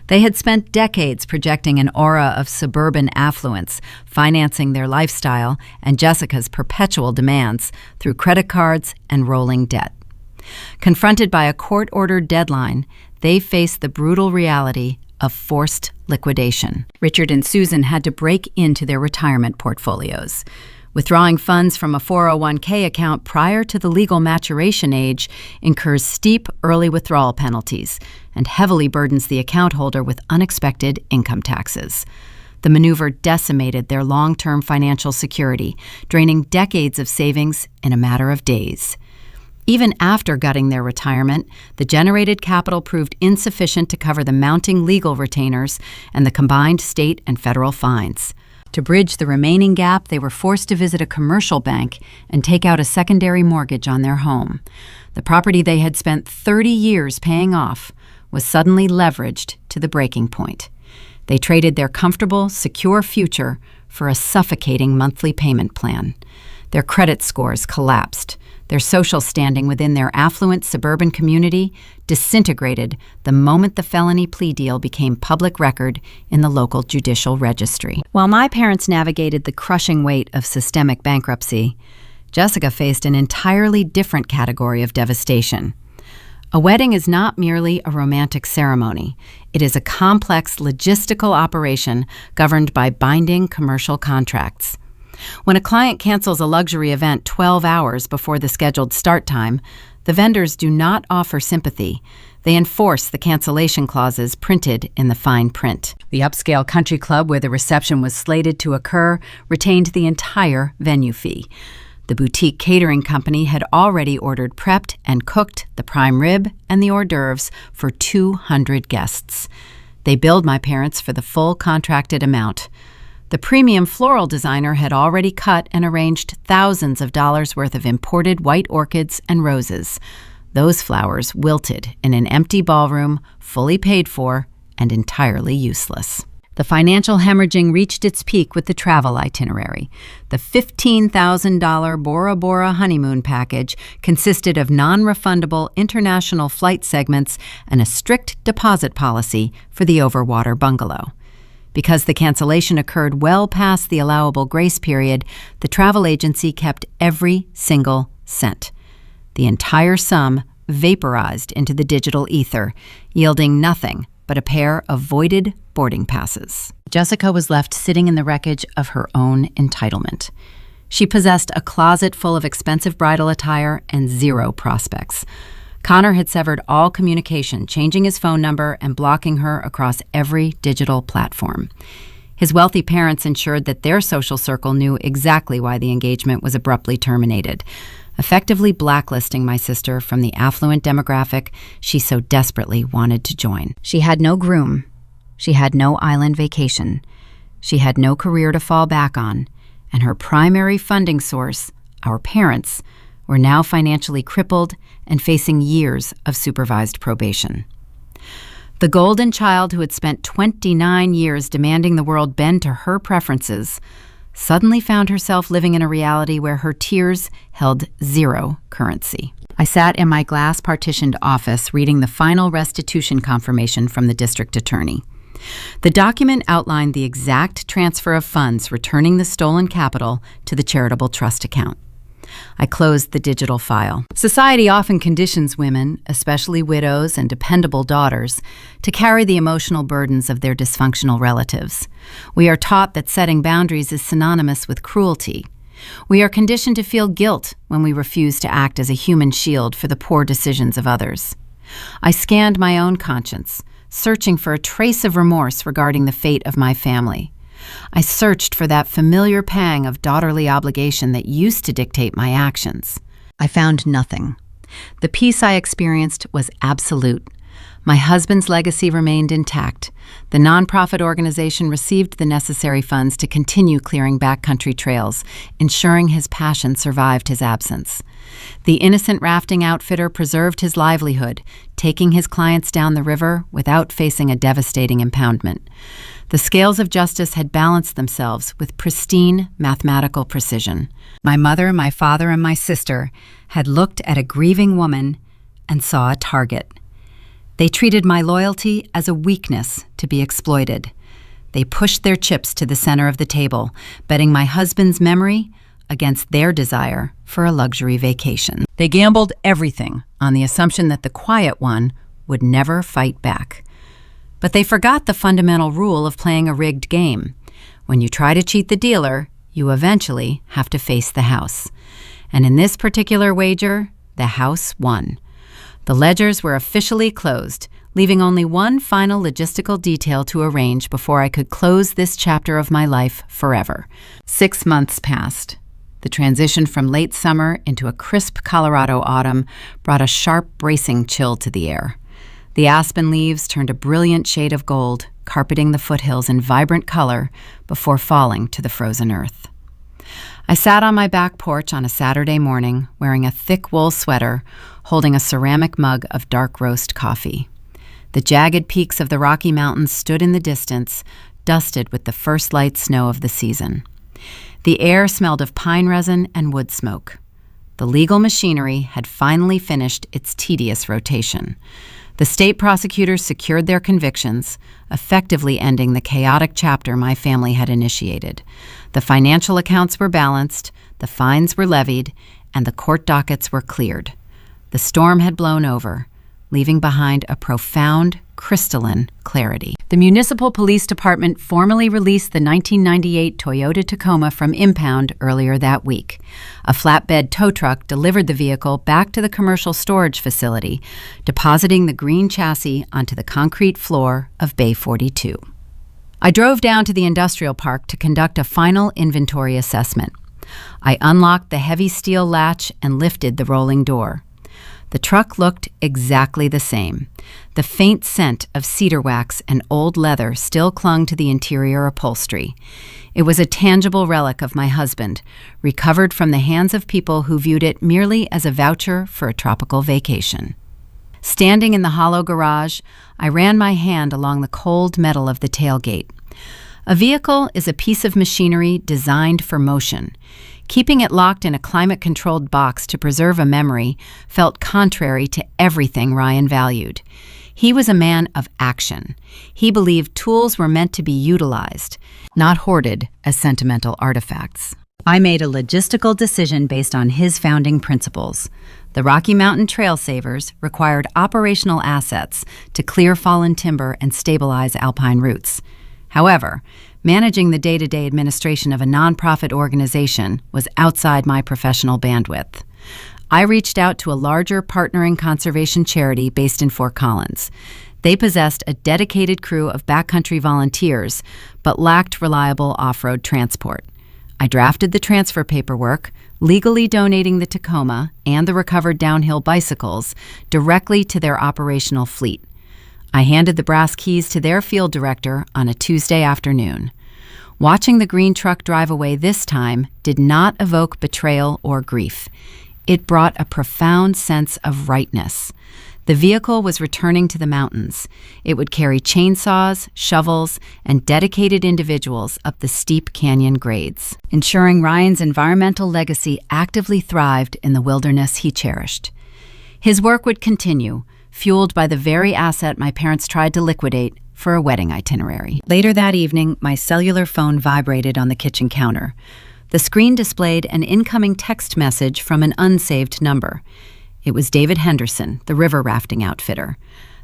They had spent decades projecting an aura of suburban affluence, financing their lifestyle and Jessica's perpetual demands through credit cards and rolling debt. Confronted by a court-ordered deadline, they faced the brutal reality of forced liquidation. Richard and Susan had to break into their retirement portfolios. Withdrawing funds from a 401k account prior to the legal maturation age incurs steep early withdrawal penalties and heavily burdens the account holder with unexpected income taxes. The maneuver decimated their long-term financial security, draining decades of savings in a matter of days. Even after gutting their retirement, the generated capital proved insufficient to cover the mounting legal retainers and the combined state and federal fines. To bridge the remaining gap, they were forced to visit a commercial bank and take out a secondary mortgage on their home. The property they had spent 30 years paying off was suddenly leveraged to the breaking point. They traded their comfortable, secure future for a suffocating monthly payment plan. Their credit scores collapsed. Their social standing within their affluent suburban community disintegrated the moment the felony plea deal became public record in the local judicial registry. While my parents navigated the crushing weight of systemic bankruptcy, Jessica faced an entirely different category of devastation. A wedding is not merely a romantic ceremony. It is a complex logistical operation governed by binding commercial contracts. When a client cancels a luxury event 12 hours before the scheduled start time, the vendors do not offer sympathy. They enforce the cancellation clauses printed in the fine print. The upscale country club where the reception was slated to occur retained the entire venue fee. The boutique catering company had already ordered prepped and cooked the prime rib and the hors d'oeuvres for 200 guests. They billed my parents for the full contracted amount. The premium floral designer had already cut and arranged thousands of dollars worth of imported white orchids and roses. Those flowers wilted in an empty ballroom, fully paid for and entirely useless. The financial hemorrhaging reached its peak with the travel itinerary. The $15,000 Bora Bora honeymoon package consisted of non-refundable international flight segments and a strict deposit policy for the overwater bungalow. Because the cancellation occurred well past the allowable grace period, the travel agency kept every single cent. The entire sum vaporized into the digital ether, yielding nothing but a pair of voided boarding passes. Jessica was left sitting in the wreckage of her own entitlement. She possessed a closet full of expensive bridal attire and zero prospects. Connor had severed all communication, changing his phone number and blocking her across every digital platform. His wealthy parents ensured that their social circle knew exactly why the engagement was abruptly terminated, effectively blacklisting my sister from the affluent demographic she so desperately wanted to join. She had no groom. She had no island vacation. She had no career to fall back on, and her primary funding source, our parents, were now financially crippled and facing years of supervised probation. The golden child who had spent 29 years demanding the world bend to her preferences suddenly found herself living in a reality where her tears held zero currency. I sat in my glass-partitioned office reading the final restitution confirmation from the district attorney. The document outlined the exact transfer of funds returning the stolen capital to the charitable trust account. I closed the digital file. Society often conditions women, especially widows and dependable daughters, to carry the emotional burdens of their dysfunctional relatives. We are taught that setting boundaries is synonymous with cruelty. We are conditioned to feel guilt when we refuse to act as a human shield for the poor decisions of others. I scanned my own conscience, searching for a trace of remorse regarding the fate of my family. I searched for that familiar pang of daughterly obligation that used to dictate my actions. I found nothing. The peace I experienced was absolute. My husband's legacy remained intact. The nonprofit organization received the necessary funds to continue clearing backcountry trails, ensuring his passion survived his absence. The innocent rafting outfitter preserved his livelihood, taking his clients down the river without facing a devastating impoundment. The scales of justice had balanced themselves with pristine mathematical precision. My mother, my father, and my sister had looked at a grieving woman and saw a target. They treated my loyalty as a weakness to be exploited. They pushed their chips to the center of the table, betting my husband's memory against their desire for a luxury vacation. They gambled everything on the assumption that the quiet one would never fight back. But they forgot the fundamental rule of playing a rigged game. When you try to cheat the dealer, you eventually have to face the house. And in this particular wager, the house won. The ledgers were officially closed, leaving only one final logistical detail to arrange before I could close this chapter of my life forever. 6 months passed. The transition from late summer into a crisp Colorado autumn brought a sharp, bracing chill to the air. The aspen leaves turned a brilliant shade of gold, carpeting the foothills in vibrant color before falling to the frozen earth. I sat on my back porch on a Saturday morning, wearing a thick wool sweater, holding a ceramic mug of dark roast coffee. The jagged peaks of the Rocky Mountains stood in the distance, dusted with the first light snow of the season. The air smelled of pine resin and wood smoke. The legal machinery had finally finished its tedious rotation. The state prosecutors secured their convictions, effectively ending the chaotic chapter my family had initiated. The financial accounts were balanced, the fines were levied, and the court dockets were cleared. The storm had blown over, leaving behind a profound, crystalline clarity. The Municipal Police Department formally released the 1998 Toyota Tacoma from impound earlier that week. A flatbed tow truck delivered the vehicle back to the commercial storage facility, depositing the green chassis onto the concrete floor of Bay 42. I drove down to the industrial park to conduct a final inventory assessment. I unlocked the heavy steel latch and lifted the rolling door. The truck looked exactly the same. The faint scent of cedar wax and old leather still clung to the interior upholstery. It was a tangible relic of my husband, recovered from the hands of people who viewed it merely as a voucher for a tropical vacation. Standing in the hollow garage, I ran my hand along the cold metal of the tailgate. A vehicle is a piece of machinery designed for motion. Keeping it locked in a climate-controlled box to preserve a memory felt contrary to everything Ryan valued. He was a man of action. He believed tools were meant to be utilized, not hoarded as sentimental artifacts. I made a logistical decision based on his founding principles. The Rocky Mountain Trail Savers required operational assets to clear fallen timber and stabilize alpine routes. However, managing the day-to-day administration of a nonprofit organization was outside my professional bandwidth. I reached out to a larger partnering conservation charity based in Fort Collins. They possessed a dedicated crew of backcountry volunteers, but lacked reliable off-road transport. I drafted the transfer paperwork, legally donating the Tacoma and the recovered downhill bicycles directly to their operational fleet. I handed the brass keys to their field director on a Tuesday afternoon. Watching the green truck drive away this time did not evoke betrayal or grief. It brought a profound sense of rightness. The vehicle was returning to the mountains. It would carry chainsaws, shovels, and dedicated individuals up the steep canyon grades, ensuring Ryan's environmental legacy actively thrived in the wilderness he cherished. His work would continue, fueled by the very asset my parents tried to liquidate for a wedding itinerary. Later that evening, my cellular phone vibrated on the kitchen counter. The screen displayed an incoming text message from an unsaved number. It was David Henderson, the river rafting outfitter.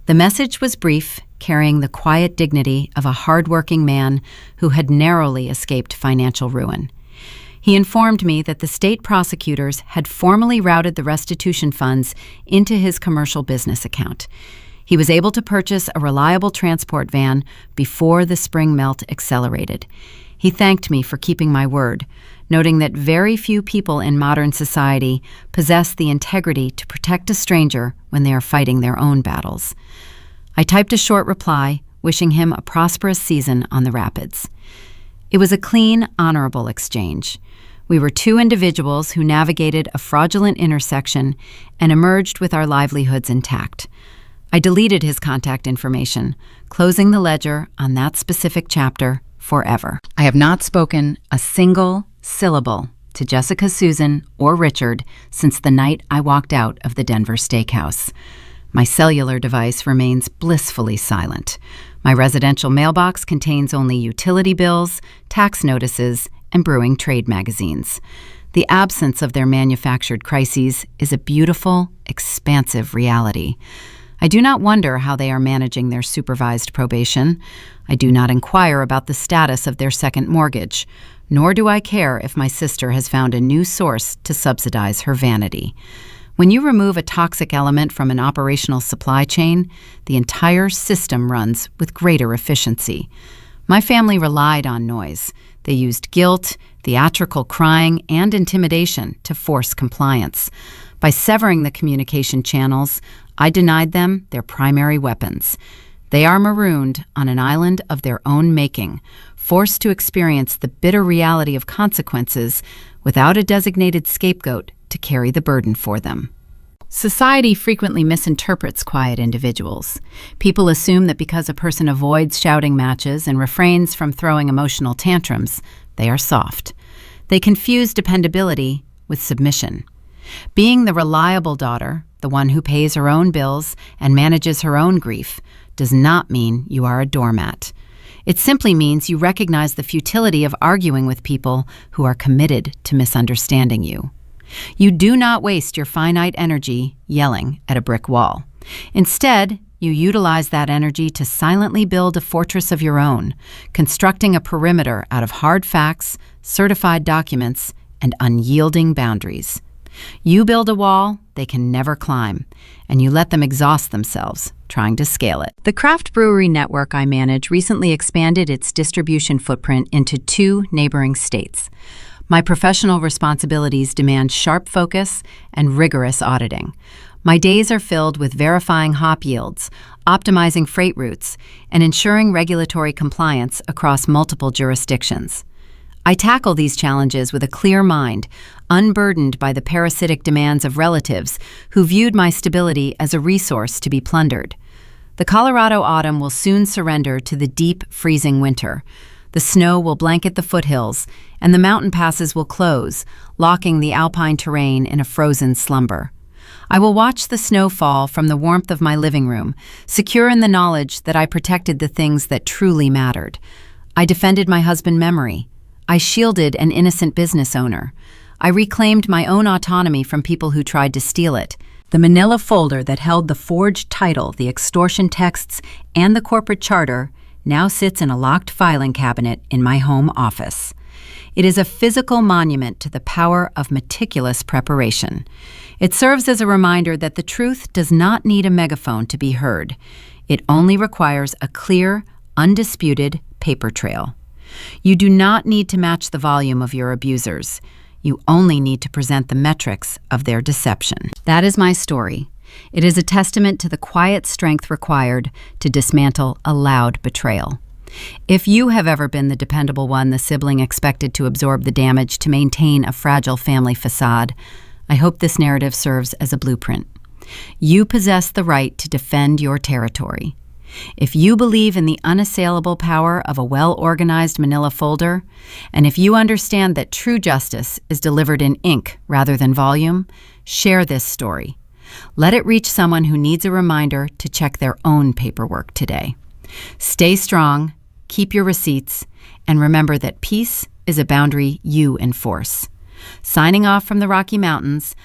The message was brief, carrying the quiet dignity of a hard-working man who had narrowly escaped financial ruin. He informed me that the state prosecutors had formally routed the restitution funds into his commercial business account. He was able to purchase a reliable transport van before the spring melt accelerated. He thanked me for keeping my word, noting that very few people in modern society possess the integrity to protect a stranger when they are fighting their own battles. I typed a short reply, wishing him a prosperous season on the rapids. It was a clean, honorable exchange. We were two individuals who navigated a fraudulent intersection and emerged with our livelihoods intact. I deleted his contact information, closing the ledger on that specific chapter forever. I have not spoken a single syllable to Jessica, Susan, or Richard since the night I walked out of the Denver steakhouse. My cellular device remains blissfully silent. My residential mailbox contains only utility bills, tax notices, and brewing trade magazines. The absence of their manufactured crises is a beautiful, expansive reality. I do not wonder how they are managing their supervised probation. I do not inquire about the status of their second mortgage, nor do I care if my sister has found a new source to subsidize her vanity. When you remove a toxic element from an operational supply chain, the entire system runs with greater efficiency. My family relied on noise. They used guilt, theatrical crying, and intimidation to force compliance. By severing the communication channels, I denied them their primary weapons. They are marooned on an island of their own making, forced to experience the bitter reality of consequences without a designated scapegoat to carry the burden for them. Society frequently misinterprets quiet individuals. People assume that because a person avoids shouting matches and refrains from throwing emotional tantrums, they are soft. They confuse dependability with submission. Being the reliable daughter, the one who pays her own bills and manages her own grief, does not mean you are a doormat. It simply means you recognize the futility of arguing with people who are committed to misunderstanding you. You do not waste your finite energy yelling at a brick wall. Instead, you utilize that energy to silently build a fortress of your own, constructing a perimeter out of hard facts, certified documents, and unyielding boundaries. You build a wall they can never climb, and you let them exhaust themselves trying to scale it. The craft brewery network I manage recently expanded its distribution footprint into 2 neighboring states. My professional responsibilities demand sharp focus and rigorous auditing. My days are filled with verifying hop yields, optimizing freight routes, and ensuring regulatory compliance across multiple jurisdictions. I tackle these challenges with a clear mind, unburdened by the parasitic demands of relatives who viewed my stability as a resource to be plundered. The Colorado autumn will soon surrender to the deep, freezing winter. The snow will blanket the foothills, and the mountain passes will close, locking the alpine terrain in a frozen slumber. I will watch the snow fall from the warmth of my living room, secure in the knowledge that I protected the things that truly mattered. I defended my husband's memory. I shielded an innocent business owner. I reclaimed my own autonomy from people who tried to steal it. The manila folder that held the forged title, the extortion texts, and the corporate charter now sits in a locked filing cabinet in my home office. It is a physical monument to the power of meticulous preparation. It serves as a reminder that the truth does not need a megaphone to be heard. It only requires a clear, undisputed paper trail. You do not need to match the volume of your abusers. You only need to present the metrics of their deception. That is my story. It is a testament to the quiet strength required to dismantle a loud betrayal. If you have ever been the dependable one the sibling expected to absorb the damage to maintain a fragile family facade, I hope this narrative serves as a blueprint. You possess the right to defend your territory. If you believe in the unassailable power of a well-organized manila folder, and if you understand that true justice is delivered in ink rather than volume, share this story. Let it reach someone who needs a reminder to check their own paperwork today. Stay strong, keep your receipts, and remember that peace is a boundary you enforce. Signing off from the Rocky Mountains,